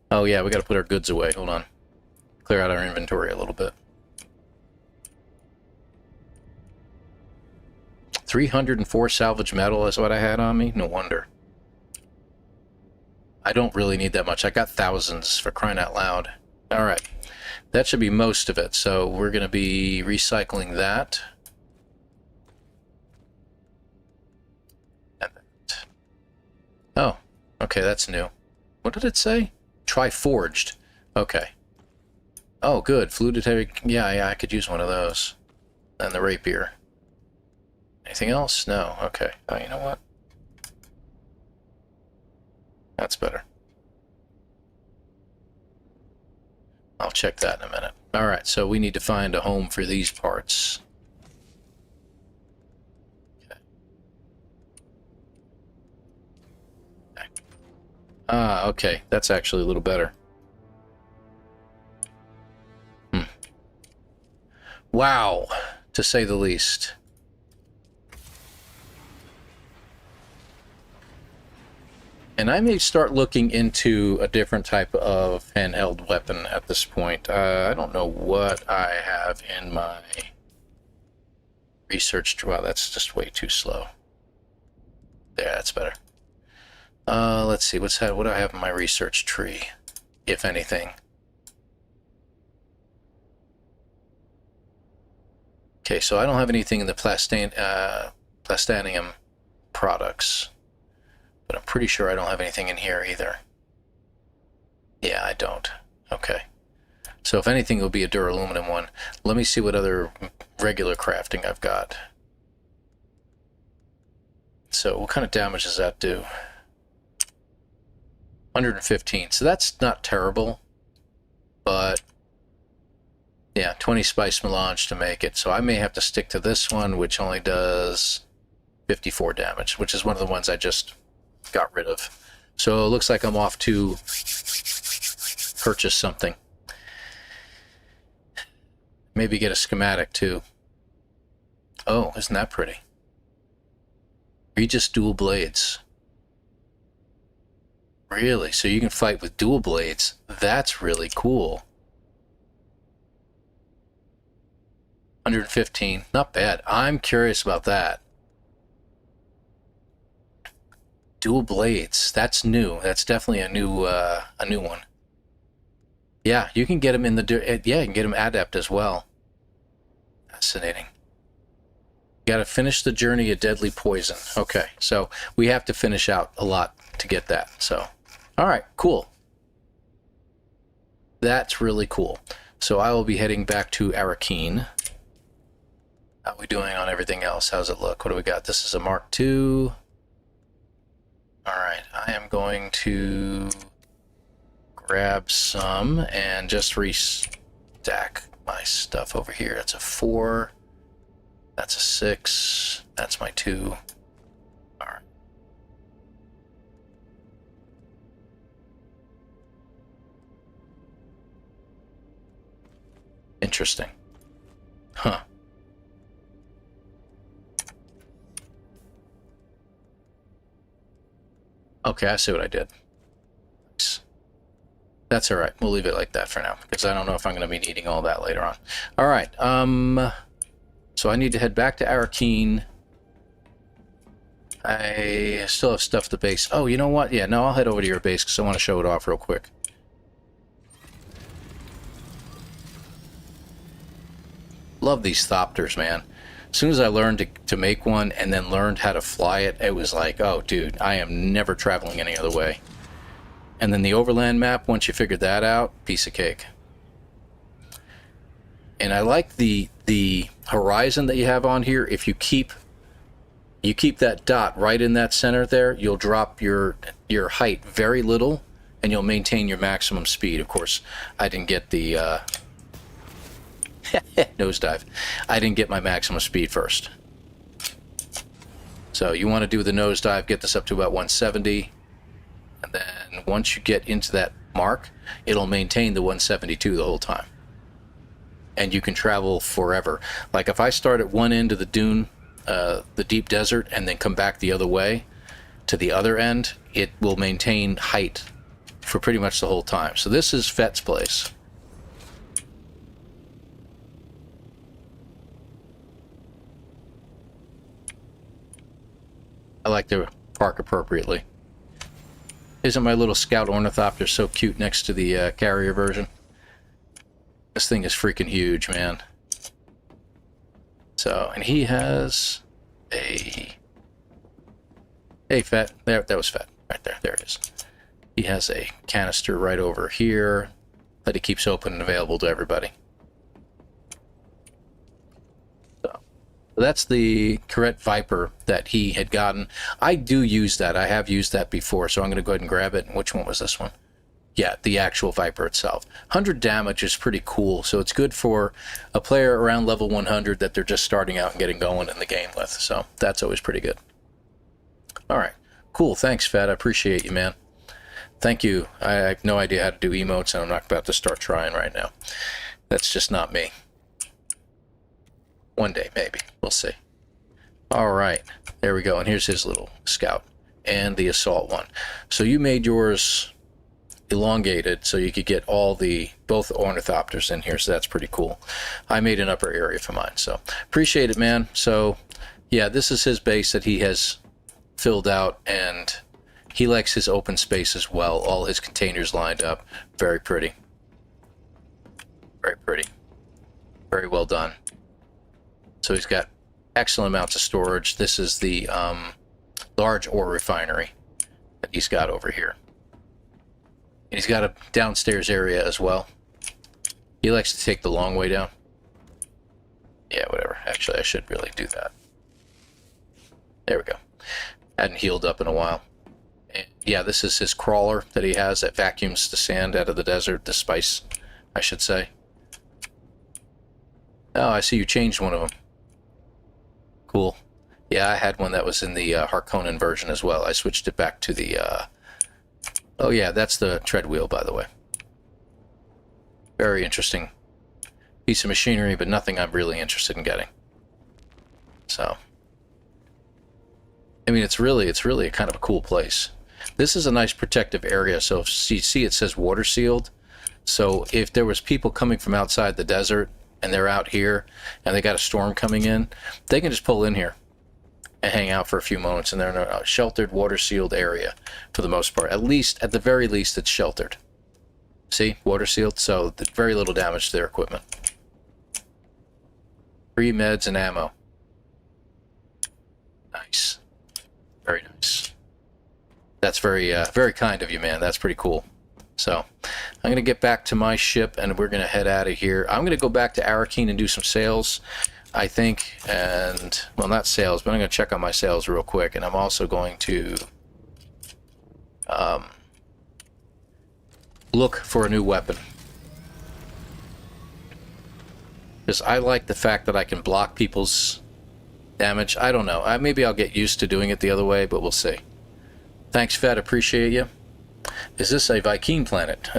Oh, yeah, we got to put our goods away. Hold on. Clear out our inventory a little bit. 304 salvage metal is what I had on me? No wonder. I don't really need that much. I got thousands, for crying out loud. Alright. That should be most of it. So we're going to be recycling that. Oh, okay, that's new. What did it say? Tri-forged. Okay. Oh, good. Fluted heavy. Yeah, I could use one of those. And the rapier. Anything else? No. Okay. Oh, you know what? That's better. I'll check that in a minute. Alright, so we need to find a home for these parts. Okay. Ah, okay. That's actually a little better. Wow, to say the least. And I may start looking into a different type of handheld weapon at this point. I don't know what I have in my research. Wow, that's just way too slow. There, that's better. Let's see, what do I have in my research tree, if anything? Okay, so I don't have anything in the plastanium products. But I'm pretty sure I don't have anything in here either. Yeah, I don't. Okay. So if anything, it'll be a duraluminum one. Let me see what other regular crafting I've got. So what kind of damage does that do? 115. So that's not terrible. But yeah, 20 spice melange to make it. So I may have to stick to this one, which only does 54 damage, which is one of the ones I just got rid of. So it looks like I'm off to purchase something. Maybe get a schematic too. Oh, isn't that pretty? Regis dual blades. Really? So you can fight with dual blades? That's really cool. 115. Not bad. I'm curious about that. Dual blades. That's new. That's definitely a new one. Yeah, you can get them in the... Yeah, you can get them adept as well. Fascinating. You got to finish the journey of deadly poison. Okay, so we have to finish out a lot to get that. So, all right, cool. That's really cool. So I will be heading back to Arakeen. How are we doing on everything else? How's it look? What do we got? This is a Mark II. Alright, I am going to grab some and just restack my stuff over here. That's a 4. That's a 6. That's my 2. Alright. Interesting. Huh. Okay, I see what I did. That's all right. We'll leave it like that for now, because I don't know if I'm going to be needing all that later on. All right. So I need to head back to Arakeen. I still have stuff at the base. Oh, you know what? Yeah, no, I'll head over to your base, because I want to show it off real quick. Love these Thopters, man. As soon as I learned to make one and then learned how to fly it, it was like, oh, dude, I am never traveling any other way. And then the overland map, once you figured that out, piece of cake. And I like the horizon that you have on here. If you keep that dot right in that center there, you'll drop your height very little, and you'll maintain your maximum speed. Of course, I didn't get the... nosedive. I didn't get my maximum speed first. So you want to do the nosedive, get this up to about 170, and then once you get into that mark, it'll maintain the 172 the whole time. And you can travel forever. Like if I start at one end of the dune, the deep desert, and then come back the other way to the other end, it will maintain height for pretty much the whole time. So this is Fett's place. like to park appropriately. Isn't my little scout ornithopter so cute next to the carrier version? This thing is freaking huge, man. So, and he has a... Hey, Fett. There, that was Fett. Right there. There it is. He has a canister right over here that he keeps open and available to everybody. So, that's the Corvette Viper that he had gotten. I do use that. I have used that before, so I'm going to go ahead and grab it. Which one was this one? Yeah, the actual Viper itself. 100 damage is pretty cool, so it's good for a player around level 100 that they're just starting out and getting going in the game with. So that's always pretty good. All right, cool. Thanks, Fat. I appreciate you, man. Thank you. I have no idea how to do emotes, and I'm not about to start trying right now. That's just not me. One day, maybe. We'll see. All right, there we go. And here's his little scout and the assault one. So you made yours elongated so you could get both ornithopters in here, so that's pretty cool. I made an upper area for mine, so appreciate it, man. So yeah, this is his base that he has filled out, and he likes his open space as well. All his containers lined up. Very pretty. Very pretty. Very well done. So he's got excellent amounts of storage. This is the large ore refinery that he's got over here. And he's got a downstairs area as well. He likes to take the long way down. Yeah, whatever. Actually, I should really do that. There we go. Hadn't healed up in a while. And yeah, this is his crawler that he has that vacuums the sand out of the desert, the spice, I should say. Oh, I see you changed one of them. Cool. Yeah, I had one that was in the Harkonnen version as well. I switched it back to the... Oh yeah, that's the tread wheel, by the way. Very interesting piece of machinery, but nothing I'm really interested in getting. So, I mean, it's really a kind of a cool place. This is a nice protective area. So if you see, it says water sealed. So if there was people coming from outside the desert and they're out here and they got a storm coming in, they can just pull in here and hang out for a few moments, and they're in a sheltered, water-sealed area for the most part. At the very least, it's sheltered. See? Water-sealed, so very little damage to their equipment. Free meds and ammo. Nice. Very nice. That's very kind of you, man. That's pretty cool. So, I'm going to get back to my ship, and we're going to head out of here. I'm going to go back to Arakeen and do some sales, I think, and, well, not sales, but I'm going to check on my sales real quick, and I'm also going to look for a new weapon. Because I like the fact that I can block people's damage. I don't know. Maybe I'll get used to doing it the other way, but we'll see. Thanks, Fed. Appreciate you. Is this a Viking planet?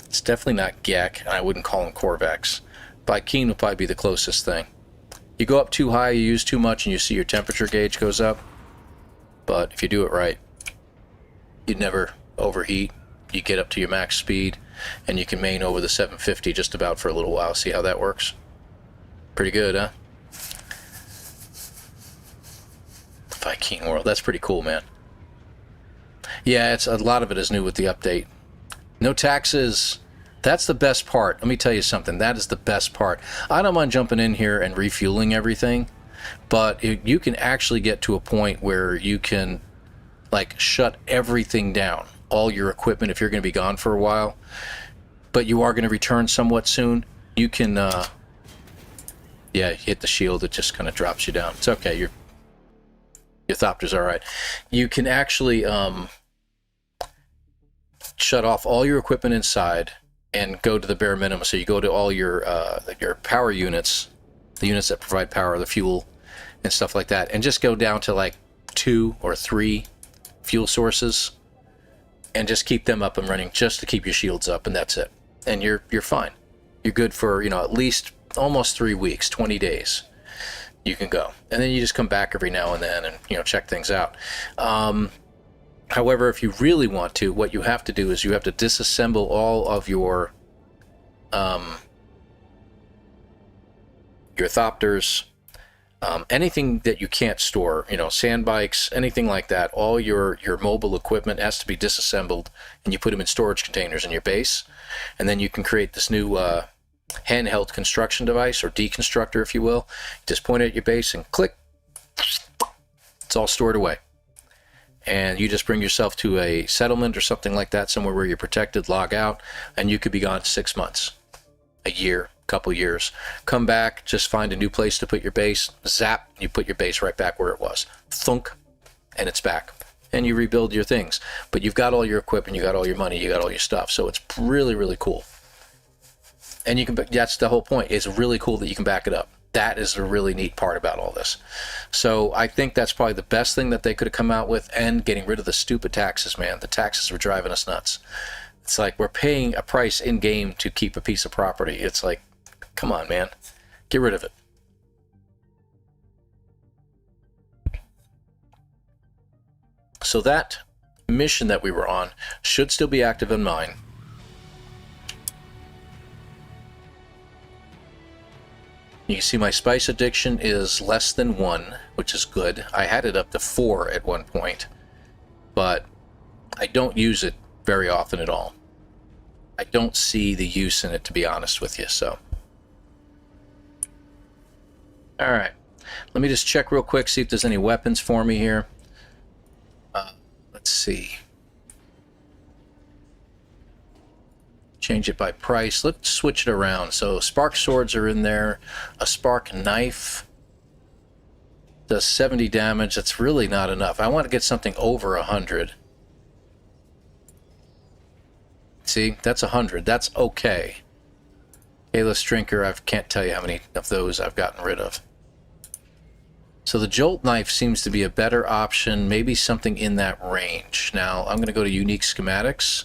It's definitely not Gek, and I wouldn't call him Korvax. Viking will probably be the closest thing. You go up too high, you use too much, and you see your temperature gauge goes up. But if you do it right, you'd never overheat. You get up to your max speed, and you can main over the 750 just about for a little while. See how that works? Pretty good, huh? Viking world. That's pretty cool, man. Yeah, a lot of it is new with the update. No taxes. That's the best part. Let me tell you something. That is the best part. I don't mind jumping in here and refueling everything, but you can actually get to a point where you can, like, shut everything down, all your equipment, if you're going to be gone for a while, but you are going to return somewhat soon. You can, yeah, hit the shield. It just kind of drops you down. It's okay. Your Thopter's all right. You can actually shut off all your equipment inside and go to the bare minimum. So you go to all your power units, the units that provide power, the fuel and stuff like that, and just go down to like 2 or 3 fuel sources and just keep them up and running just to keep your shields up, and that's it. And you're fine. You're good for, at least almost 3 weeks, 20 days. You can go. And then you just come back every now and then and, check things out. However, if you really want to, what you have to do is you have to disassemble all of your Thopters, Anything that you can't store, you know, sand bikes, anything like that, all your mobile equipment has to be disassembled, and you put them in storage containers in your base, and then you can create this new handheld construction device, or deconstructor, if you will. Just point it at your base and click. It's all stored away. And you just bring yourself to a settlement or something like that, somewhere where you're protected, log out, and you could be gone 6 months, a year, couple years. Come back, just find a new place to put your base, zap, you put your base right back where it was. Thunk, and it's back. And you rebuild your things. But you've got all your equipment, you got all your money, you got all your stuff. So it's really, really cool. And you can, that's the whole point. It's really cool that you can back it up. That is the really neat part about all this. So I think that's probably the best thing that they could have come out with, and getting rid of the stupid taxes, man. The taxes were driving us nuts. It's like we're paying a price in game to keep a piece of property. It's like, come on, man. Get rid of it. So that mission that we were on should still be active in mine. You can see my spice addiction is less than 1, which is good. I had it up to 4 at one point, but I don't use it very often at all. I don't see the use in it, to be honest with you, so. Alright, let me just check real quick, see if there's any weapons for me here. Let's see. Change it by price. Let's switch it around. So spark swords are in there. A spark knife does 70 damage. That's really not enough. I want to get something over 100. See, that's 100. That's okay. Ayless Drinker, I can't tell you how many of those I've gotten rid of. So the Jolt Knife seems to be a better option. Maybe something in that range. Now, I'm going to go to Unique Schematics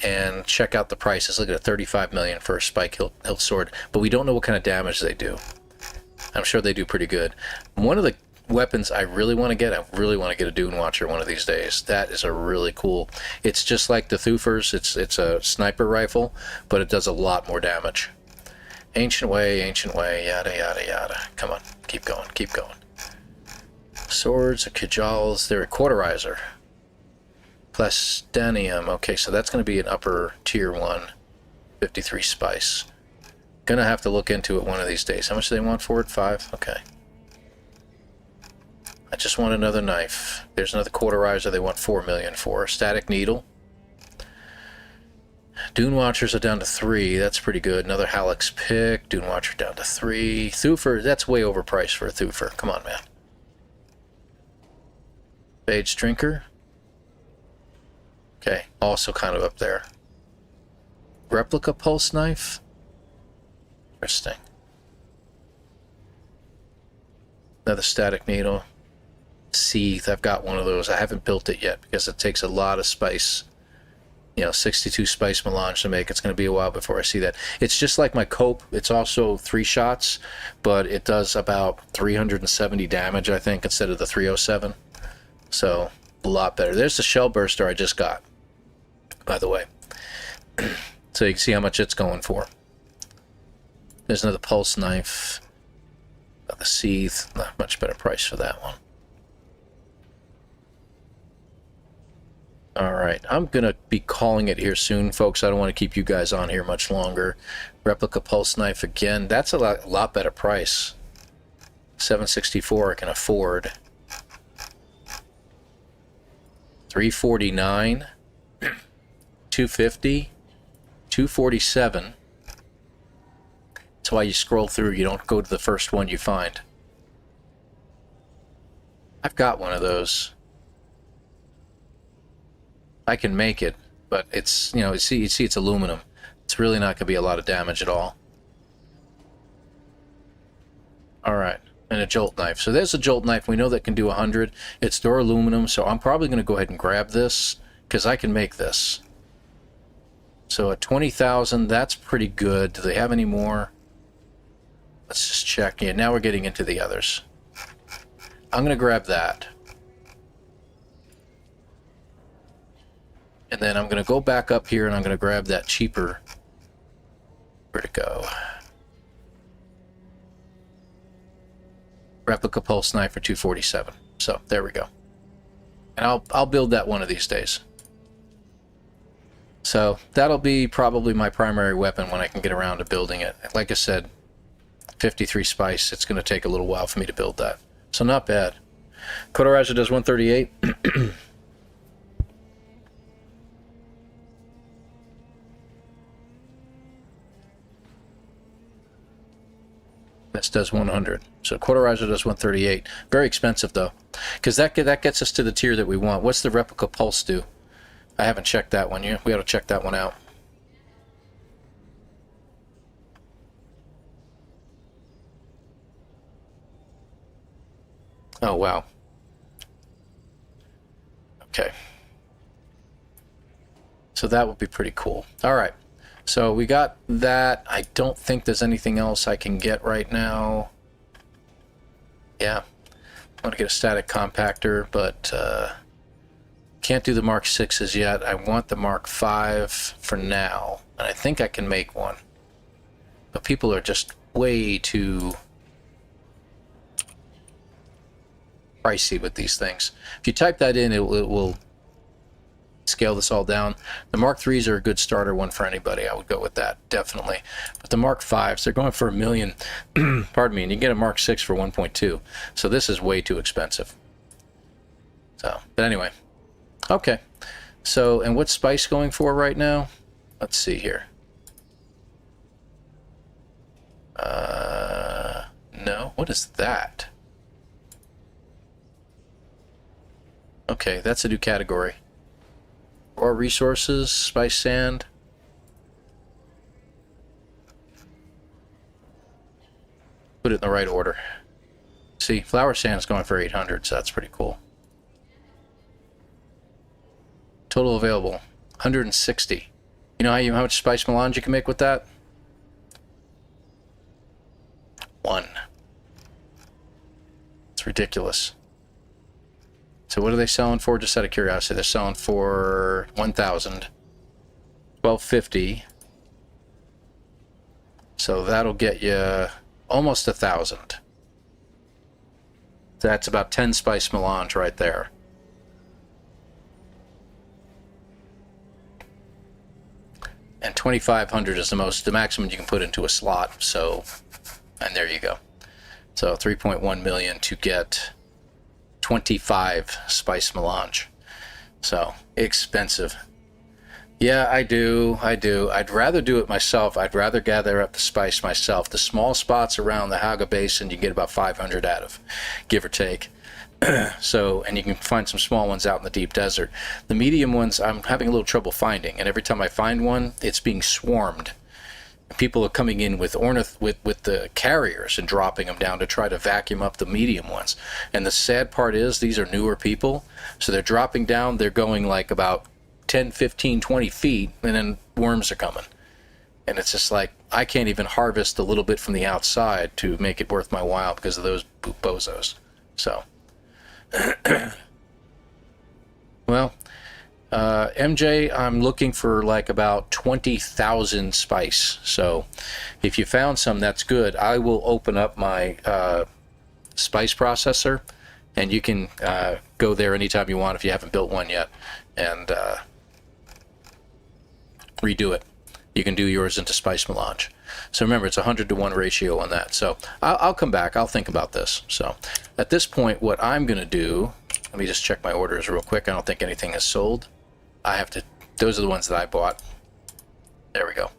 and check out the prices. Look at 35 million for a spike hilt sword, but we don't know what kind of damage they do. I'm sure they do pretty good. One of the weapons I really want to get a Dune Watcher one of these days. That is a really cool. It's just like the Thufers. It's a sniper rifle, but it does a lot more damage. Ancient way, yada yada yada. Come on, keep going, keep going. Swords, Kajals, they're a Cauterizer. Plastanium. Okay, so that's going to be an upper tier 1, 53 spice. Gonna have to look into it one of these days. How much do they want for it? 5? Okay. I just want another knife. There's another Cauterizer they want 4 million for. Static Needle. Dune Watchers are down to 3. That's pretty good. Another Hallex Pick. Dune Watcher down to 3. Thufer, that's way overpriced for a Thufer. Come on, man. Phage Drinker. Okay, also kind of up there. Replica Pulse Knife. Interesting. Another Static Needle. Seeth, I've got one of those. I haven't built it yet because it takes a lot of spice. You know, 62 spice melange to make. It's going to be a while before I see that. It's just like my cope. It's also 3 shots, but it does about 370 damage, I think, instead of the 307. So, a lot better. There's the Shell Burster I just got, by the way. So you can see how much it's going for. There's another Pulse Knife. The Seeth. Not much better price for that one. Alright, I'm going to be calling it here soon, folks. I don't want to keep you guys on here much longer. Replica Pulse Knife again. That's a lot better price. 764 I can afford. 349. 250. 247. That's why you scroll through. You don't go to the first one you find. I've got one of those. I can make it, but it's, you know, you see it's aluminum. It's really not going to be a lot of damage at all. Alright, and a Jolt Knife. So there's a Jolt Knife. We know that can do 100. It's duraluminum, so I'm probably going to go ahead and grab this, because I can make this. So at 20,000, that's pretty good. Do they have any more? Let's just check. Yeah, now we're getting into the others. I'm going to grab that. And then I'm going to go back up here and I'm going to grab that cheaper. Where'd it go? replica pulse knife for 247. So there we go. And I'll build that one of these days. So that'll be probably my primary weapon when I can get around to building it. Like I said, 53 spice, it's going to take a little while for me to build that. So not bad. Cauterizer does 138. This does 100. So Cauterizer does 138. Very expensive though, because that gets us to the tier that we want. What's the replica pulse do? I haven't checked that one yet. We ought to check that one out. Oh wow. Okay. So that would be pretty cool. All right. So we got that. I don't think there's anything else I can get right now. Yeah. I want to get a static compactor, but can't do the Mark 6s yet. I want the Mark 5 for now. And I think I can make one. But people are just way too pricey with these things. If you type that in, it will scale this all down. The Mark 3s are a good starter one for anybody. I would go with that, definitely. But the Mark 5s, they're going for $1 million. Pardon me, and you can get a Mark 6 for 1.2. So this is way too expensive. So, but anyway. Okay. So, and what's Spice going for right now? Let's see here. No. What is that? Okay, that's a new category. Or resources, spice sand. Put it in the right order. See, flower sand is going for 800, so that's pretty cool. Total available, 160. You know how much spice melange you can make with that? 1. It's ridiculous. So what are they selling for? Just out of curiosity, they're selling for 1,000, 1,250. So that'll get you almost 1,000. That's about 10 spice melange right there. And 2,500 is the maximum you can put into a slot. So, and there you go. So 3.1 million to get 25 spice melange. So expensive. Yeah, I do. I'd rather do it myself. I'd rather gather up the spice myself. The small spots around the Haga Basin, you get about 500 out of, give or take. So, and you can find some small ones out in the deep desert. The medium ones I'm having a little trouble finding, and every time I find one, it's being swarmed. People are coming in with the carriers and dropping them down to try to vacuum up the medium ones. And the sad part is these are newer people, so they're dropping down, they're going like about 10, 15, 20 feet, and then worms are coming. And it's just like, I can't even harvest a little bit from the outside to make it worth my while because of those bozos. So, well, MJ, I'm looking for like about 20,000 spice. So if you found some, that's good. I will open up my spice processor, and you can go there anytime you want if you haven't built one yet, and redo it. You can do yours into spice melange. So remember, it's 100-to-1 ratio on that. So I'll come back. I'll think about this. So at this point, what I'm going to do, let me just check my orders real quick. I don't think anything is sold. I have to, those are the ones that I bought. There we go.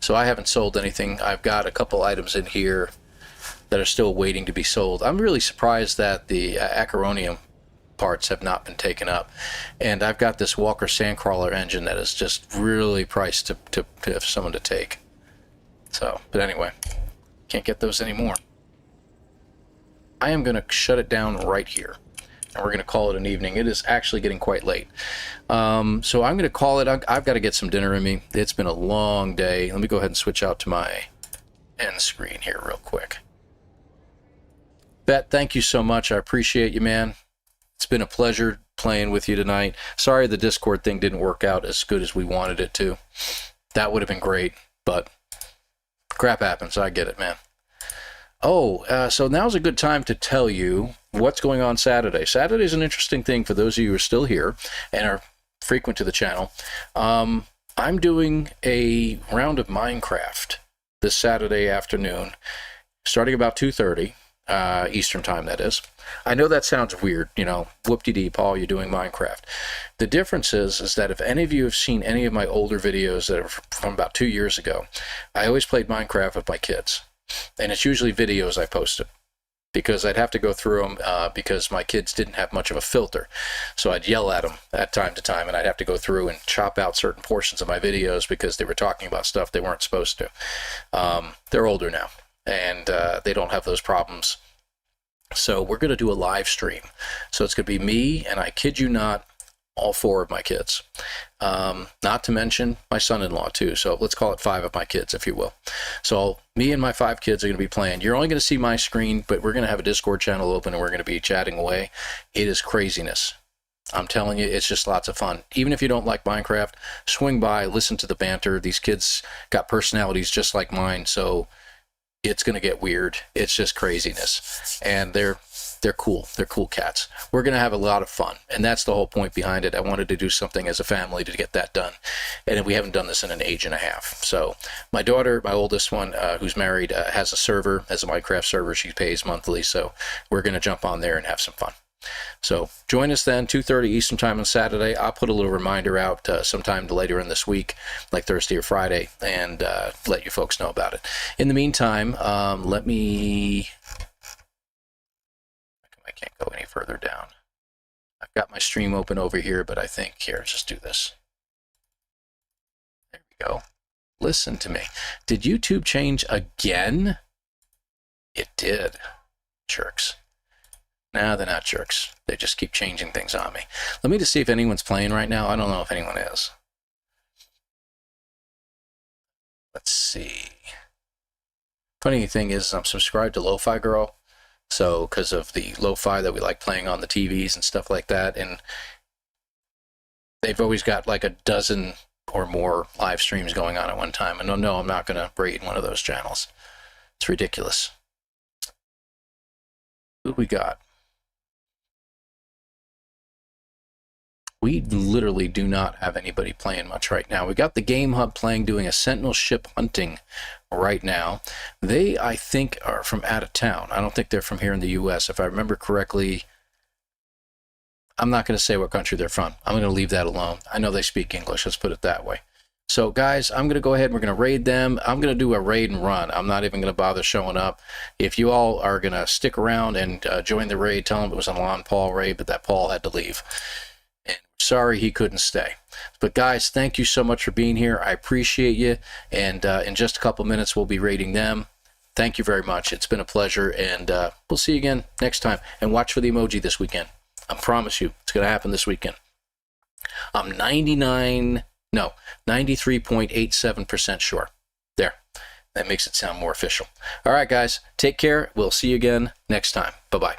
So I haven't sold anything. I've got a couple items in here that are still waiting to be sold. I'm really surprised that the acaronium parts have not been taken up. And I've got this Walker Sandcrawler engine that is just really priced to for someone to take. So, but anyway, can't get those anymore. I am going to shut it down right here. And we're going to call it an evening. It is actually getting quite late. So I'm going to call it, I've got to get some dinner in me. It's been a long day. Let me go ahead and switch out to my end screen here real quick. Bet, thank you so much. I appreciate you, man. It's been a pleasure playing with you tonight. Sorry the Discord thing didn't work out as good as we wanted it to. That would have been great, but crap happens. I get it, man. So now's a good time to tell you what's going on Saturday. Saturday is an interesting thing for those of you who are still here and are frequent to the channel. I'm doing a round of Minecraft this Saturday afternoon, starting about 2:30 Eastern time, that is. I know that sounds weird, you know, whoop-de-dee, Paul, you're doing Minecraft. The difference is that if any of you have seen any of my older videos that are from about 2 years ago, I always played Minecraft with my kids. And it's usually videos I posted, because I'd have to go through them because my kids didn't have much of a filter. So I'd yell at them at time to time, and I'd have to go through and chop out certain portions of my videos because they were talking about stuff they weren't supposed to. They're older now, and they don't have those problems. So we're going to do a live stream. So it's going to be me, and I kid you not, all 4 of my kids. Not to mention my son-in-law too. So let's call it 5 of my kids, if you will. So me and my 5 kids are going to be playing. You're only going to see my screen, but we're going to have a Discord channel open and we're going to be chatting away. It is craziness. I'm telling you, it's just lots of fun. Even if you don't like Minecraft, swing by, listen to the banter. These kids got personalities just like mine, so it's going to get weird. It's just craziness. And they're cool. They're cool cats. We're going to have a lot of fun. And that's the whole point behind it. I wanted to do something as a family to get that done. And we haven't done this in an age and a half. So my daughter, my oldest one, who's married, has a server, has a Minecraft server. She pays monthly. So we're going to jump on there and have some fun. So join us then, 2:30 Eastern time on Saturday. I'll put a little reminder out sometime later in this week, like Thursday or Friday, and let you folks know about it. In the meantime, I can't go any further down. I've got my stream open over here, but I think, here, just do this. There we go. Listen to me. Did YouTube change again? It did. Jerks. Nah, they're not jerks. They just keep changing things on me. Let me just see if anyone's playing right now. I don't know if anyone is. Let's see. Funny thing is, I'm subscribed to Lo-Fi Girl. So, because of the lo-fi that we like playing on the TVs and stuff like that, and they've always got like a dozen or more live streams going on at one time. And no, I'm not going to raid one of those channels. It's ridiculous. Who we got? We literally do not have anybody playing much right now. We got the Game Hub playing, doing a Sentinel ship hunting right now. They, I think, are from out of town. I don't think they're from here in the U.S. If I remember correctly, I'm not going to say what country they're from. I'm going to leave that alone. I know they speak English. Let's put it that way. So, guys, I'm going to go ahead and we're going to raid them. I'm going to do a raid and run. I'm not even going to bother showing up. If you all are going to stick around and join the raid, tell them it was an ElanPaul raid, but that Paul had to leave. Sorry he couldn't stay. But guys, thank you so much for being here. I appreciate you. And in just a couple minutes, we'll be raiding them. Thank you very much. It's been a pleasure. And we'll see you again next time. And watch for the emoji this weekend. I promise you, it's going to happen this weekend. I'm 93.87% sure. There. That makes it sound more official. All right, guys. Take care. We'll see you again next time. Bye-bye.